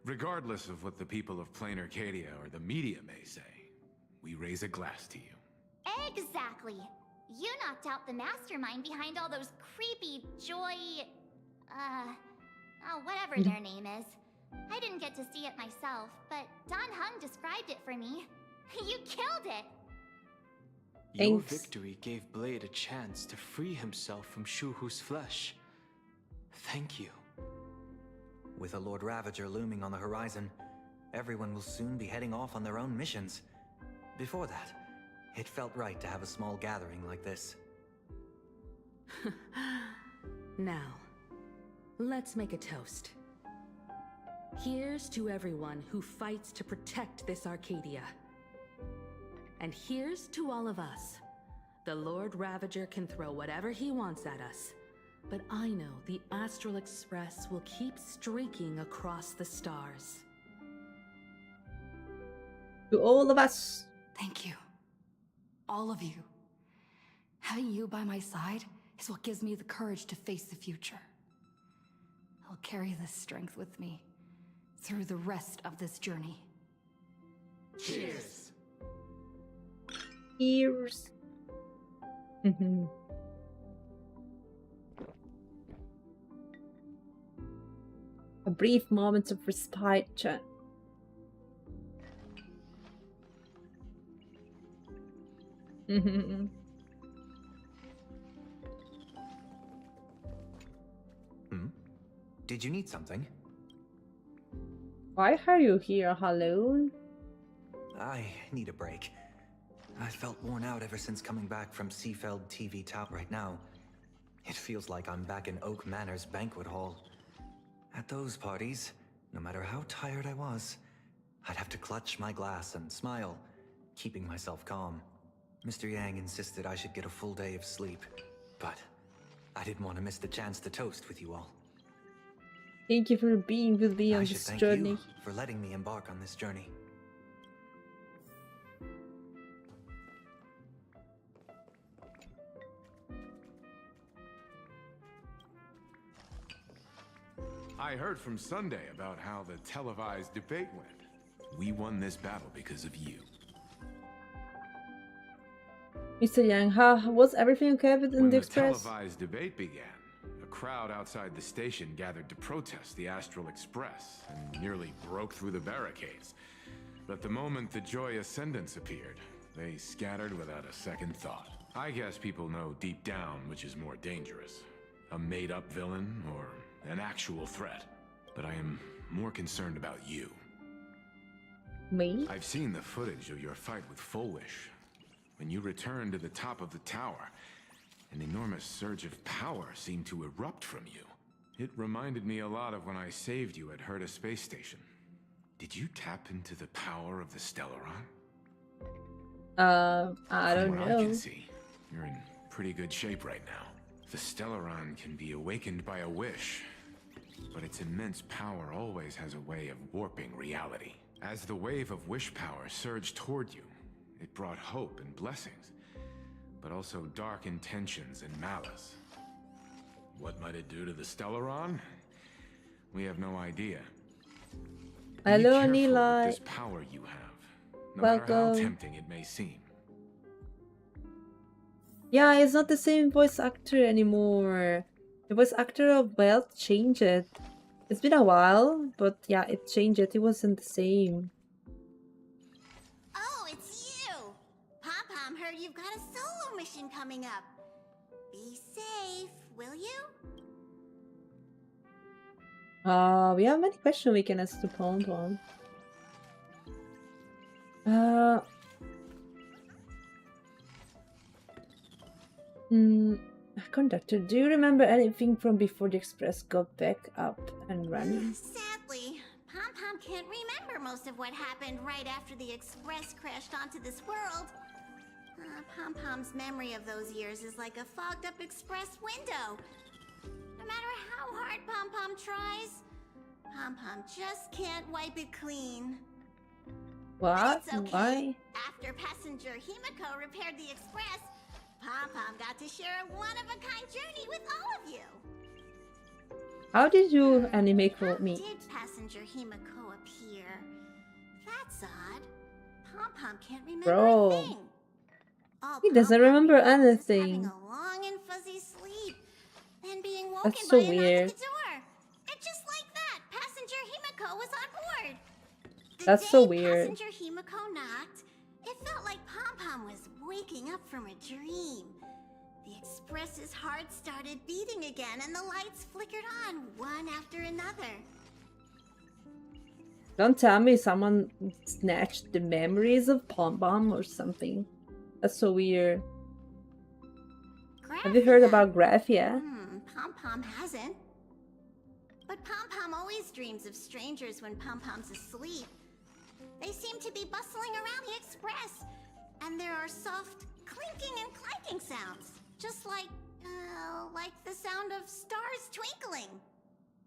Regardless of what the people of Planarcadia or the media may say, we raise a glass to you. Exactly. You knocked out the mastermind behind all those creepy whatever their name is. I didn't get to see it myself, but Don Hung described it for me. You killed it! Your Thanks. victory gave Blade a chance to free himself from Shuhu's flesh. Thank you. With a Lord Ravager looming on the horizon, everyone will soon be heading off on their own missions. Before that, it felt right to have a small gathering like this. Now, let's make a toast. Here's to everyone who fights to protect this Arcadia. And here's to all of us. The Lord Ravager can throw whatever he wants at us, but I know the Astral Express will keep streaking across the stars. To all of us. Thank you. All of you. Having you by my side is what gives me the courage to face the future. I'll carry this strength with me through the rest of this journey. Cheers. Ears. A brief moment of respite, chat. Did you need something? Why are you here alone? I need a break. I felt worn out ever since coming back from Seafeld TV Tower right now. It feels like I'm back in Oak Manor's banquet hall. At those parties, no matter how tired I was, I'd have to clutch my glass and smile, keeping myself calm. Mr. Yang insisted I should get a full day of sleep, but I didn't want to miss the chance to toast with you all. Thank you for being with me on I should this thank journey. you for letting me embark on this journey. I heard from Sunday about how the televised debate went. We won this battle because of you. Mr. Yang, how was everything okay with When the the Express? televised debate began, a crowd outside the station gathered to protest the Astral Express and nearly broke through the barricades. But the moment the Joy Ascendants appeared, they scattered without a second thought. I guess people know deep down which is more dangerous, a made-up villain or an actual threat. But I am more concerned about you. Me? I've seen the footage of your fight with Fullwish. When you returned to the top of the tower, an enormous surge of power seemed to erupt from you. It reminded me a lot of when I saved you at Herta Space Station. Did you tap into the power of the Stellaron? I don't From what know. I can see, you're in pretty good shape right now. The Stellaron can be awakened by a wish, but its immense power always has a way of warping reality. As the wave of wish power surged toward you, it brought hope and blessings, but also dark intentions and malice. What might it do to the Stellaron? We have no idea. Be Hello, careful with Anilai. this power you have, no matter how Welcome. tempting it may seem. Yeah, it's not the same voice actor anymore. The voice actor of Belt changed it. It's been a while, but yeah, it changed it. It wasn't the same. Oh, it's you! Pom-Pom heard you've got a solo mission coming up. Be safe, will you? We have many questions we can ask to Pom-Pom. Conductor, do you remember anything from before the Express got back up and running? Sadly, Pom-Pom can't remember most of what happened right after the Express crashed onto this world. Pom-Pom's memory of those years is like a fogged-up Express window. No matter how hard Pom-Pom tries, Pom-Pom just can't wipe it clean. What? It's okay. Why? After passenger Himiko repaired the Express, Pom-Pom got to share a one-of-a-kind journey with all of you. How did you animate for me? Did passenger Himiko appear? That's odd. Pom-Pom can't remember Bro. a thing. All He doesn't Pom-Pom remember remembers is anything. having a long and fuzzy sleep, then being woken That's so by a knock weird. at the door. And just like that, passenger Himiko was on board. The That's day so weird. Passenger Himiko knocked, it felt like Pom-Pom was waking up from a dream. The Express's heart started beating again, and the lights flickered on one after another. Don't tell me someone snatched the memories of Pom-Pom or something. That's so weird. Have you heard about Graphia? Pom-Pom hasn't. But Pom-Pom always dreams of strangers when Pom-Pom's asleep. They seem to be bustling around the Express, and there are soft clinking and clanking sounds, just like the sound of stars twinkling.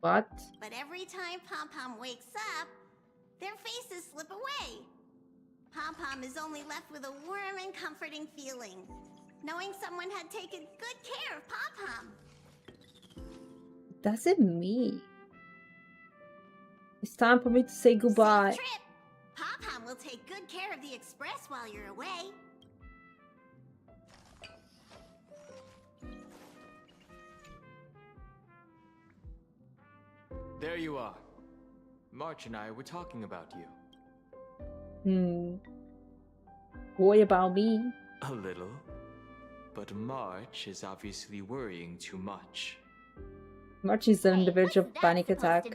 What? But every time Pom-Pom wakes up, their faces slip away. Pom-Pom is only left with a warm and comforting feeling, knowing someone had taken good care of Pom-Pom. Does it mean? It's time for me to say goodbye. Safe trip. Pom-Pom will take good care of the Express while you're away. There you are. March and I were talking about you. What about me? A little. But March is obviously worrying too much. March is on the verge of panic attack.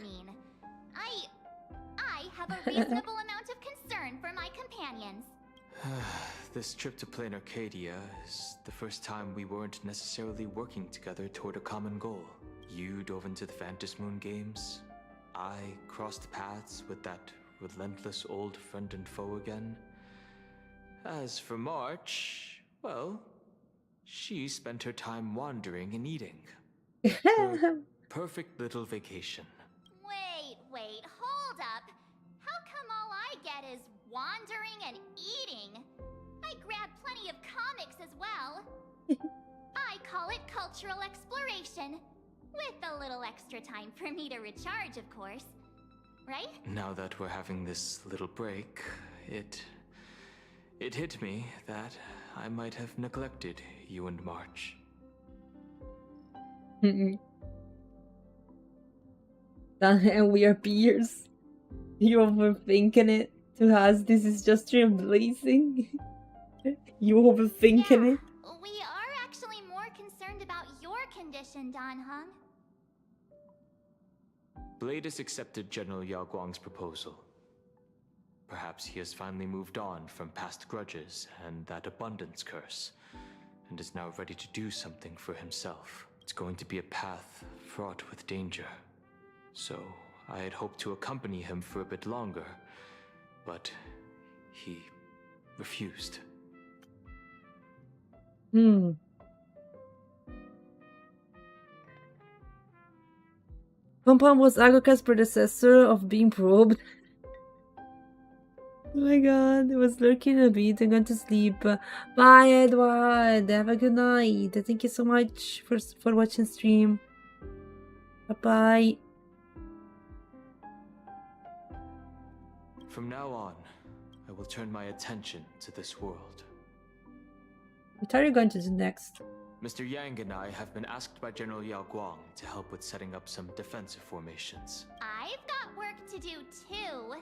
I have a reasonable amount of concern for my companions. This trip to Planarcadia is the first time we weren't necessarily working together toward a common goal. You dove into the Phantom Moon games. I crossed paths with that relentless old friend and foe again. As for March, well, she spent her time wandering and eating. Her perfect little vacation. Wait, hold up. How come all I get is wandering and eating? I grab plenty of comics as well. I call it cultural exploration. With a little extra time for me to recharge, of course. Right? Now that we're having this little break, it hit me that I might have neglected you and March. And we are peers. You overthinking it to us. This is just trailblazing. You overthinking it. We are actually more concerned about your condition, Dan Heng. Blade has accepted General Yao Guang's proposal. Perhaps he has finally moved on from past grudges and that abundance curse, and is now ready to do something for himself. It's going to be a path fraught with danger. So, I had hoped to accompany him for a bit longer, but he refused. Pom-Pom was Agoka's predecessor of being probed. Oh my god, it was lurking a bit. I'm going to sleep. Bye, Edward. Have a good night. Thank you so much for watching stream. Bye-bye. From now on, I will turn my attention to this world. What are you going to do next? Mr. Yang and I have been asked by General Yao Guang to help with setting up some defensive formations. I've got work to do too.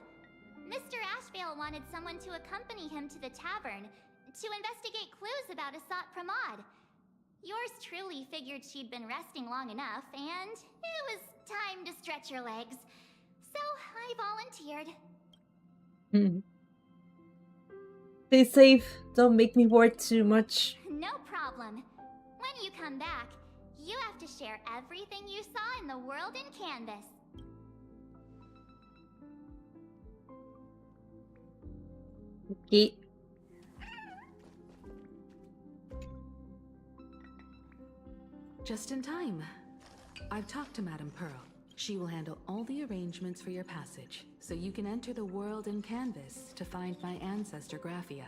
Mr. Ashvale wanted someone to accompany him to the tavern to investigate clues about Asat Pramod. Yours truly figured she'd been resting long enough, and it was time to stretch her legs. So I volunteered. Stay safe. Don't make me worry too much. No problem. When you come back, you have to share everything you saw in the world in Canvas. Okay. Just in time. I've talked to Madame Pearl. She will handle all the arrangements for your passage, so you can enter the world in Canvas to find my ancestor Graphia.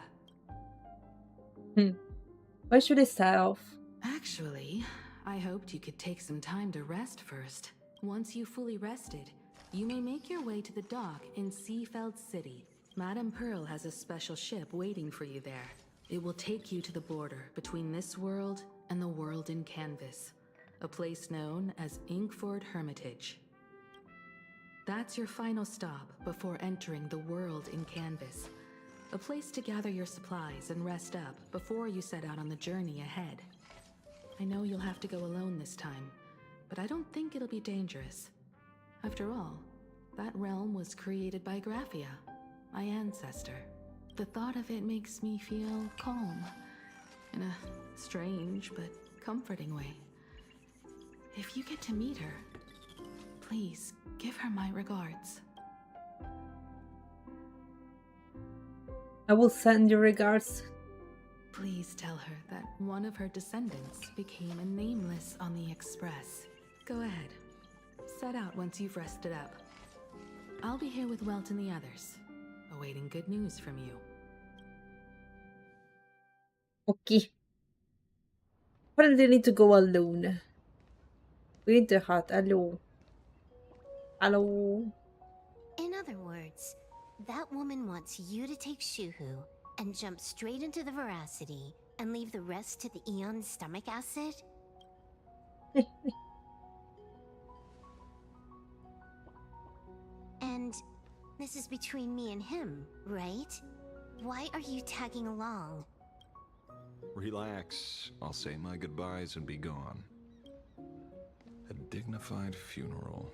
Why should I start off? Actually, I hoped you could take some time to rest first. Once you've fully rested, you may make your way to the dock in Seafeld City. Madame Pearl has a special ship waiting for you there. It will take you to the border between this world and the world in Canvas, a place known as Inkford Hermitage. That's your final stop before entering the world in Canvas, a place to gather your supplies and rest up before you set out on the journey ahead. I know you'll have to go alone this time, but I don't think it'll be dangerous. After all, that realm was created by Graphia, my ancestor. The thought of it makes me feel calm, in a strange but comforting way. If you get to meet her, please give her my regards. I will send you regards. Please tell her that one of her descendants became a nameless on the Express. Go ahead. Set out once you've rested up. I'll be here with Welt and the others, awaiting good news from you. Okay. Apparently I need to go alone. Winter Hut, hello. Hello. In other words, that woman wants you to take Shuhu and jump straight into the Veracity and leave the rest to the Eon's stomach acid? And this is between me and him, right? Why are you tagging along? Relax. I'll say my goodbyes and be gone. dignified funeral.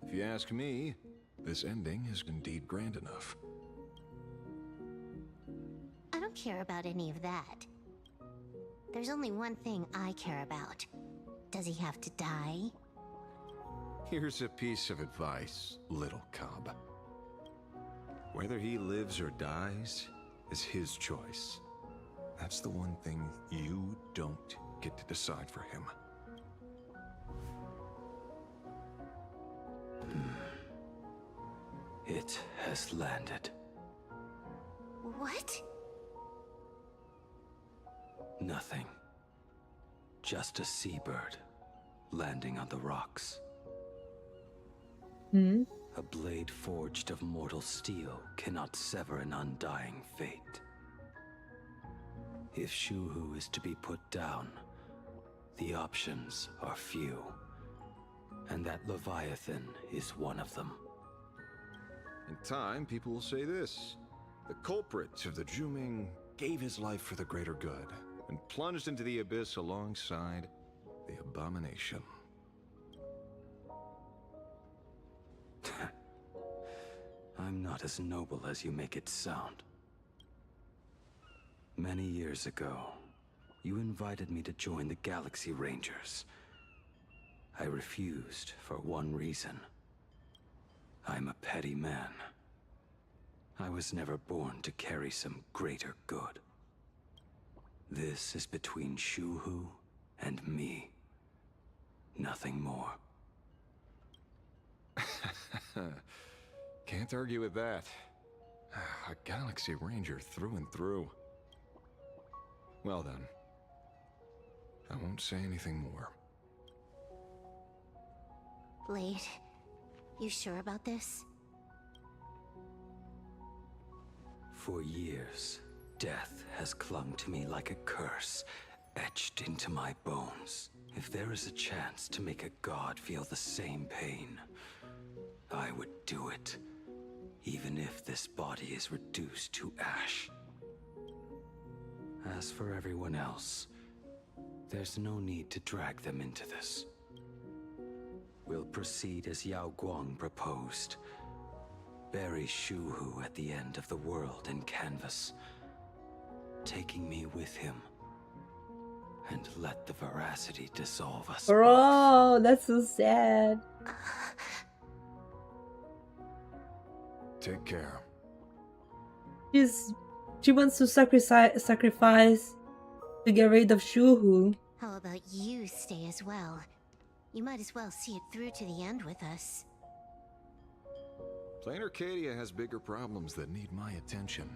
If you ask me, this ending is indeed grand enough. I don't care about any of that. There's only one thing I care about. Does he have to die? Here's a piece of advice, little cub. Whether he lives or dies is his choice. That's the one thing you don't get to decide for him. It has landed. What? Nothing. Just a seabird landing on the rocks. A blade forged of mortal steel cannot sever an undying fate. If Shuhu is to be put down, the options are few, and that Leviathan is one of them. In time, people will say this. The culprit of the Juming gave his life for the greater good, and plunged into the abyss alongside the abomination. I'm not as noble as you make it sound. Many years ago, you invited me to join the Galaxy Rangers. I refused for one reason. I'm a petty man. I was never born to carry some greater good. This is between Shuhu and me. Nothing more. Can't argue with that. A Galaxy Ranger through and through. Well then, I won't say anything more. Blade, you sure about this? For years, death has clung to me like a curse, etched into my bones. If there is a chance to make a god feel the same pain, I would do it, even if this body is reduced to ash. As for everyone else, there's no need to drag them into this. We'll proceed as Yao Guang proposed. Bury Shuhu at the end of the world in canvas, taking me with him, and let the veracity dissolve us. Bro, that's so sad. Take care. She wants to sacrifice to get rid of Shuhu. How about you stay as well? You might as well see it through to the end with us. Planarcadia has bigger problems that need my attention.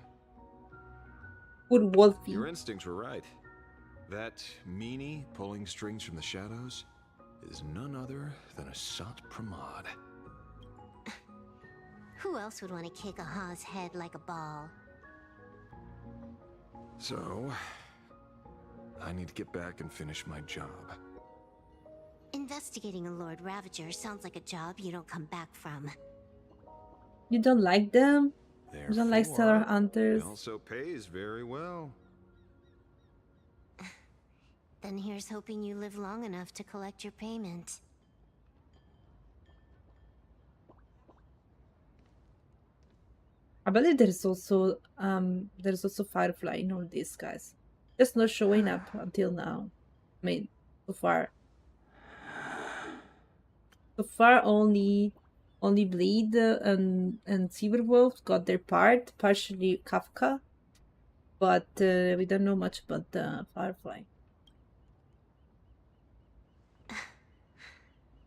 Would Wolfie? Your instincts were right. That meanie pulling strings from the shadows is none other than a Sat Pramod. Who else would want to kick a Ha's head like a ball? So, I need to get back and finish my job. Investigating a Lord Ravager sounds like a job you don't come back from. You don't like them? You don't like Stellar Hunters? It also pays very well. Then here's hoping you live long enough to collect your payment. I believe there's also Firefly in all these guys. Just not showing up until now. I mean, so far. So far only Bleed and Silverwolf got their part, partially Kafka, but we don't know much about Firefly.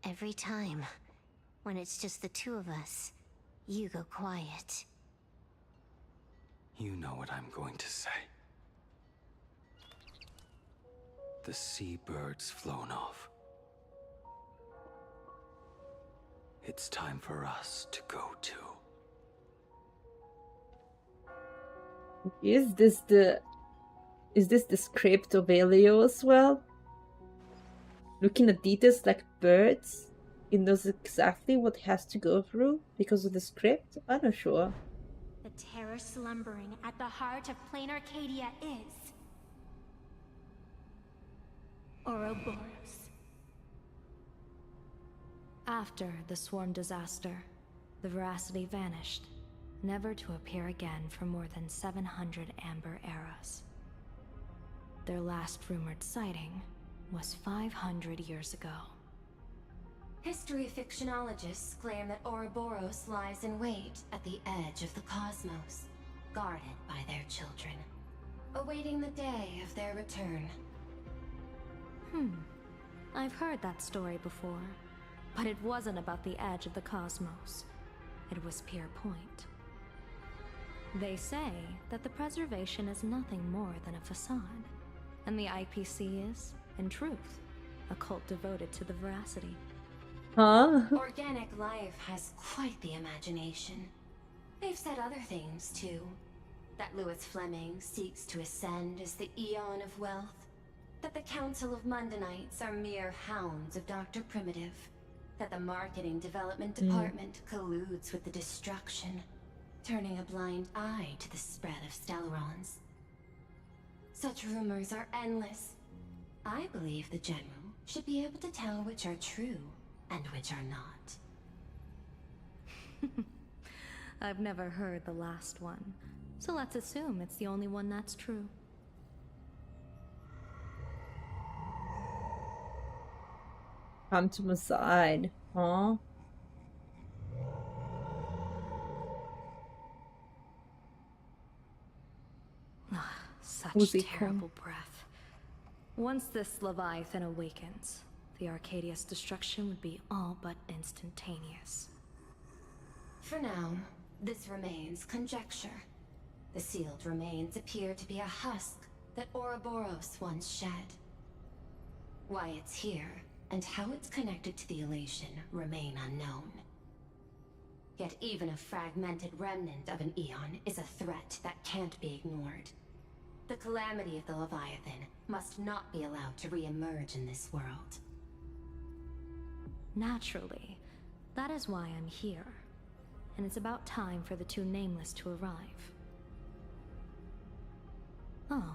Every time, when it's just the two of us, you go quiet. You know what I'm going to say. The seabird's flown off. It's time for us to go too. Is this the script of Elio as well? Looking at details like birds, it knows exactly what it has to go through because of the script? I'm not sure. The terror slumbering at the heart of Planarcadia is Ouroboros. After the swarm disaster, the Veracity vanished, never to appear again for more than 700 Amber eras. Their last rumored sighting was 500 years ago. History fictionologists claim that Ouroboros lies in wait at the edge of the cosmos, guarded by their children, awaiting the day of their return. I've heard that story before, but it wasn't about the edge of the cosmos. It was Pier Point. They say that the preservation is nothing more than a facade, and the IPC is, in truth, a cult devoted to the Veracity. Huh? Organic life has quite the imagination. They've said other things, too. That Louis Fleming seeks to ascend as the Eon of Wealth. That the Council of Mundanites are mere hounds of Dr. Primitive. That the Marketing Development Department colludes with the destruction, turning a blind eye to the spread of Stellarons. Such rumors are endless. I believe the General should be able to tell which are true and which are not. I've never heard the last one, so let's assume it's the only one that's true. Come to my side, huh? Such terrible breath. Once this Leviathan awakens, the Arcadia's destruction would be all but instantaneous. For now, this remains conjecture. The sealed remains appear to be a husk that Ouroboros once shed. Why it's here, and how it's connected to the elation, remain unknown. Yet even a fragmented remnant of an Eon is a threat that can't be ignored. The calamity of the Leviathan must not be allowed to re-emerge in this world. Naturally, that is why I'm here. And it's about time for the two Nameless to arrive. Oh,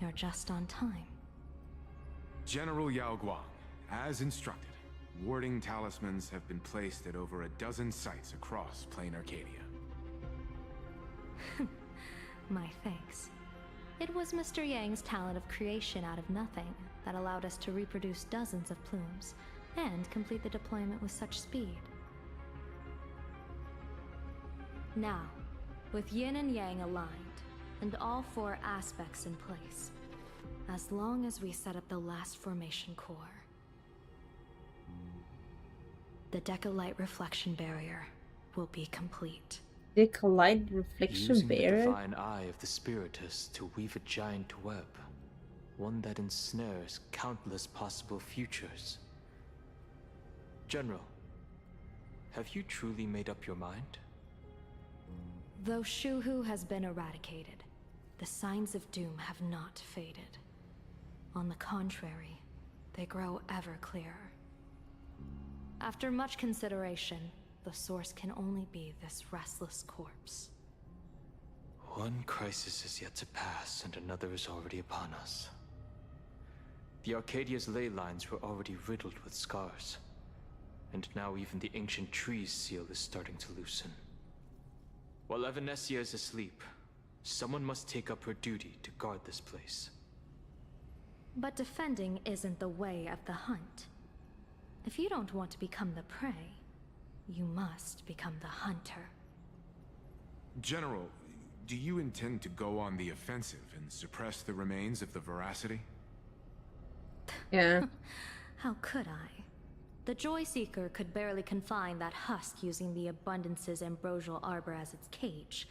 you're just on time. General Yao Guang, as instructed, warding talismans have been placed at over a dozen sites across Planarcadia. My thanks. It was Mr. Yang's talent of creation out of nothing that allowed us to reproduce dozens of plumes and complete the deployment with such speed. Now, with Yin and Yang aligned, and all four aspects in place, as long as we set up the last formation core, the Decalite reflection barrier will be complete. Decalite reflection Using barrier? the divine eye of the Spiritus to weave a giant web, one that ensnares countless possible futures. General, have you truly made up your mind? Though Shuhu has been eradicated, the signs of doom have not faded. On the contrary, they grow ever clearer. After much consideration, the source can only be this restless corpse. One crisis is yet to pass, and another is already upon us. The Arcadia's ley lines were already riddled with scars, and now even the ancient tree's seal is starting to loosen. While Evanesia is asleep, someone must take up her duty to guard this place. But defending isn't the way of the hunt. If you don't want to become the prey, you must become the hunter. General, do you intend to go on the offensive and suppress the remains of the Veracity? Yeah. How could I? The Joy Seeker could barely confine that husk using the Abundance's ambrosial arbor as its cage.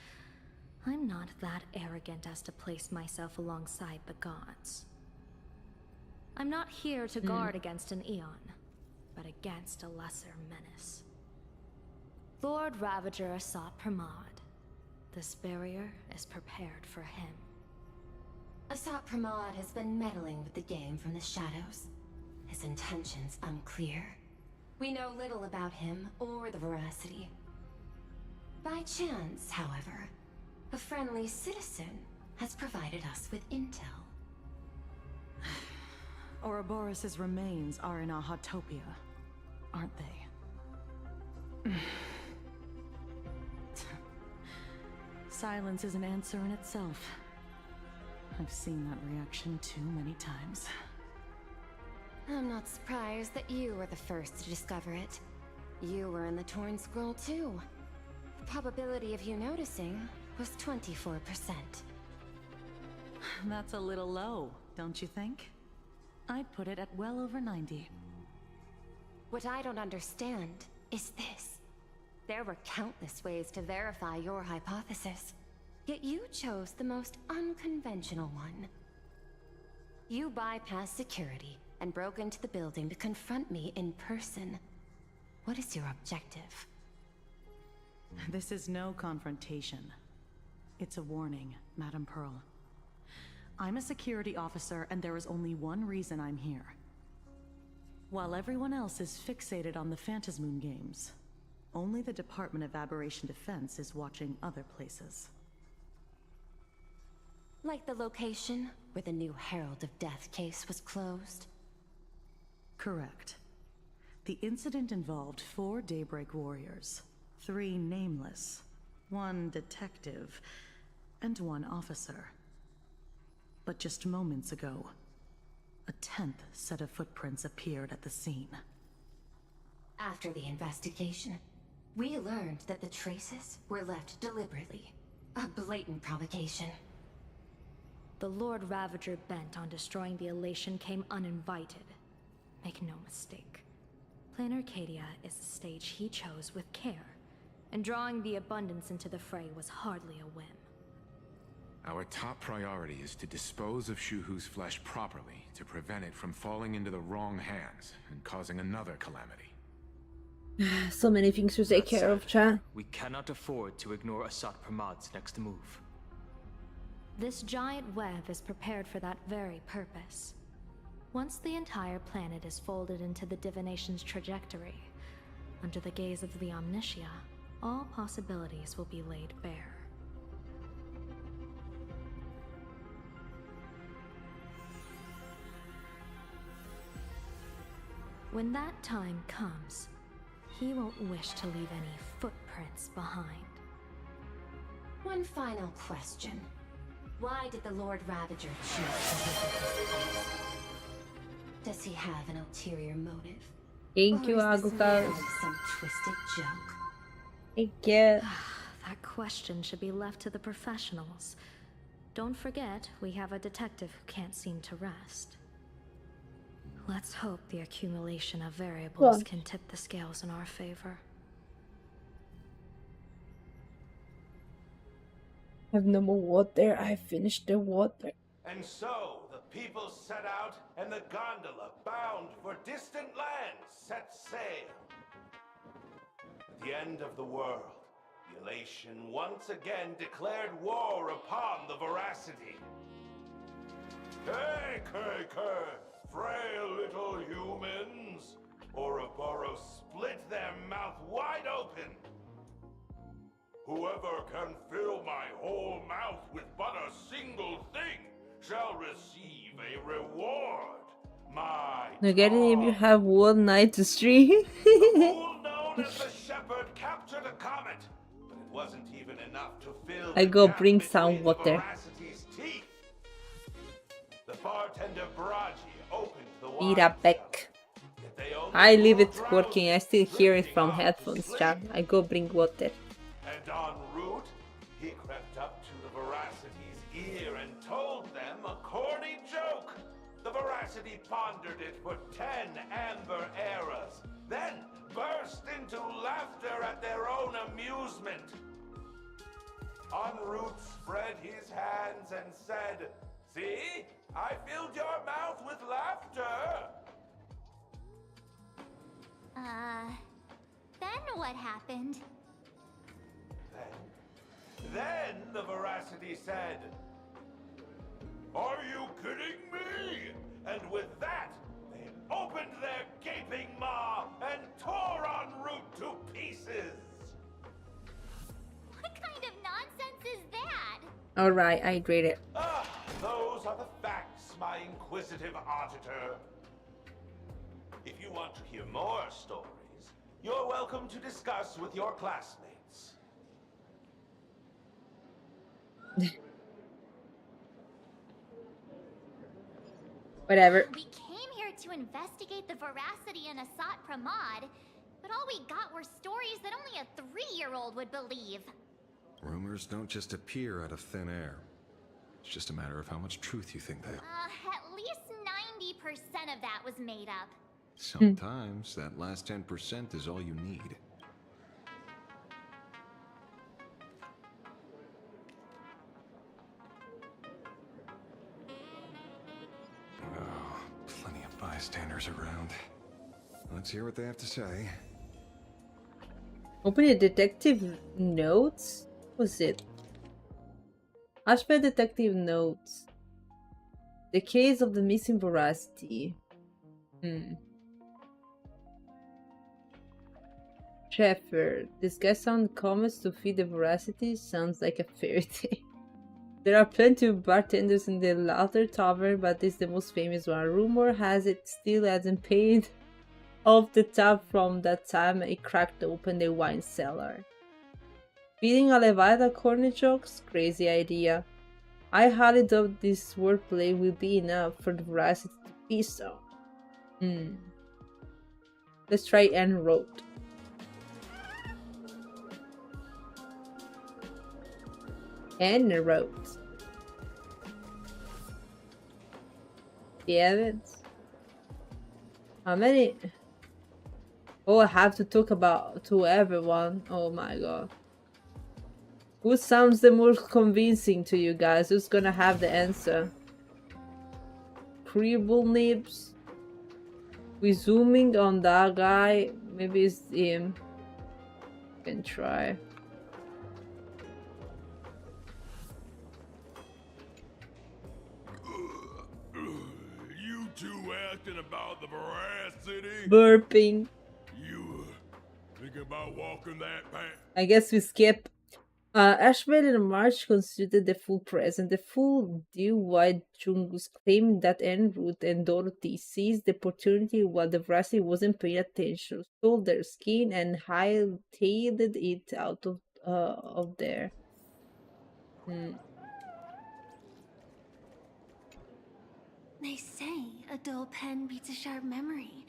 I'm not that arrogant as to place myself alongside the gods. I'm not here to guard against an Eon, but against a lesser menace. Lord Ravager Asat Pramad. This barrier is prepared for him. Asat Pramad has been meddling with the game from the shadows. His intentions unclear. We know little about him or the Veracity. By chance, however, a friendly citizen has provided us with intel. Ouroboros' remains are in Ahatopia. aren't they? Silence is an answer in itself. I've seen that reaction too many times. I'm not surprised that you were the first to discover it. You were in the Torn Scroll too. The probability of you noticing was 24%. That's a little low, don't you think? I'd put it at well over 90. What I don't understand is this. There were countless ways to verify your hypothesis, yet you chose the most unconventional one. You bypassed security and broke into the building to confront me in person. What is your objective? This is no confrontation. It's a warning, Madam Pearl. I'm a security officer, and there is only one reason I'm here. While everyone else is fixated on the Phantasmoon games, only the Department of Aberration Defense is watching other places. Like the location where the new Herald of Death case was closed? Correct. The incident involved 4 Daybreak Warriors, 3 nameless, 1 detective, and 1 officer. But just moments ago, a 10th set of footprints appeared at the scene. After the investigation, we learned that the traces were left deliberately. A blatant provocation. The Lord Ravager bent on destroying the Elation came uninvited. Make no mistake. Planarcadia is a stage he chose with care, and drawing the Abundance into the fray was hardly a whim. Our top priority is to dispose of Shuhu's flesh properly to prevent it from falling into the wrong hands and causing another calamity. So many things to take care of, chat. We cannot afford to ignore Asat Pramad's next move. This giant web is prepared for that very purpose. Once the entire planet is folded into the divination's trajectory, under the gaze of the Omnitia, all possibilities will be laid bare. When that time comes, he won't wish to leave any footprints behind. One final question. Why did the Lord Ravager choose to visit this place? Does he have an ulterior motive? Thank you, Or is this Aguka. merely some twisted joke? Thank you. That question should be left to the professionals. Don't forget, we have a detective who can't seem to rest. Let's hope the accumulation of variables What? can tip the scales in our favor. I have no more water. I finished the water. And so the people set out, and the gondola, bound for distant lands, set sail. At the end of the world, the Elation once again declared war upon the Veracity. Hey, frail little humans! Ouroboros split their mouth wide open! Whoever can fill my whole mouth with but a single thing shall receive a reward. My Again, if you have one night to stream. fool known as the Shepherd captured a comet, but it wasn't even enough to fill I the go gap bring some between water. Veracity's teeth. The bartender Braji opened the Be wine right back. yet they only I leave it pulled working. I still hear it from headphones, chat. I go bring water. And en route, he crept up to the Veracity's ear and told them a corny joke. The Veracity pondered it for 10 amber eras, then burst into laughter at their own amusement. En route spread his hands and said, "See, I filled your mouth with laughter." Then what happened? Then the Veracity said, "Are you kidding me?" And with that, they opened their gaping maw and tore en route to pieces. What kind of nonsense is that? Alright, I read it. Ah, those are the facts, my inquisitive auditor. If you want to hear more stories, You're welcome to discuss with your classmates. Whatever. We came here to investigate the veracity in Asat Pramod, but all we got were stories that only a 3-year-old would believe. Rumors don't just appear out of thin air. It's just a matter of how much truth you think they are. At least 90% of that was made up. Sometimes that last 10% is all you need. Oh, plenty of bystanders around. Let's hear what they have to say. Open a detective notes? What was it? Ashby detective notes. The case of the missing veracity. Shepard. This guy sounds comments to feed the veracity sounds like a fairy tale. There are plenty of bartenders in the latter tavern, but this is the most famous one. Rumor has it still hasn't paid off the tab from that time it cracked open the wine cellar. Feeding a Levita corny jokes? Crazy idea. I highly doubt this wordplay will be enough for the veracity to be so. Let's try en route. En route. The evidence. How many? Oh, I have to talk about to everyone. Oh my god. Who sounds the most convincing to you guys? Who's gonna have the answer? Cribble nibs. We zooming on that guy. Maybe it's him. Can try. You two asking about the veracity? Burping. You thinking about walking that path? I guess we skip. Ashbel and March considered the full present. The full White Chungus claimed that en route and Dorothy seized the opportunity while the veracity wasn't paying attention, stole their skin, and hightailed it out of there. They say a dull pen beats a sharp memory.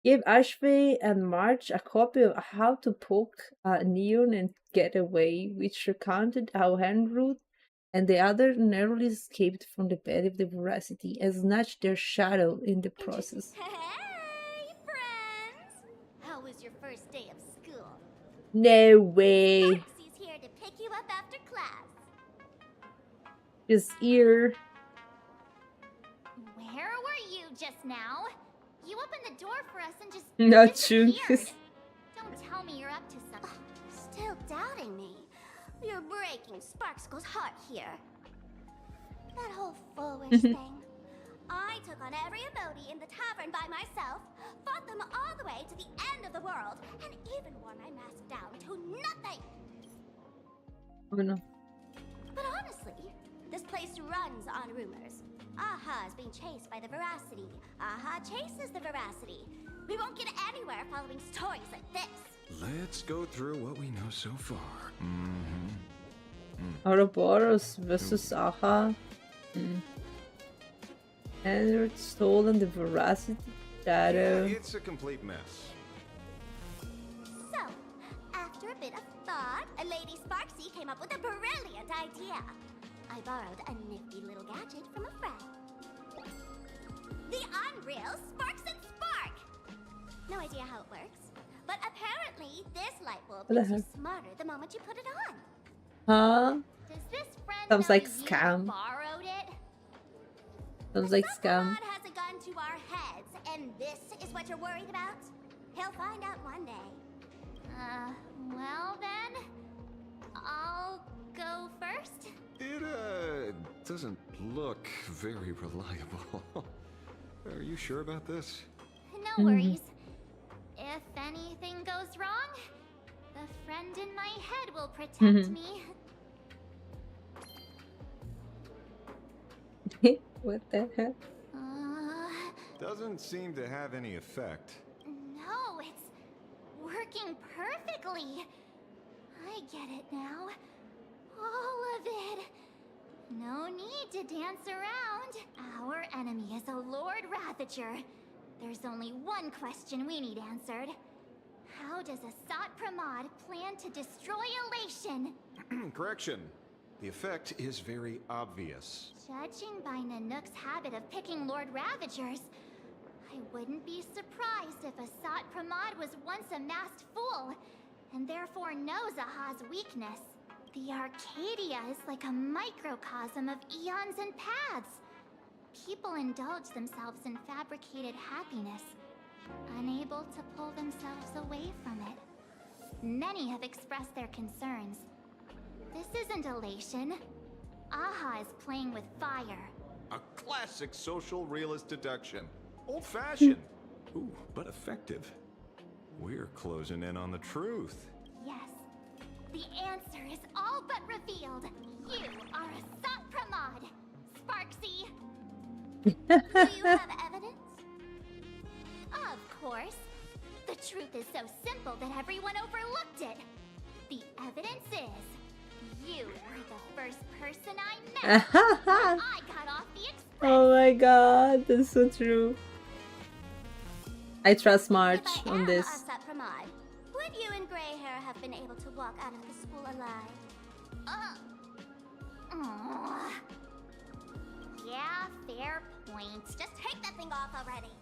Give Ashby and March a copy of How to Poke a Neon and Get Away, which recounted how Henroot and the other narrowly escaped from the belly of the veracity and snatched their shadow in the process. Hey, friends! How was your first day of school? No way! Foxy's here to pick you up after class. His ear. Where were you just now? You opened the door for us and just Not disappeared. Don't tell me you're up to something. Still doubting me? You're breaking Sparkskull's heart here. That whole foolish thing. I took on every emoji in the tavern by myself, fought them all the way to the end of the world, and even wore my mask down to nothing. Oh no. But honestly, this place runs on rumors. Aha is being chased by the veracity. Aha chases the veracity. We won't get anywhere following stories like this. Let's go through what we know so far. Ouroboros versus Aha. Android stolen the veracity shadow. Yeah, it's a complete mess. So, after a bit of thought, Lady Sparksy came up with a brilliant idea. I borrowed a nifty little gadget from a friend. The unreal Sparks and Spark! No idea how it works, but apparently this light bulb makes you smarter the moment you put it on. Huh? Does this friend Sounds know like you scam. borrowed it? Sounds like scam. God has a gun to our heads, and this is what you're worried about? He'll find out one day. Well then, I'll go first. It doesn't look very reliable. Are you sure about this? No worries. If anything goes wrong, the friend in my head will protect me. What the heck? Doesn't seem to have any effect. working perfectly. I get it now. All of it. No need to dance around. Our enemy is a Lord Ravager. There's only one question we need answered. How does Asat Pramod plan to destroy Elation? Correction. The effect is very obvious. Judging by Nanook's habit of picking Lord Ravagers, I wouldn't be surprised if Asat Pramod was once a masked fool, and therefore knows Aha's weakness. The Arcadia is like a microcosm of eons and paths. People indulge themselves in fabricated happiness, unable to pull themselves away from it. Many have expressed their concerns. This isn't elation. Aha is playing with fire. A classic social realist deduction. Old-fashioned. Ooh, but effective. We're closing in on the truth. Yes. The answer is all but revealed. You are Asat Pramod. Sparksy. Do you have evidence? Of course. The truth is so simple that everyone overlooked it. The evidence is, you were the first person I met when I got off the express. Oh my god, that's so true. I trust March on this. Asat Pramod, would you and Grey Hair have been able to walk out of the school alive? Yeah, fair point. Just take that thing off already.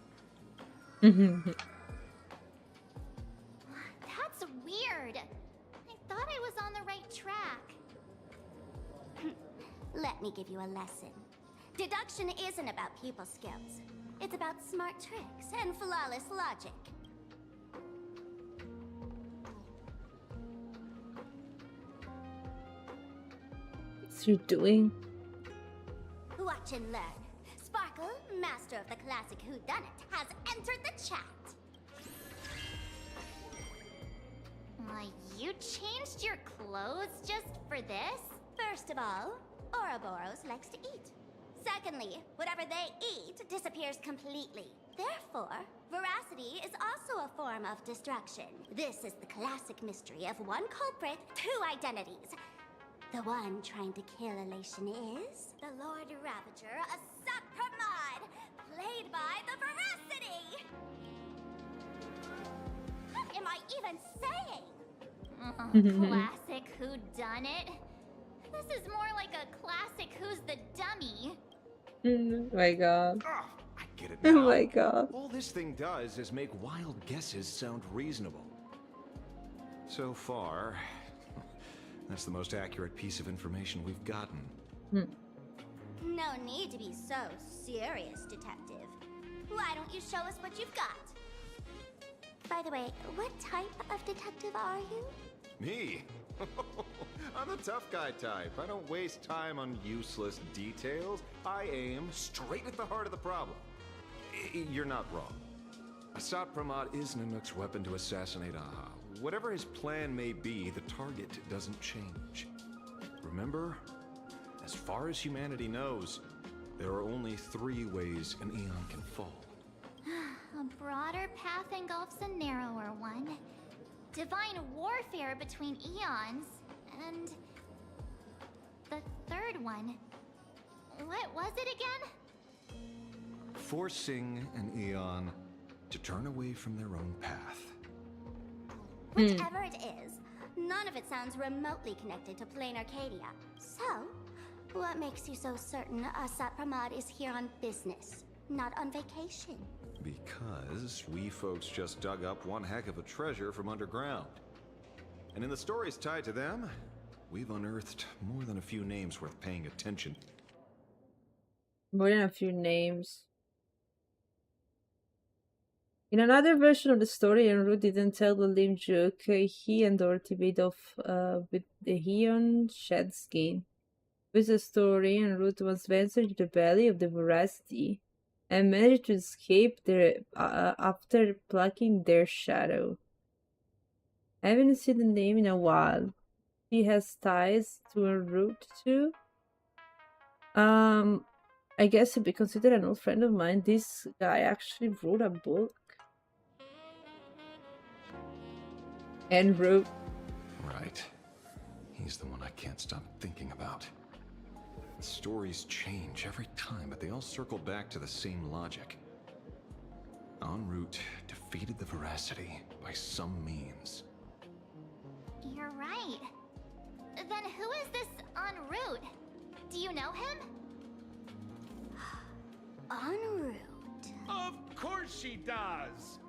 That's weird. I thought I was on the right track. Let me give you a lesson. Deduction isn't about people skills. It's about smart tricks and flawless logic. What's you doing? Watch and learn. Sparkle, master of the classic whodunit, has entered the chat. You changed your clothes just for this? First of all, Ouroboros likes to eat. Secondly, whatever they eat disappears completely. Therefore, veracity is also a form of destruction. This is the classic mystery of one culprit, two identities. The one trying to kill Elation is the Lord Ravager, Asat Pramod, played by the Veracity! What am I even saying? Classic whodunit? This is more like a classic Who's the Dummy. Oh my god. I get it Oh now. my god. All this thing does is make wild guesses sound reasonable. So far, that's the most accurate piece of information we've gotten. No need to be so serious, detective. Why don't you show us what you've got? By the way, what type of detective are you? Me? I'm the tough guy type. I don't waste time on useless details. I aim straight at the heart of the problem. You're not wrong. Asat Pramod is Nanook's weapon to assassinate Aha. Whatever his plan may be, the target doesn't change. Remember, as far as humanity knows, there are only 3 ways an eon can fall. A broader path engulfs a narrower one. Divine warfare between eons, and the third one. What was it again? Forcing an eon to turn away from their own path. Whichever it is, none of it sounds remotely connected to Planarcadia. So, what makes you so certain Asat Pramod is here on business, not on vacation? Because we folks just dug up one heck of a treasure from underground. And in the stories tied to them, we've unearthed more than a few names worth paying attention. More than a few names. In another version of the story, Enru didn't tell the lame joke he and Dorothy made off with the Heon shed skin. With the story, Enru once ventured into the belly of the Veracity and managed to escape there after plucking their shadow. I haven't seen the name in a while. He has ties to Enru too. I guess he'd be considered an old friend of mine. This guy actually wrote a book. En route. Right. He's the one I can't stop thinking about. The stories change every time, but they all circle back to the same logic. En route defeated the Veracity by some means. You're right. Then who is this en route? Do you know him? En route. Of course she does!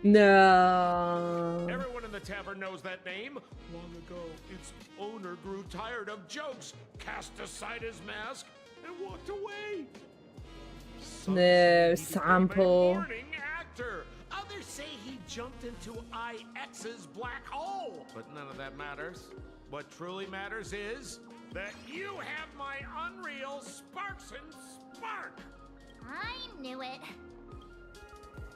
No. Everyone in the tavern knows that name. Long ago, its owner grew tired of jokes, cast aside his mask, and walked away. No, sample. Morning actor. Others say he jumped into IX's black hole. But none of that matters. What truly matters is that you have my unreal Sparks and Spark. I knew it.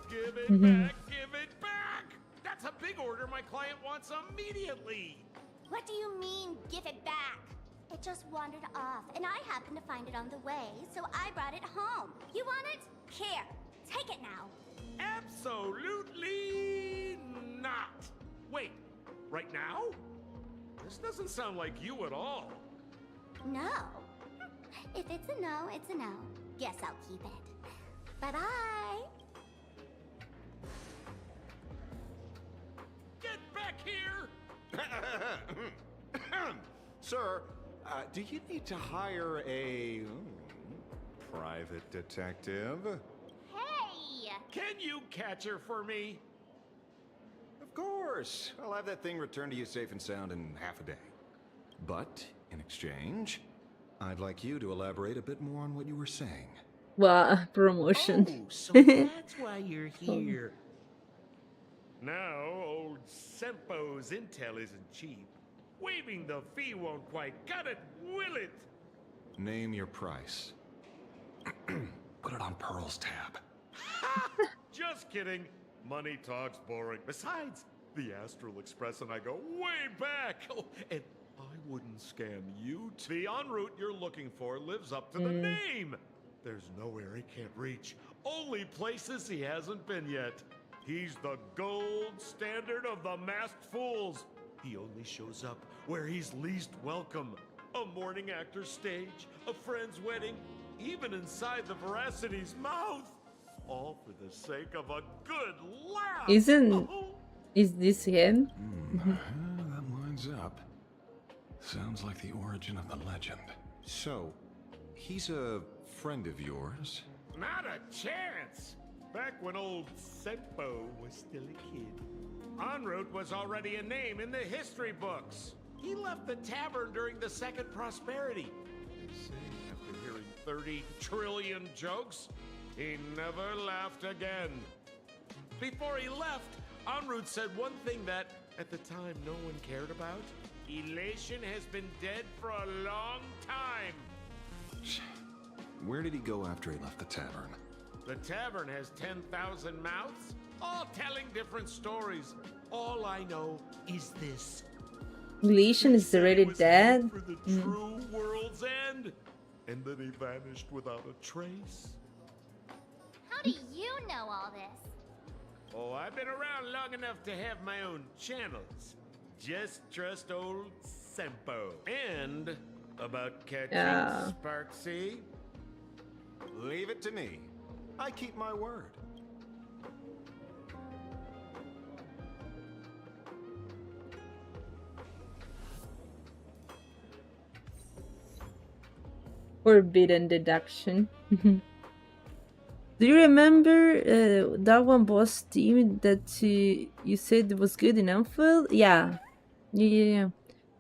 Give it back, give it back. That's a big order my client wants immediately. What do you mean, give it back? It just wandered off, and I happened to find it on the way, so I brought it home. You want it? Here, take it now. Absolutely not. Wait, right now? This doesn't sound like you at all. No. If it's a no, it's a no. Guess I'll keep it. Bye-bye. Get back here! Sir, do you need to hire a private detective? Hey! Can you catch her for me? Of course. I'll have that thing returned to you safe and sound in half a day. But, in exchange, I'd like you to elaborate a bit more on what you were saying. Wow, promotion. Oh, so that's why you're here. Now, old Sempo's intel isn't cheap. Waiving the fee won't quite cut it, will it? Name your price. Put it on Pearl's tab. Just kidding. Money talk's boring. Besides, the Astral Express and I go way back. Oh, and I wouldn't scam you. The en route you're looking for lives up to the name. There's nowhere he can't reach. Only places he hasn't been yet. He's the gold standard of the masked fools. He only shows up where he's least welcome. A morning actor's stage, a friend's wedding, even inside the Veracity's mouth. All for the sake of a good laugh. Is this him? That lines up. Sounds like the origin of the legend. So, he's a friend of yours? Not a chance. Back when old Sempo was still a kid, en route was already a name in the history books. He left the tavern during the Second Prosperity. They say after hearing 30 trillion jokes, he never laughed again. Before he left, en route said one thing that, at the time, no one cared about. Elation has been dead for a long time. Where did he go after he left the tavern? The tavern has 10,000 mouths, all telling different stories. All I know is this. Elation is already dead? For the true world's end. And then he vanished without a trace. How do you know all this? Oh, I've been around long enough to have my own channels. Just trust old Sempo. And about catching Sparksy. Leave it to me. I keep my word. Forbidden deduction. Do you remember that one boss team that you said was good in Anfield? Yeah.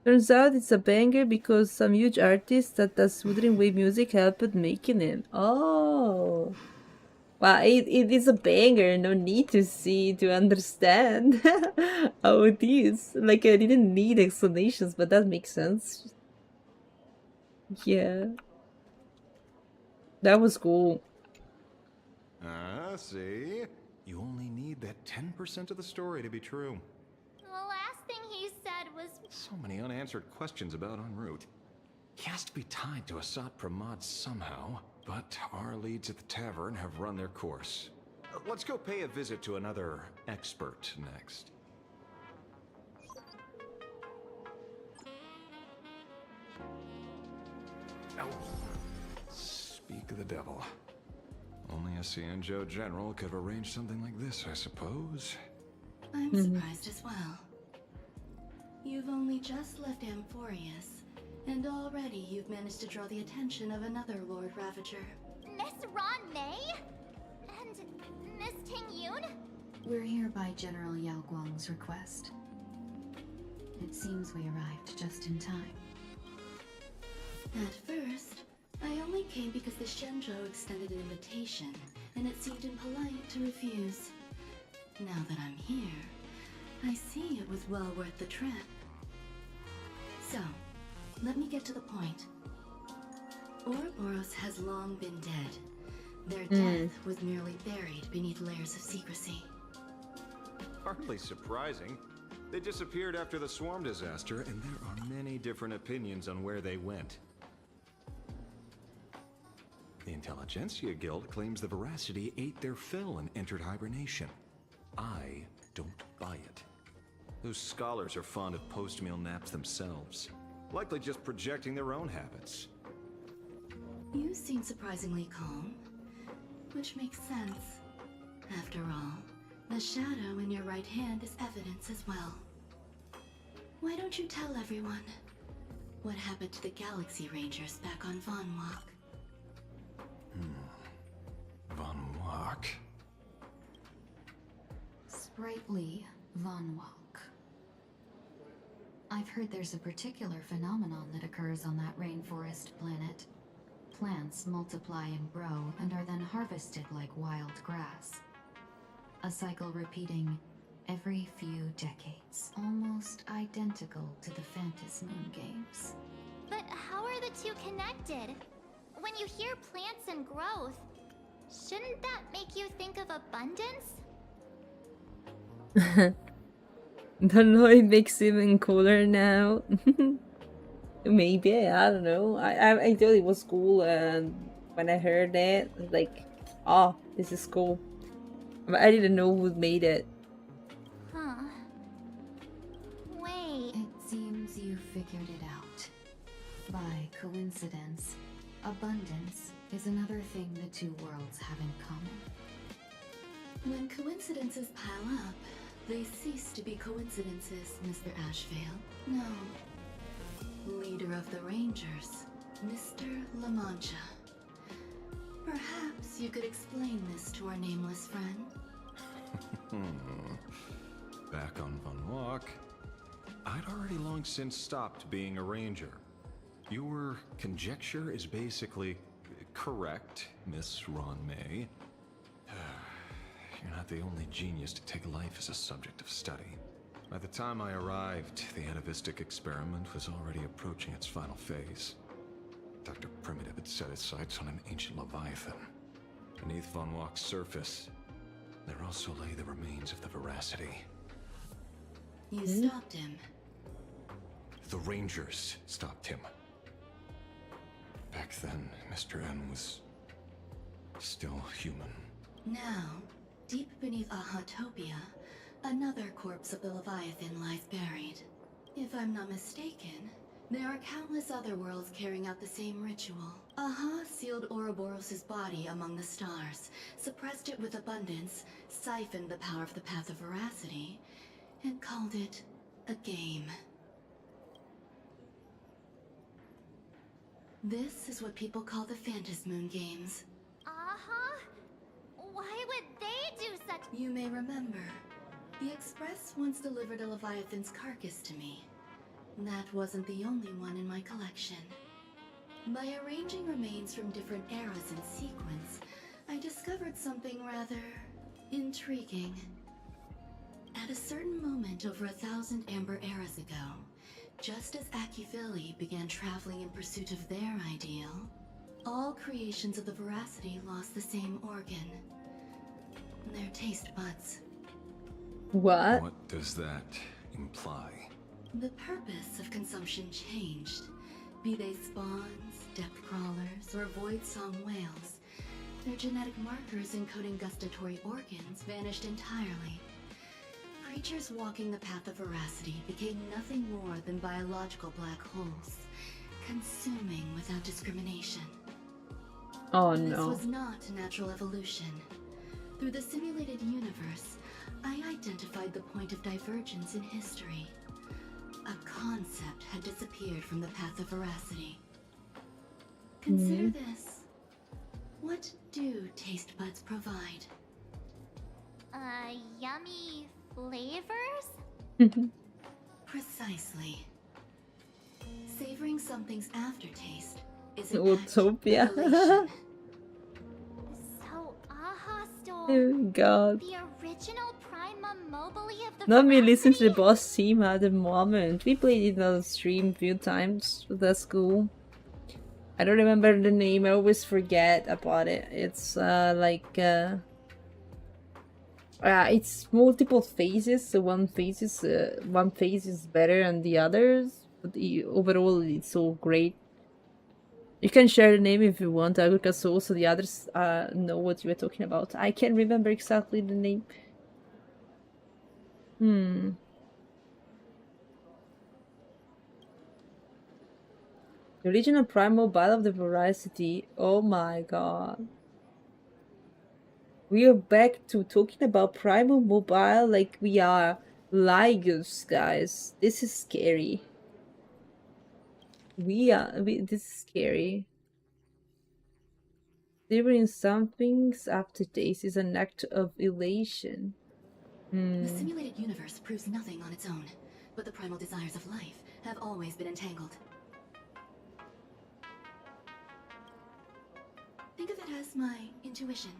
Turns out it's a banger because some huge artist that does Wuthering Wave music helped making it. Oh. Wow, it is a banger. No need to see to understand how it is. Like, I didn't need explanations, but that makes sense. Yeah. That was cool. See? You only need that 10% of the story to be true. The last thing he said was... So many unanswered questions about en route. He has to be tied to Asat Pramod somehow, but our leads at the tavern have run their course. Let's go pay a visit to another expert next. the devil. Only a Cianjo general could have arranged something like this, I suppose. I'm surprised as well. You've only just left Amphorius, and already you've managed to draw the attention of another Lord Ravager. Miss Ron May? And Miss Ting Yoon? We're here by General Yao Guang's request. It seems we arrived just in time. At first, I only came because the Shenzhou extended an invitation, and it seemed impolite to refuse. Now that I'm here, I see it was well worth the trip. So, let me get to the point. Ouroboros has long been dead. Their death was merely buried beneath layers of secrecy. Hardly surprising. They disappeared after the swarm disaster, and there are many different opinions on where they went. The Intelligentsia Guild claims the Veracity ate their fill and entered hibernation. I don't buy it. Those scholars are fond of post-meal naps themselves, likely just projecting their own habits. You seem surprisingly calm, which makes sense. After all, the shadow in your right hand is evidence as well. Why don't you tell everyone what happened to the Galaxy Rangers back on Von Walk? Von Walk? Sprightly Von Walk. I've heard there's a particular phenomenon that occurs on that rainforest planet. Plants multiply and grow and are then harvested like wild grass. A cycle repeating every few decades, almost identical to the Phantasmoon games. But how are the two connected? When you hear plants and growth, shouldn't that make you think of abundance? Don't know, it makes it even cooler now. Maybe, I don't know. I thought it was cool, and when I heard it, I was like, oh, this is cool. But I didn't know who made it. Huh. Wait. It seems you figured it out. By coincidence, abundance is another thing the two worlds have in common. When coincidences pile up, they cease to be coincidences, Mr. Ashvale. No. Leader of the Rangers, Mr. La Mancha. Perhaps you could explain this to our nameless friend? Back on Von Walk, I'd already long since stopped being a ranger. Your conjecture is basically correct, Miss Ron May. You're not the only genius to take life as a subject of study. By the time I arrived, the atavistic experiment was already approaching its final phase. Dr. Primitive had set his sights on an ancient Leviathan. Beneath Von Walk's surface, there also lay the remains of the Veracity. You stopped him. The Rangers stopped him. Back then, Mr. N was still human. Now, deep beneath Ahatopia, another corpse of the Leviathan lies buried. If I'm not mistaken, there are countless other worlds carrying out the same ritual. Aha sealed Ouroboros' body among the stars, suppressed it with abundance, siphoned the power of the Path of Veracity, and called it a game. This is what people call the Phantasmoon games. Uh-huh. Why would they do such— You may remember, the Express once delivered a Leviathan's carcass to me. That wasn't the only one in my collection. By arranging remains from different eras in sequence, I discovered something rather intriguing. At a certain moment over 1,000 Amber eras ago, just as Akivili began traveling in pursuit of their ideal, all creations of the Veracity lost the same organ. Their taste buds. What? What does that imply? The purpose of consumption changed. Be they spawns, depth crawlers, or void song whales, their genetic markers encoding gustatory organs vanished entirely. Creatures walking the path of Veracity became nothing more than biological black holes, consuming without discrimination. Oh This no. was not natural evolution. Through the simulated universe, I identified the point of divergence in history. A concept had disappeared from the path of veracity. Consider this. What do taste buds provide? Yummy flavors? Precisely. Savoring something's aftertaste is an Utopia. So, hostile. Oh god. The original Prima Mobile of the Not me listen to the boss theme at the moment. We played it on the stream a few times. That's cool. I don't remember the name. I always forget about it. It's it's multiple phases. So one phase is better than the others, but overall it's so great. You can share the name if you want, because also the others know what you were talking about. I can't remember exactly the name. The original Prime Mobile of the Veracity. Oh my god. We are back to talking about Primal Mobile like we are Ligos, guys. This is scary. This is scary. Delivering something's aftertaste is an act of elation. The simulated universe proves nothing on its own, but the primal desires of life have always been entangled. Think of it as my intuition.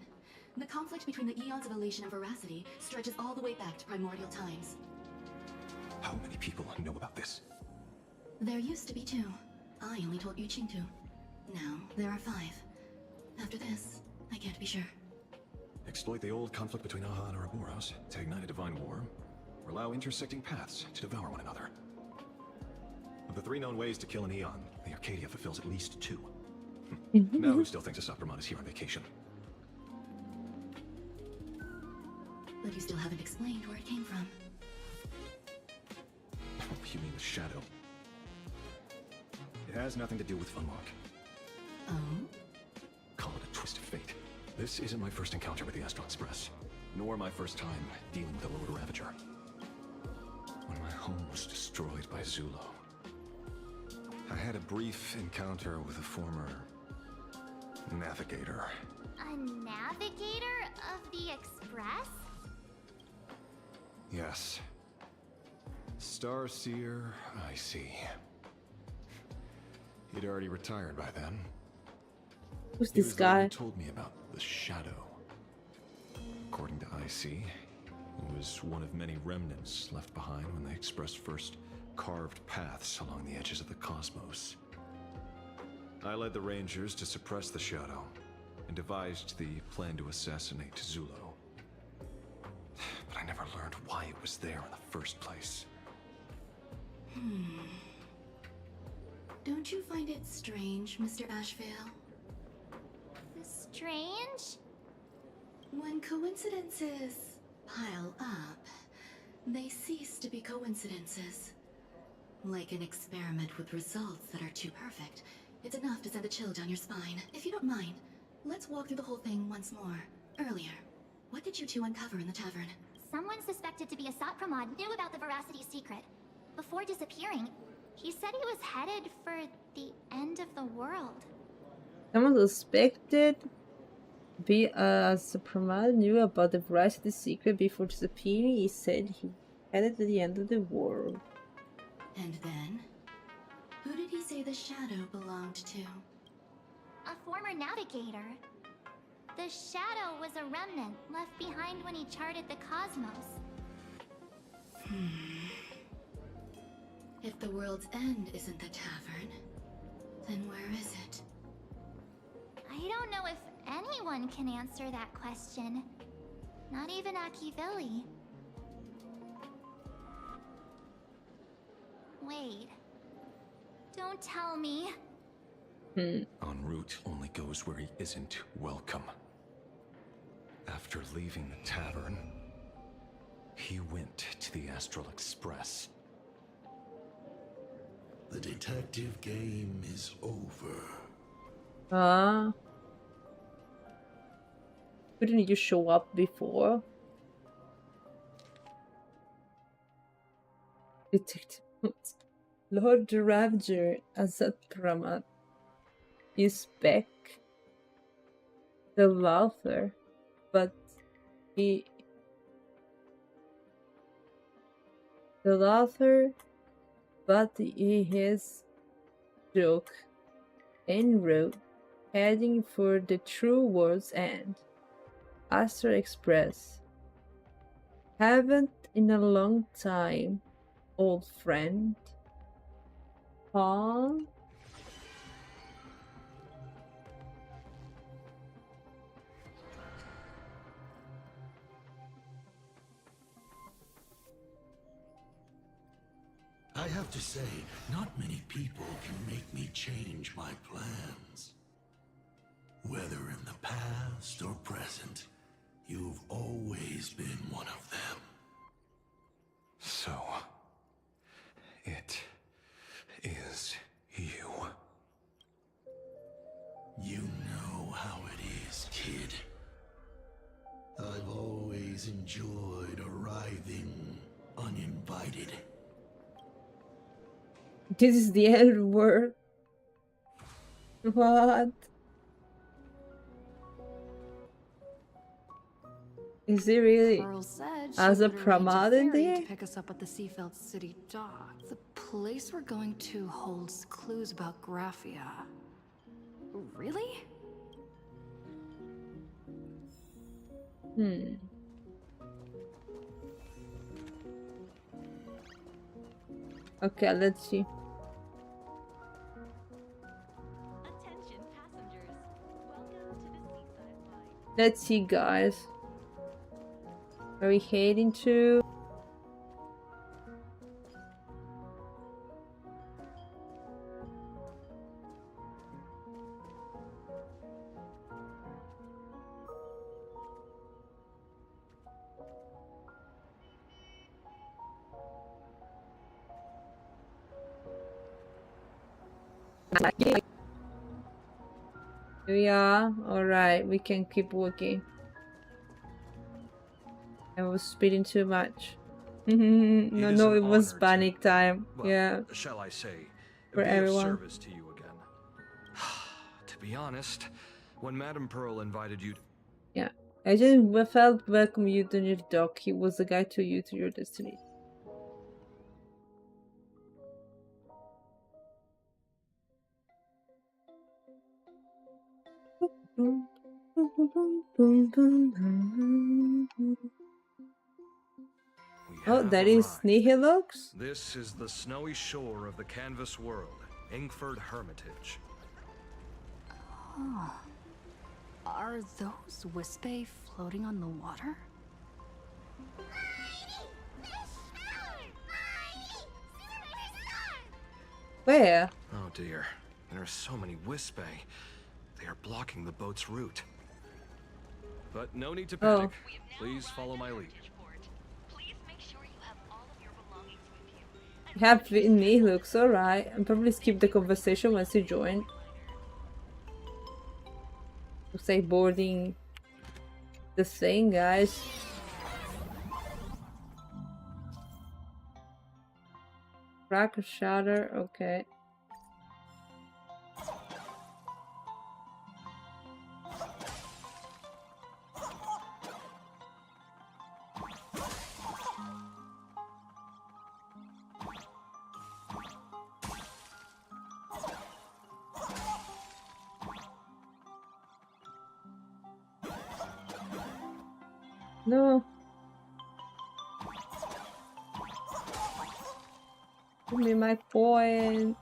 The conflict between the eons of elation and veracity stretches all the way back to primordial times. How many people know about this? There used to be 2. I only told Yuqing 2. Now there are 5. After this, I can't be sure. Exploit the old conflict between Aha and Ouroboros to ignite a divine war, or allow intersecting paths to devour one another. Of the 3 known ways to kill an Eon, the Arcadia fulfills at least 2. Now who still thinks Asapramon is here on vacation? But you still haven't explained where it came from. You mean the shadow? It has nothing to do with Funmark. Oh? Call it a twist of fate. This isn't my first encounter with the Astral Express, nor my first time dealing with a Lord Ravager. When my home was destroyed by Zulo, I had a brief encounter with a former navigator. A navigator of the Express? Yes. Starseer, I see. He'd already retired by then. Who's He this was the one guy? who told me about the shadow. According to IC, it was one of many remnants left behind when the Express first carved paths along the edges of the cosmos. I led the Rangers to suppress the shadow and devised the plan to assassinate Zulo. But I never learned why it was there in the first place. Don't you find it strange, Mr. Ashvale? Strange? When coincidences pile up, they cease to be coincidences. Like an experiment with results that are too perfect, it's enough to send a chill down your spine. If you don't mind, let's walk through the whole thing once more. Earlier, what did you 2 uncover in the tavern? Someone suspected to be a Satpramod knew about the Veracity secret. Before disappearing, he said he was headed for the end of the world. Someone suspected Supremad knew about the Veracity secret before disappearing. He said he headed to the end of the world. And then? Who did he say the shadow belonged to? A former navigator. The shadow was a remnant left behind when he charted the cosmos. If the world's end isn't the tavern, then where is it? I don't know if anyone can answer that question. Not even Akivilli. Wait. Don't tell me. En route only goes where he isn't welcome. After leaving the tavern, he went to the Astral Express. The detective game is over. Couldn't you show up before? Detective Lord the Ravager Azat Pramat is back. The laughter, but he has joke en route heading for the true world's end. Astral Express. Haven't in a long time, old friend. Huh? I have to say, not many people can make me change my plans. Whether in the past or present, you've always been one of them. So, it is you. You know how it is, kid. I've always enjoyed arriving uninvited. This is the end word. What? Is he really Pearl said she as a would arrange Pramad in ferry there? to pick us up at the Seafeld City dock. The place we're going to holds clues about Graphia. Really? Okay, let's see. Attention passengers. Welcome to the seaside line. Let's see, guys. Are we heading to? Here we are. Alright, we can keep walking. I was speeding too much. No, it was panic time. Well, Yeah. shall I say, For be everyone. of service to you again. To be honest, when Madame Pearl invited you to... Yeah. I just felt welcome you to your dock. He was the guy to you to your destiny. Oh, that is Nihilux? This is the snowy shore of the canvas world, Ingford Hermitage. Oh. Are those Wispe floating on the water? Where? Oh dear, there are so many Wispe. They are blocking the boat's route. But no need to panic. Please follow my lead. You have Nihilux, alright. I'll probably skip the conversation once you join. Looks like boarding the thing, guys. Crack or shatter, okay. No. Give me my point.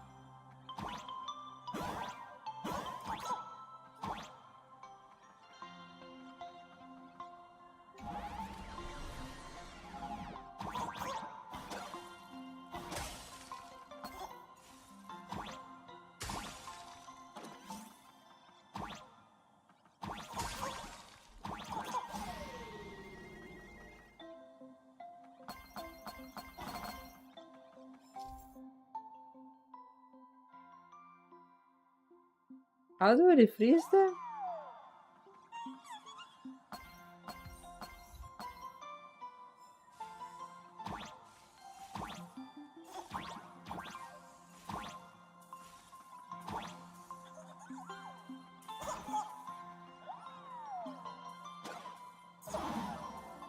How do I refreeze them?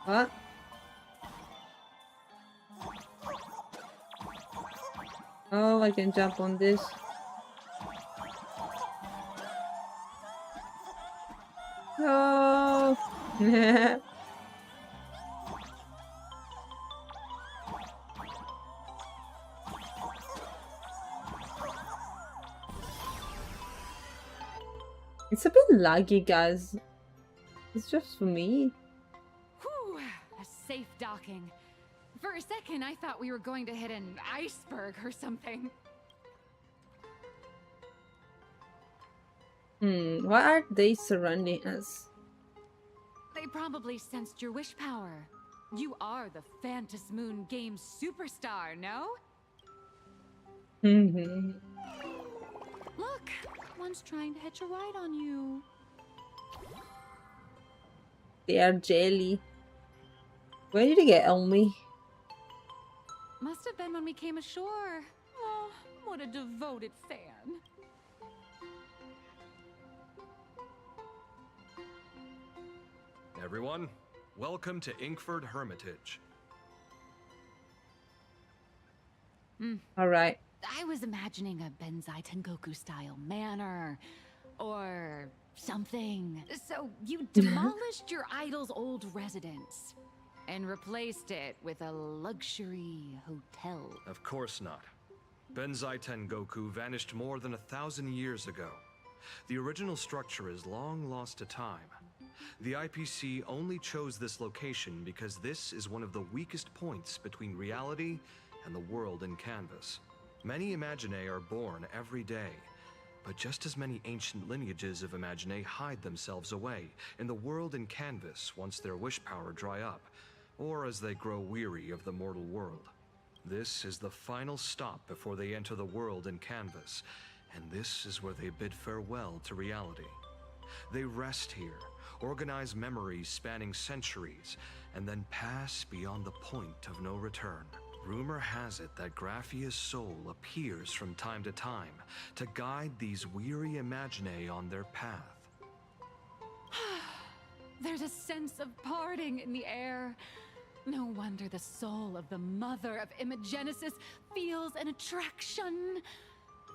What? Oh, I can jump on this. No. It's a bit laggy, guys. It's just for me. Whew, a safe docking. For a second, I thought we were going to hit an iceberg or something. Why are they surrounding us? They probably sensed your wish power. You are the Phantas Moon Games superstar, no? Look, one's trying to hitch a ride on you. They are jelly. Where did they get on me? Must have been when we came ashore. Oh, what a devoted fan. Everyone, welcome to Inkford Hermitage. Alright. I was imagining a Benzai Tengoku style manor or something. So you demolished your idol's old residence and replaced it with a luxury hotel. Of course not. Benzai Tengoku vanished more than 1,000 years ago. The original structure is long lost to time. The IPC only chose this location because this is one of the weakest points between reality and the world in canvas. Many Imaginae are born every day, but just as many ancient lineages of Imaginae hide themselves away in the world in canvas once their wish power dry up, or as they grow weary of the mortal world. This is the final stop before they enter the world in canvas, and this is where they bid farewell to reality. They rest here, organize memories spanning centuries, and then pass beyond the point of no return. Rumor has it that Graphia's soul appears from time to time to guide these weary Imaginae on their path. There's a sense of parting in the air. No wonder the soul of the mother of Imagenesis feels an attraction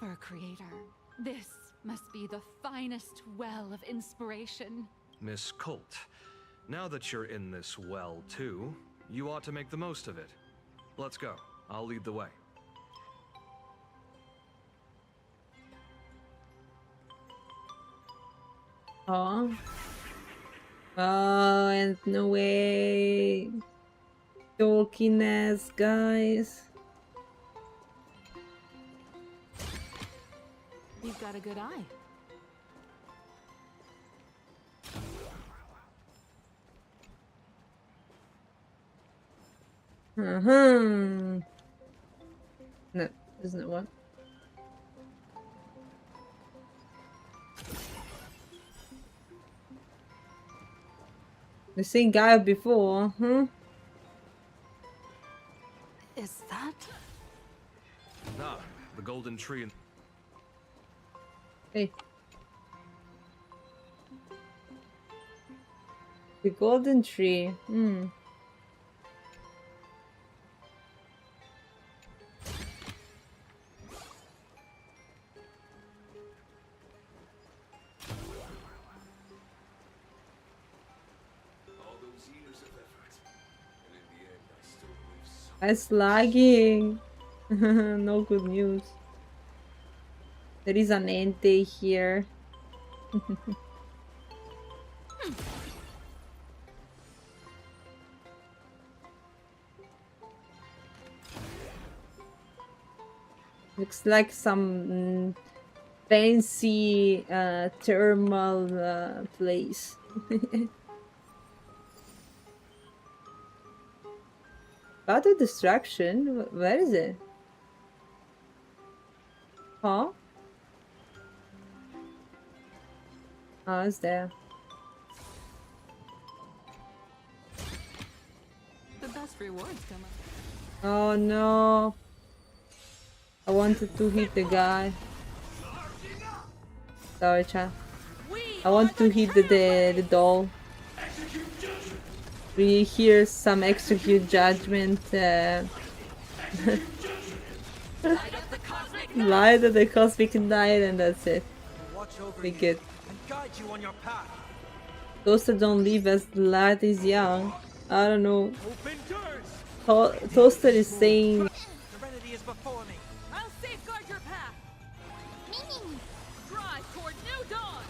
for a creator. This must be the finest well of inspiration. Miss Colt, now that you're in this well too, you ought to make the most of it. Let's go. I'll lead the way. Oh. Oh, and no way. Dorkiness, guys. You've got a good eye. No, isn't it what? The same guy before, huh? Is that? Ah, the golden tree. Hey. The golden tree. It's lagging. No good news. There is an ente here. Looks like some fancy thermal place. Battle distraction? Where is it? Huh? Oh, it's there. The best rewards come up. Oh no. I wanted to hit the guy. Sorry, chat. I want to hit the doll. We hear some execute judgment. Light of the cosmic night, and that's it. We good. Toaster don't leave as the light is young. I don't know. Toaster is saying. Serenity is before me. I'll safeguard your path. Drive toward new dawn.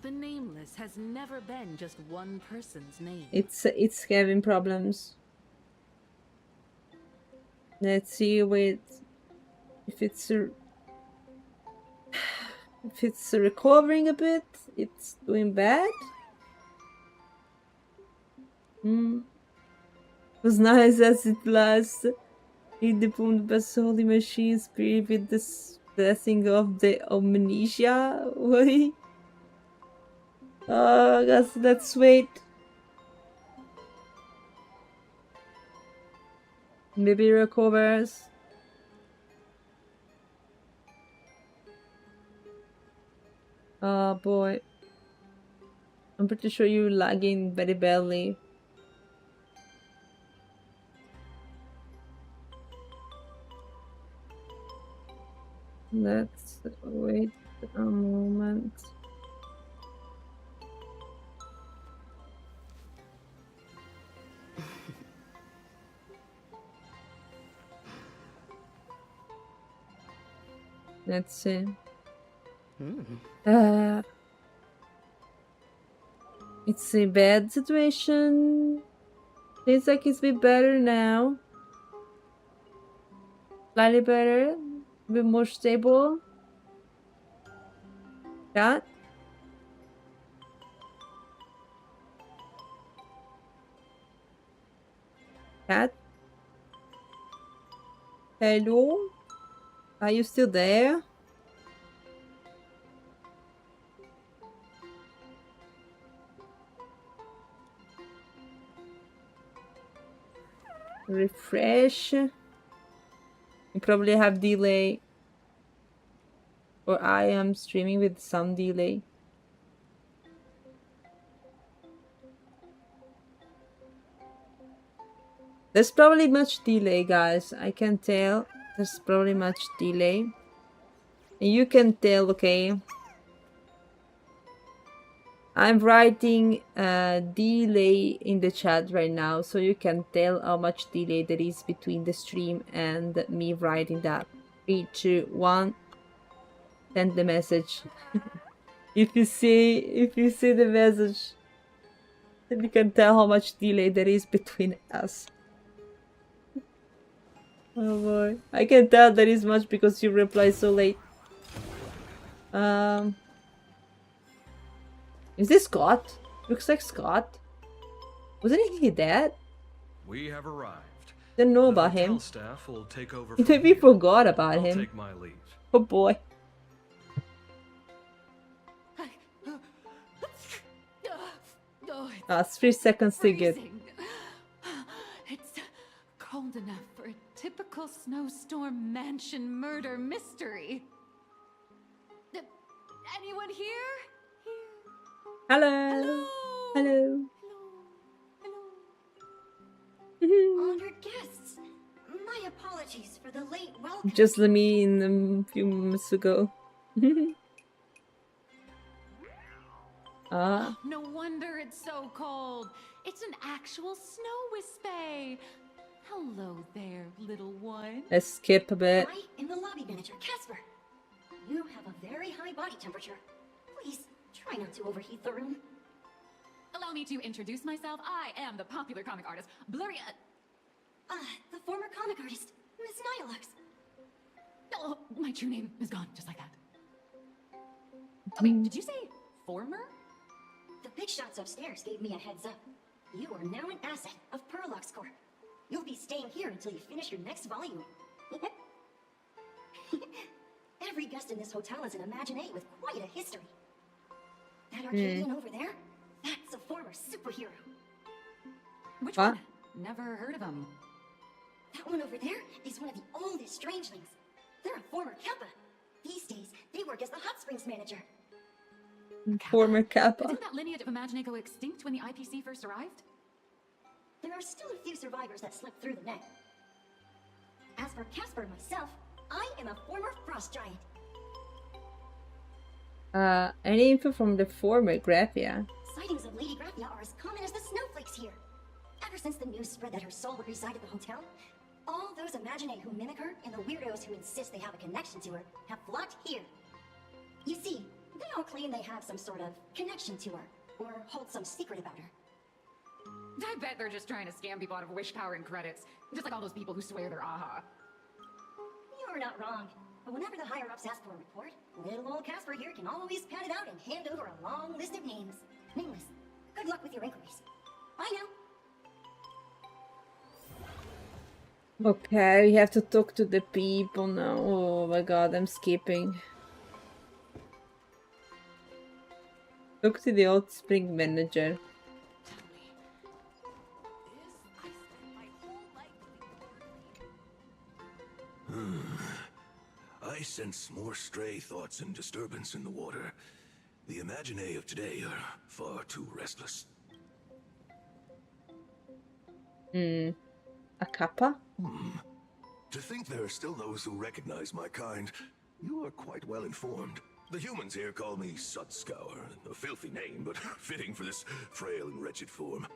The Nameless has never been just one person's name. It's having problems. Let's see if it's recovering a bit. It's doing bad. Was nice as it lasts. In the boom best holy machine spirit with the blessing of the amnesia. Why? Oh, guys, let's wait. Maybe recovers. Oh boy. I'm pretty sure you're lagging very badly. Let's wait a moment. Let's see. It's a bad situation. Seems like it's a bit better now. Slightly better. A bit more stable. Cat? Cat? Hello? Are you still there? Refresh. You probably have delay. Or I am streaming with some delay. There's probably much delay, guys. I can tell. There's probably much delay. And you can tell, okay? I'm writing delay in the chat right now, so you can tell how much delay there is between the stream and me writing that. 3, 2, 1. Send the message. If you see the message, then you can tell how much delay there is between us. Oh boy. I can tell there is much because you reply so late. Is this Scott? Looks like Scott. Wasn't he dead? We have arrived. Didn't know about him. Staff will take over Maybe forgot about him. Take my leave. Oh boy. It's 3 seconds to get. It's cold enough for a typical snowstorm mansion murder mystery. Anyone here? Hello. Hello. Honored guests, my apologies for the late welcome. Just let me in a few minutes ago. No wonder it's so cold. It's an actual snow wispy. Hello there, little one. Let's skip a bit. I am the lobby manager, Casper. You have a very high body temperature. Please try not to overheat the room. Allow me to introduce myself. I am the popular comic artist, Blurry. The former comic artist, Miss Nihilux. Oh, my true name is gone, just like that. Oh, wait, did you say former? The big shots upstairs gave me a heads up. You are now an asset of Parallax Corp. You'll be staying here until you finish your next volume. Every guest in this hotel is an Imaginee with quite a history. That Arcadian over there, that's a former superhero. Which one? Never heard of him. That one over there is one of the oldest strangelings. They're a former Kappa. These days, they work as the hot springs manager. Former Kappa. Didn't that lineage of Imagine go extinct when the IPC first arrived? There are still a few survivors that slipped through the net. As for Casper myself, I am a former frost giant. Any info from the former Graphia? Sightings of Lady Graphia are as common as the snowflakes here. Ever since the news spread that her soul would reside at the hotel, all those Imagine who mimic her and the weirdos who insist they have a connection to her have flocked here. You see, they all claim they have some sort of connection to her, or hold some secret about her. I bet they're just trying to scam people out of wish power and credits, just like all those people who swear they're AHA. You're not wrong. But whenever the higher-ups ask for a report, little old Casper here can always pad it out and hand over a long list of names. Nameless. Good luck with your inquiries. Bye now. Okay, we have to talk to the people now. Oh my god, I'm skipping. Talk to the old spring manager. I sense more stray thoughts and disturbance in the water. The Imagine of today are far too restless. A kappa? To think there are still those who recognize my kind. You are quite well informed. The humans here call me Sudscour, a filthy name, but fitting for this frail and wretched form.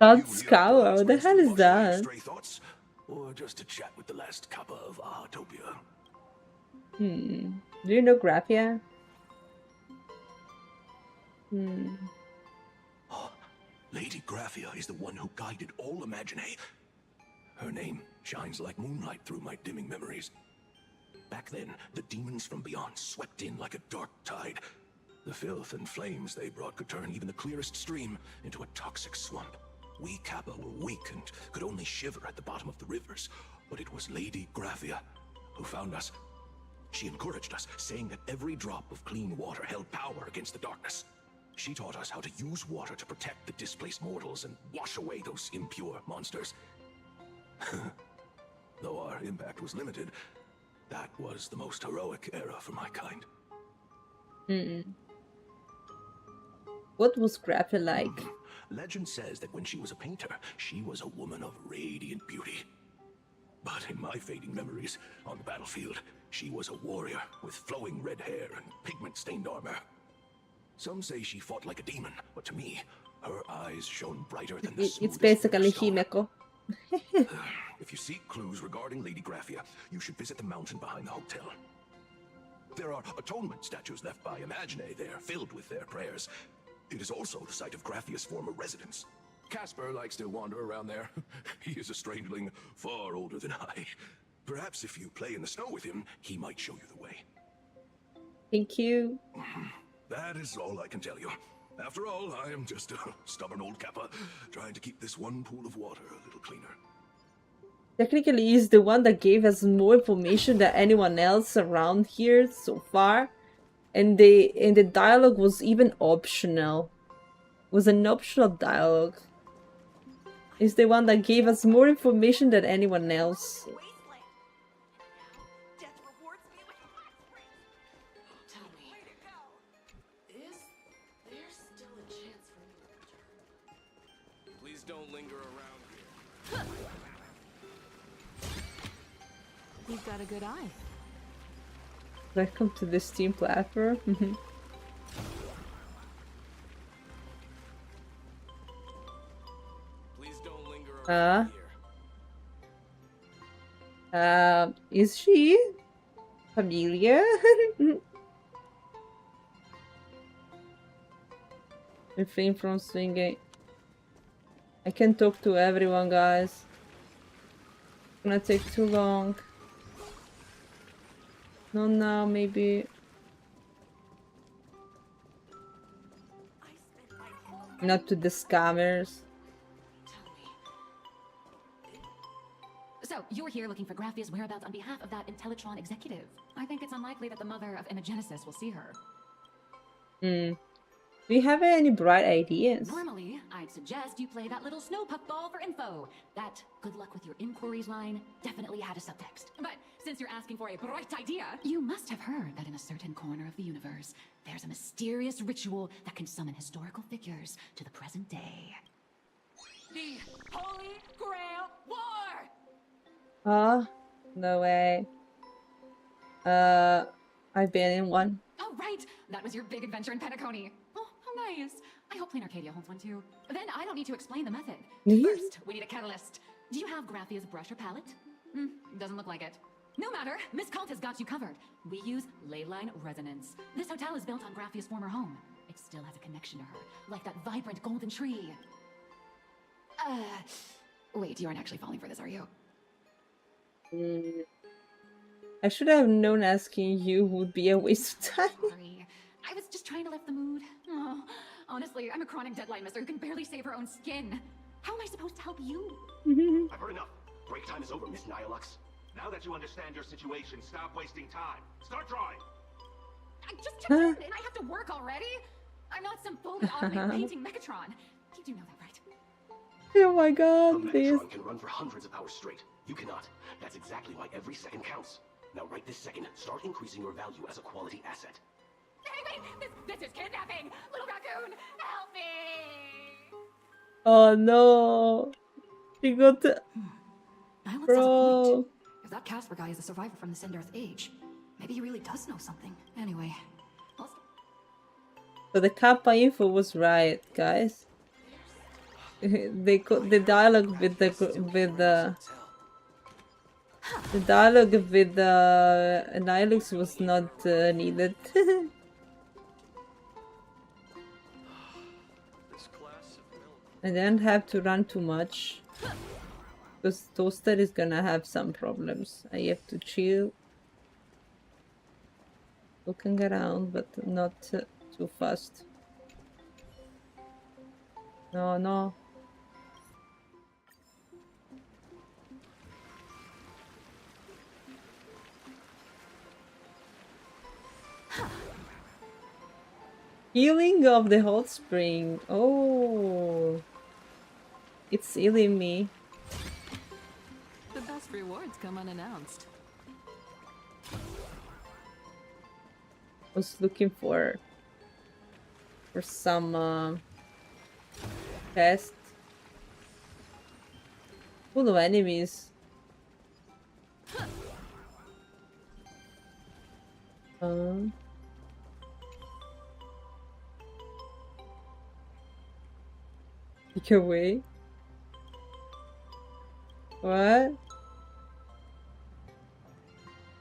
Sudscour? What the hell is that? Stray thoughts, or just to chat with the last kappa of Ahatopia? Do you know Graphia? Lady Graphia is the one who guided all Imagine. Her name shines like moonlight through my dimming memories. Back then, the demons from beyond swept in like a dark tide. The filth and flames they brought could turn even the clearest stream into a toxic swamp. We Kappa were weak and could only shiver at the bottom of the rivers, but it was Lady Graphia who found us. She encouraged us, saying that every drop of clean water held power against the darkness. She taught us how to use water to protect the displaced mortals and wash away those impure monsters. Though our impact was limited, that was the most heroic era for my kind. What was Graphia like? Legend says that when she was a painter, she was a woman of radiant beauty. But in my fading memories, on the battlefield, she was a warrior with flowing red hair and pigment-stained armor. Some say she fought like a demon, but to me, her eyes shone brighter than the It's smoothest basically stone. Himeko. If you seek clues regarding Lady Graphia, you should visit the mountain behind the hotel. There are atonement statues left by Imagine there, filled with their prayers. It is also the site of Graphia's former residence. Casper likes to wander around there. He is a strangeling far older than I. Perhaps if you play in the snow with him, he might show you the way. Thank you. That is all I can tell you. After all, I am just a stubborn old Kappa, trying to keep this one pool of water a little cleaner. Technically, he's the one that gave us more information than anyone else around here so far. And the dialogue was even optional. It was an optional dialogue. He's the one that gave us more information than anyone else. Please don't linger around here. You've got a good eye. Welcome to the Steam platform. Please don't linger around here. Is she? Familia? Refrain from swinging. I can talk to everyone, guys. It's gonna take too long. No, now, maybe. Not to the scammers. So, you're here looking for Graphia's whereabouts on behalf of that Intellitron executive. I think it's unlikely that the mother of Imagenesis will see her. Do you have any bright ideas? Normally, I'd suggest you play that little snow puffball for info. That good luck with your inquiries line definitely had a subtext. But since you're asking for a bright idea, you must have heard that in a certain corner of the universe, there's a mysterious ritual that can summon historical figures to the present day. The Holy Grail War! No way. I've been in one. Oh, right! That was your big adventure in Penacony. Oh, how nice. I hope Planarcadia holds one too. Then I don't need to explain the method. First, we need a catalyst. Do you have Graphia's brush or palette? Doesn't look like it. No matter, Miss Cult has got you covered. We use leyline resonance. This hotel is built on Graphia's former home. It still has a connection to her, like that vibrant golden tree. Wait, you aren't actually falling for this, are you? I should have known asking you would be a waste of time. Sorry. I was just trying to lift the mood. Oh, honestly, I'm a chronic deadline misser who can barely save her own skin. How am I supposed to help you? I've heard enough. Break time is over, Miss Nihilux. Now that you understand your situation, stop wasting time. Start drawing. I just checked in and I have to work already? I'm not some fully automated painting Mechatron. You do know that, right? Oh my god, A Mechatron can run for hundreds of hours straight. You cannot. That's exactly why every second counts. Now right this second, start increasing your value as a quality asset. Hey, this is kidnapping! Little raccoon, help me! Oh no. She got the... Nihilux has a Bro. point. If that Casper guy is a survivor from the Sindarth age, maybe he really does know something. Anyway, So the Kappa info was right, guys. The dialogue with the dialogue with the Nihilux was not needed. I didn't have to run too much because Toaster is gonna have some problems. I have to chill, looking around, but not too fast. No. Healing of the hot spring. Oh, it's healing me. The best rewards come unannounced. Was looking for some test. Full of enemies. Take away. What?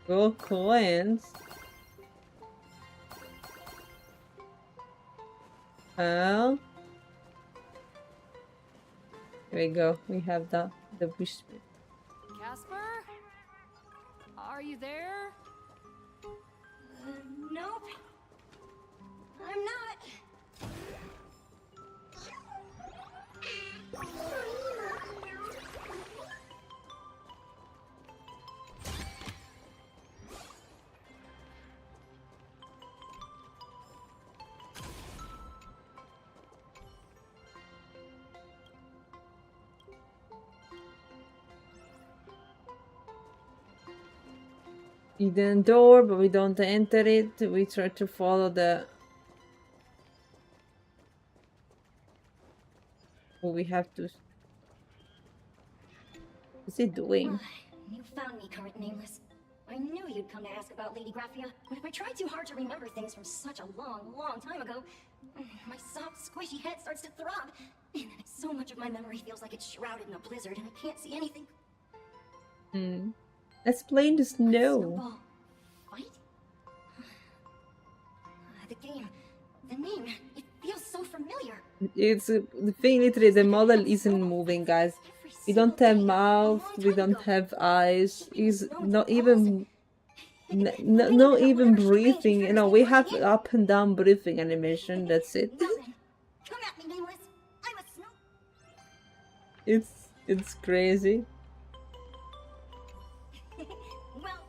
Gold coins. Oh. Here we go. We have the wish. Casper? Are you there? Nope. I'm not. Hidden door, but we don't enter it. We try to follow the... Oh, we have to... What's it doing? You found me, current nameless. I knew you'd come to ask about Lady Graphia, but if I try too hard to remember things from such a long, long time ago, my soft, squishy head starts to throb, and so much of my memory feels like it's shrouded in a blizzard, and I can't see anything. Let's play in the snow. Snowball fight? The game, the name, it feels so familiar. It's the thing. Literally, the model isn't moving, guys. We don't have mouth. We don't have eyes. Is not even not even breathing. You know, we have up and down breathing animation. That's it. Come at me, nameless. I'm a snow. It's crazy. Well,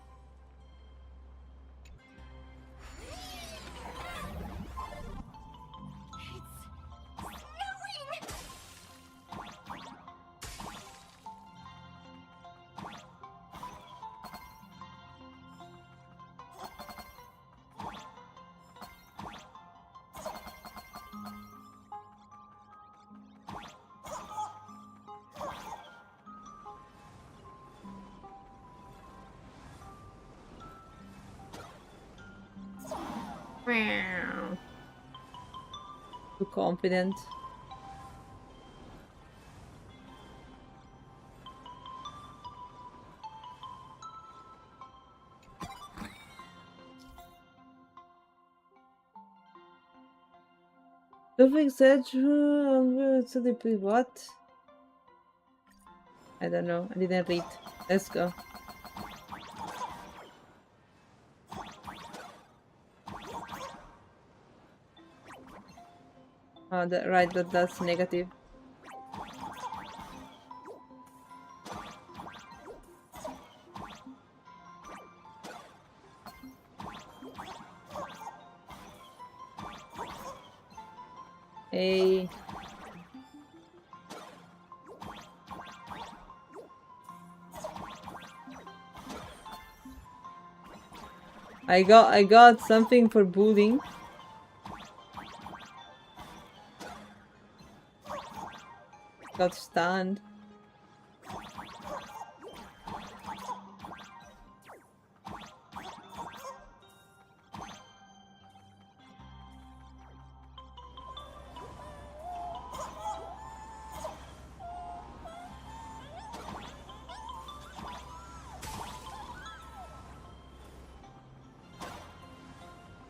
Too confident. Don't exaggerate. So they play what? I don't know. I didn't read. Let's go. Oh, right. That's negative. Hey. I got something for bullying. Got stunned.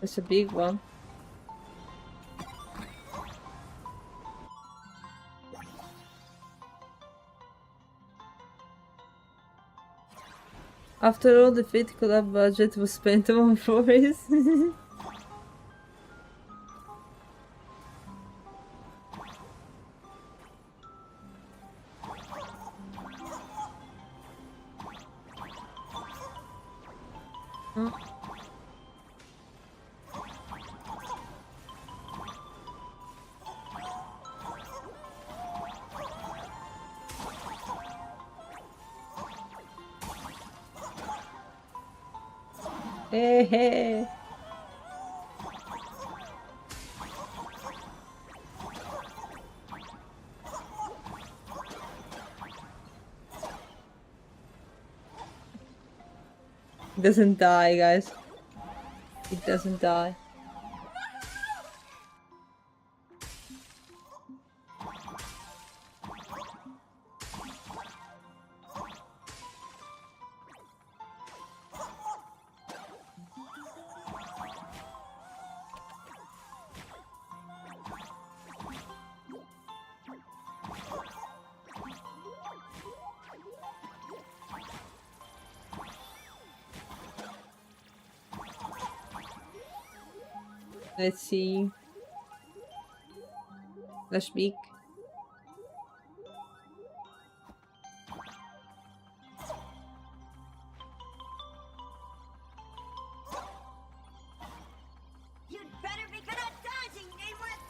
It's a big one. After all, the Fate Collab budget was spent on Forest. Huh? Hey, hey. It doesn't die, guys. It doesn't die. Let's see. Let's speak. You'd better be good at dodging, nameless!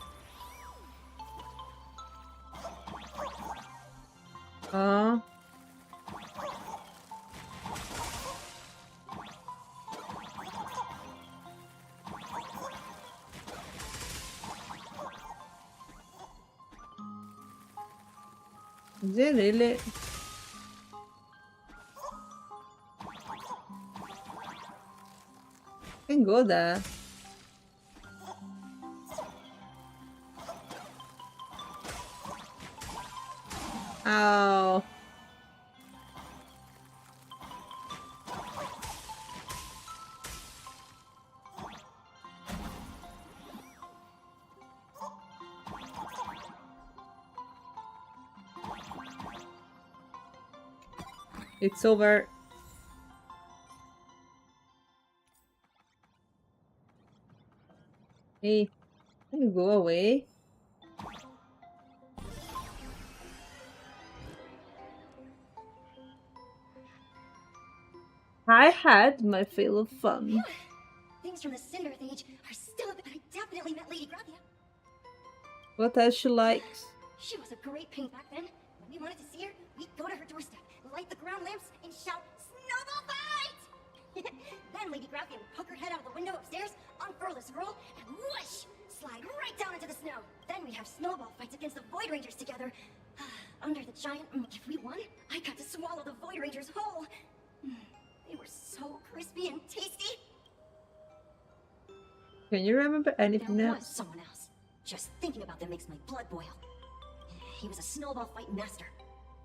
Is it really? Can go there. Ow. It's over. Hey, can you go away? I had my fill of fun. Things from the Cinder Age are still a bit. I definitely met Lady Gravia. What else she likes? She was a great paint back then. When we wanted to see her, we'd go to her doorstep, light the ground lamps, and shout, "Snowball fight!" Then Lady Gravia would poke her head out of the window upstairs, unfurl the scroll, and whoosh! Slide right down into the snow. Then we'd have snowball fights against the Void Rangers together. Under the giant, if we won, I got to swallow the Void Rangers whole. They were so crispy and tasty. Can you remember anything There was else? someone else. Just thinking about them makes my blood boil. He was a snowball fight master.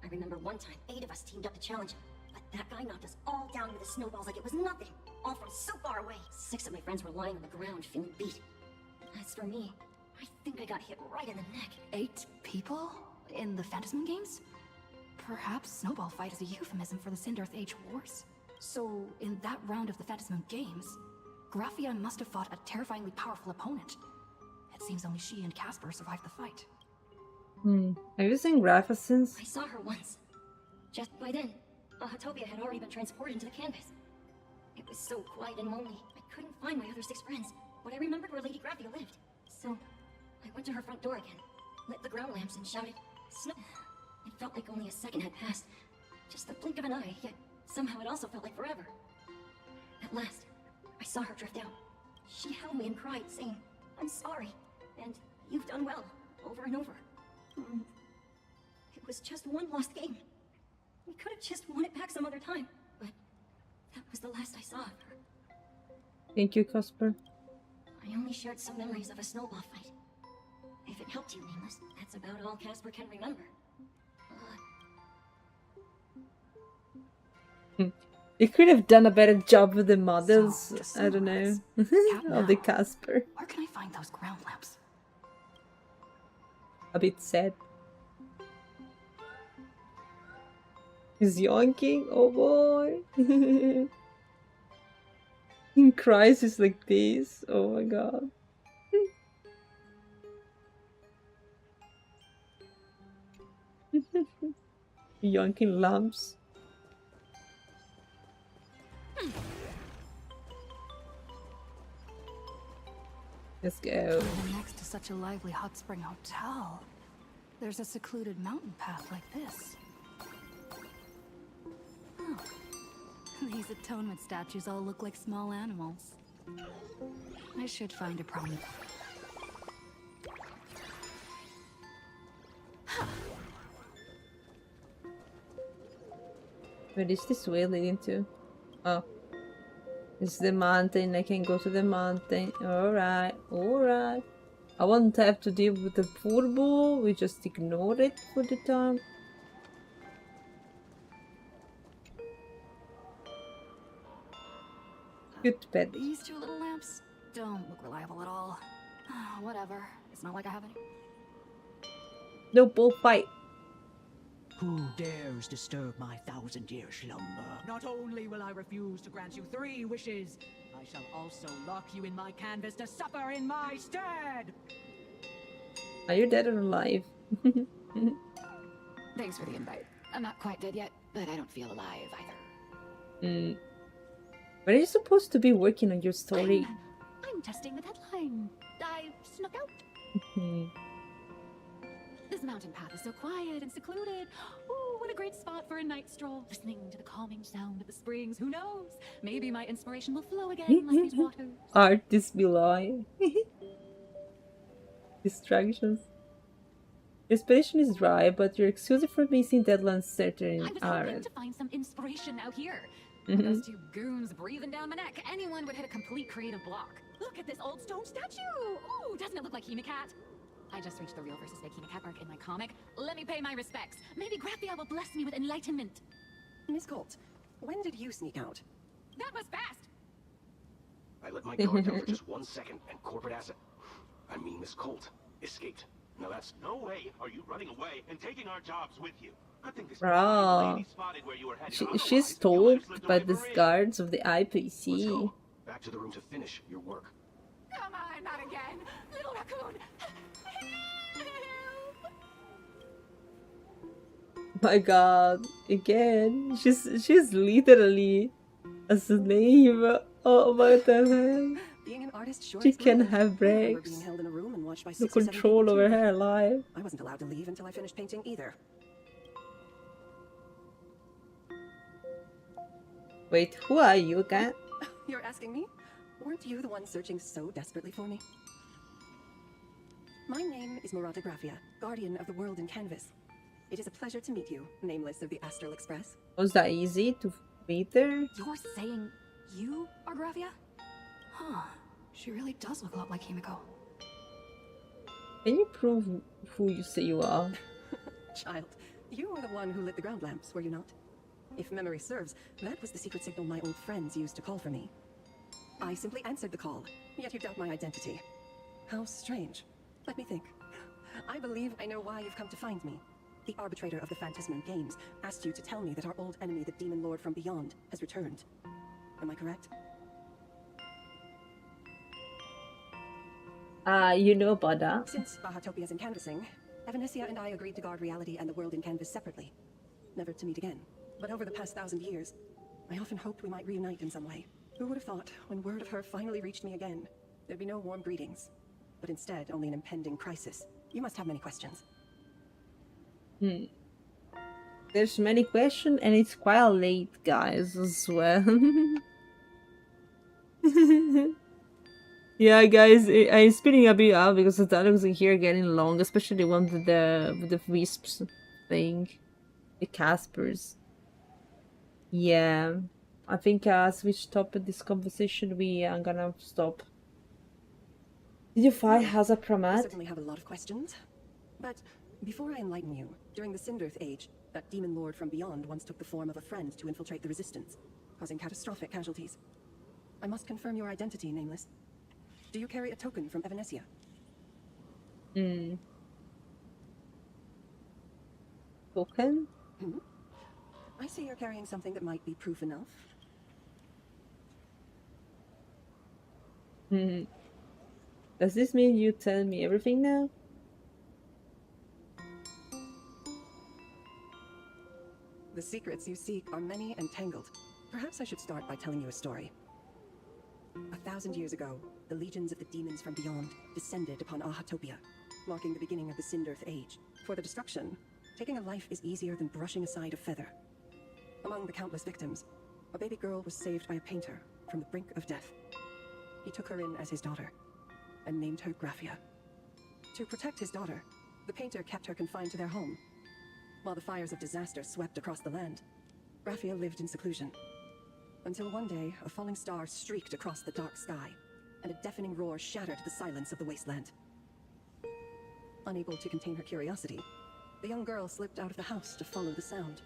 I remember one time 8 of us teamed up to challenge him, but that guy knocked us all down with his snowballs like it was nothing, all from so far away. 6 of my friends were lying on the ground feeling beat. As for me, I think I got hit right in the neck. 8 people? In the Phantasm games? Perhaps Snowball Fight is a euphemism for the Sindarth Age Wars. So, in that round of the Phantasm games, Graphia must have fought a terrifyingly powerful opponent. It seems only she and Casper survived the fight. Have you seen Grapha since? I saw her once. Just by then, Ahatopia had already been transported into the canvas. It was so quiet and lonely, I couldn't find my other 6 friends, but I remembered where Lady Graphia lived. So, I went to her front door again, lit the ground lamps and shouted, "Snow!" It felt like only a second had passed. Just the blink of an eye, yet somehow it also felt like forever. At last, I saw her drift out. She held me and cried, saying, "I'm sorry, and you've done well," over and over. It was just one lost game. We could have just won it back some other time, but that was the last I saw of her. Thank you, Casper. I only shared some memories of a snowball fight. If it helped you, Nameless, that's about all Casper can remember. You could have done a better job with the models. I don't know. Of the Casper. Where can I find those ground lamps? A bit sad. He's yonking. Oh boy. In crisis like this. Oh my god. Yonking lamps. Let's go. Next to such a lively hot spring hotel, there's a secluded mountain path like this. Oh. These atonement statues all look like small animals. I should find a prominent. Where is this way leading to? Oh. It's the mountain. I can go to the mountain. Alright, alright. I won't have to deal with the purple. We just ignore it for the time. Good bed. These 2 little lamps don't look reliable at all. Whatever. It's not like I have any. No bullfight. Who dares disturb my 1,000-year slumber? Not only will I refuse to grant you 3 wishes, I shall also lock you in my canvas to suffer in my stead! Are you dead or alive? Thanks for the invite. I'm not quite dead yet, but I don't feel alive either. When are you supposed to be working on your story? I'm testing the deadline. I snuck out. This mountain path is so quiet and secluded. Ooh, what a great spot for a night stroll. Listening to the calming sound of the springs. Who knows? Maybe my inspiration will flow again like these waters. Artist below. Distractions. Inspiration is dry, but you're excused for missing deadlines certain I was hoping to find some inspiration out here. Those 2 goons breathing down my neck. Anyone would hit a complete creative block. Look at this old stone statue. Ooh, doesn't it look like Hemacat? I just reached the real versus fake Hemacat arc in my comic. Let me pay my respects. Maybe Graphia will bless me with enlightenment. Miss Colt, when did you sneak out? That was fast. I let my guard down for just 1 second, and corporate asset, I mean Miss Colt, escaped. Now that's No way are you running away and taking our jobs with you. Good thing this Bro. lady spotted where you were headed. She's stalked by the guards of the IPC. back to the room to finish your work. Come on, not again. Little raccoon. My god, again. She's literally a slave. Oh my god. Being an artist sure She is can brutal. have I remember breaks. being held in a room and watched by No 6 or 7 control people over too. her life. I wasn't allowed to leave until I finished painting either. Wait, who are you again? You're asking me? Weren't you the one searching so desperately for me? My name is Murata Graphia, guardian of the world in canvas. It is a pleasure to meet you, Nameless of the Astral Express. Was that easy to meet there? You're saying you are Graphia? Huh. She really does look a lot like Himiko. Can you prove who you say you are? Child, you were the one who lit the ground lamps, were you not? If memory serves, that was the secret signal my old friends used to call for me. I simply answered the call, yet you doubt my identity. How strange. Let me think. I believe I know why you've come to find me. The arbitrator of the Phantasm Games asked you to tell me that our old enemy, the Demon Lord from Beyond, has returned. Am I correct? You know about that. Since Bahatopia's in canvassing, Evanesia and I agreed to guard reality and the world in canvas separately, never to meet again. But over the past 1,000 years, I often hoped we might reunite in some way. Who would have thought, when word of her finally reached me again, there'd be no warm greetings, but instead only an impending crisis. You must have many questions. There's many questions, and it's quite late, guys, as well. Yeah, guys, I'm speeding a bit up because the dialogues in here are getting long, especially the one with the wisps thing, the Caspers. Yeah, I think as we stop this conversation, we are gonna stop. Did you find Haza I Pramat? certainly have a lot of questions, but before I enlighten you, during the Cinderth Age, that demon lord from beyond once took the form of a friend to infiltrate the resistance, causing catastrophic casualties. I must confirm your identity, Nameless. Do you carry a token from Evanesia? Token? I see you're carrying something that might be proof enough. Does this mean you tell me everything now? The secrets you seek are many and tangled. Perhaps I should start by telling you a story. 1,000 years ago, the legions of the demons from beyond descended upon Ahatopia, marking the beginning of the Cinderth Age. For the destruction, taking a life is easier than brushing aside a feather. Among the countless victims, a baby girl was saved by a painter from the brink of death. He took her in as his daughter and named her Graphia. To protect his daughter, the painter kept her confined to their home. While the fires of disaster swept across the land, Graphia lived in seclusion. Until one day, a falling star streaked across the dark sky, and a deafening roar shattered the silence of the wasteland. Unable to contain her curiosity, the young girl slipped out of the house to follow the sound.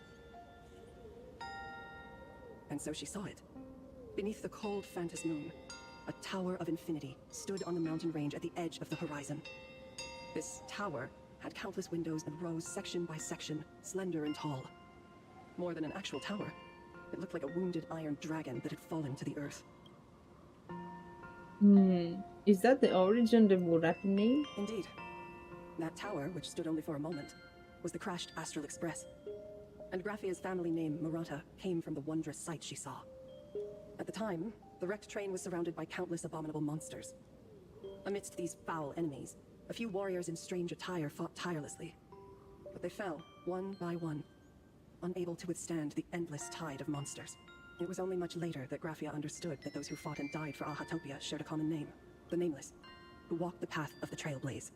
And so she saw it. Beneath the cold Phantas moon, a tower of infinity stood on the mountain range at the edge of the horizon. This tower had countless windows and rose section by section, slender and tall. More than an actual tower, it looked like a wounded iron dragon that had fallen to the earth. Is that the origin of the Murata name? Indeed. That tower, which stood only for a moment, was the crashed Astral Express. And Graphia's family name, Murata, came from the wondrous sight she saw. At the time, the wrecked train was surrounded by countless abominable monsters. Amidst these foul enemies, a few warriors in strange attire fought tirelessly. But they fell, one by one, unable to withstand the endless tide of monsters. It was only much later that Graphia understood that those who fought and died for Ahatopia shared a common name, the Nameless, who walked the path of the Trailblaze.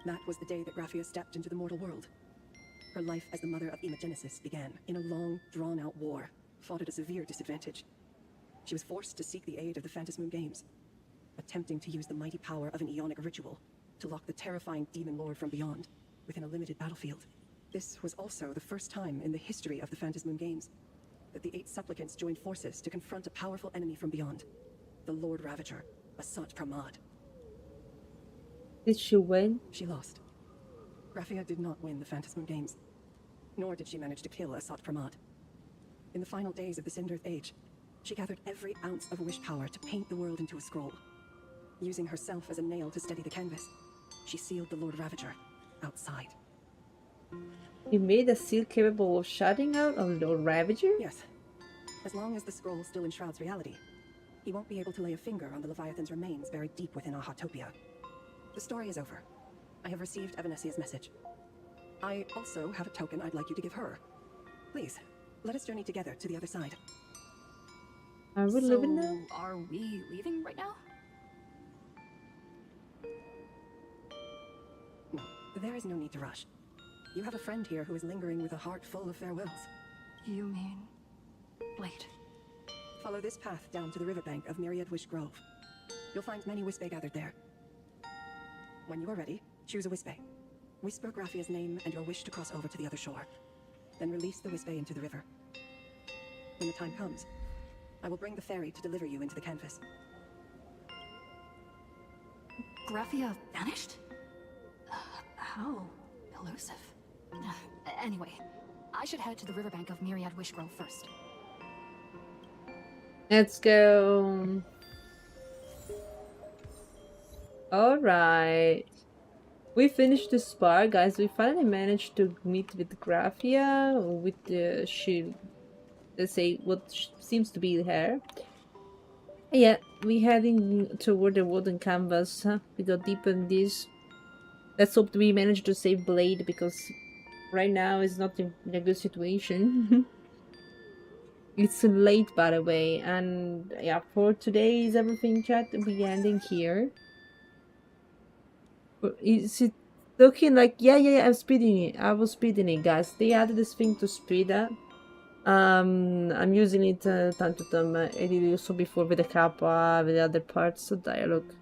That was the day that Graphia stepped into the mortal world. Her life as the mother of Imogenesis began in a long, drawn-out war, fought at a severe disadvantage. She was forced to seek the aid of the Phantasm Games, attempting to use the mighty power of an Ionic ritual to lock the terrifying demon lord from beyond within a limited battlefield. This was also the first time in the history of the Phantasm Games that the 8 supplicants joined forces to confront a powerful enemy from beyond, the Lord Ravager, Asat Pramad. Did she win? She lost. Graphia did not win the Phantasm Games, nor did she manage to kill Asat Pramad. In the final days of the Cinderth Age, she gathered every ounce of wish power to paint the world into a scroll. Using herself as a nail to steady the canvas, she sealed the Lord Ravager outside. You made a seal capable of shutting out a Lord Ravager? Yes. As long as the scroll still enshrouds reality, he won't be able to lay a finger on the Leviathan's remains buried deep within Ahatopia. The story is over. I have received Evanesia's message. I also have a token I'd like you to give her. Please, let us journey together to the other side. Are we leaving now? Are we leaving right now? No, there is no need to rush. You have a friend here who is lingering with a heart full of farewells. You mean... Wait. Follow this path down to the riverbank of Myriad Wish Grove. You'll find many Wispe gathered there. When you are ready, choose a Wispe. Whisper Graphia's name and your wish to cross over to the other shore. Then release the Wispe into the river. When the time comes, I will bring the ferry to deliver you into the canvas. Graphia vanished? How elusive. Anyway, I should head to the riverbank of Myriad Wishgrove first. Let's go. Alright. We finished the spar, guys. We finally managed to meet with Graphia, with the let's say what seems to be her. Yeah, we heading toward the wooden canvas. We got deep in this. Let's hope we manage to save Blade, because right now it's not in a good situation. It's late, by the way, and yeah, for today is everything, chat. We ending here. Is it looking like yeah, I'm speeding it. I was speeding it, guys. They added this thing to speed up. I'm using it time to time. I did it also before with the Kappa, with the other parts of dialogue.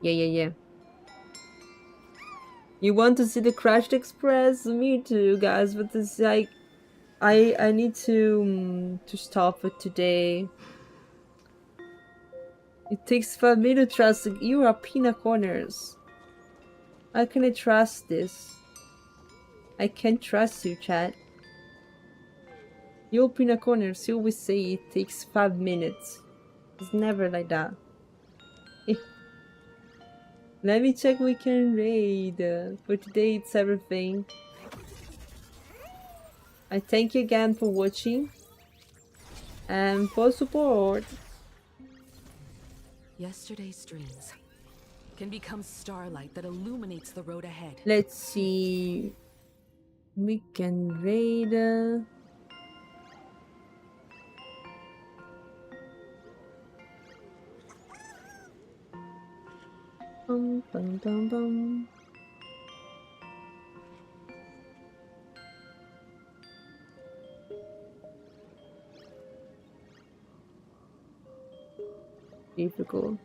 Yeah. You want to see the Crashed Express? Me too, guys. But it's like I need to stop it today. It takes 5 minutes to trust. You are Pina Corners. How can I trust this? I can't trust you, chat. You open a corner, you always say it takes 5 minutes. It's never like that. Let me check we can raid. For today it's everything. I thank you again for watching and for support. Yesterday's dreams can become starlight that illuminates the road ahead. Let's see. We can raid. Bum, bum, bum, bum. Difficult.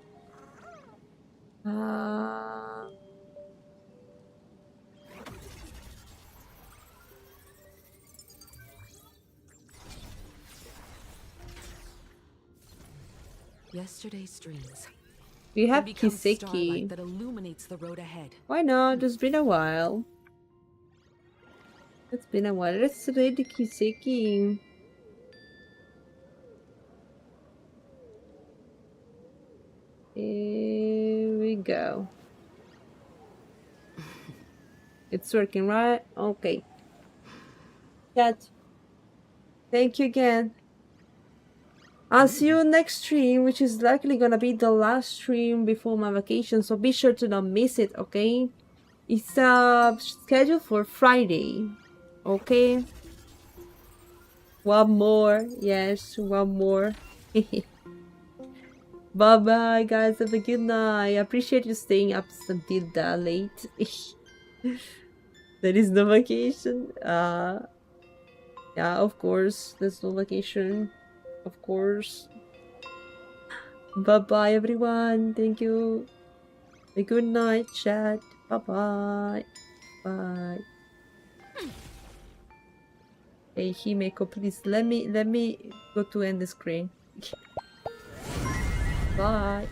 Yesterday's dreams. We have can become Kiseki. starlight that illuminates the road ahead. Why not? It's been a while. It's been a while. Let's raid the Kiseki. Here we go. It's working, right? Okay. Chat. Thank you again. I'll see you next stream, which is likely gonna be the last stream before my vacation, so be sure to not miss it, okay? It's scheduled for Friday, okay? One more, yes, one more. Bye bye, guys. Have a good night. I appreciate you staying up until that late. There is no vacation. Yeah, of course, there's no vacation. Of course. Bye bye, everyone. Thank you. A good night, chat. Bye bye. Bye. Hey, Himeko, please let me go to end the screen. Bye.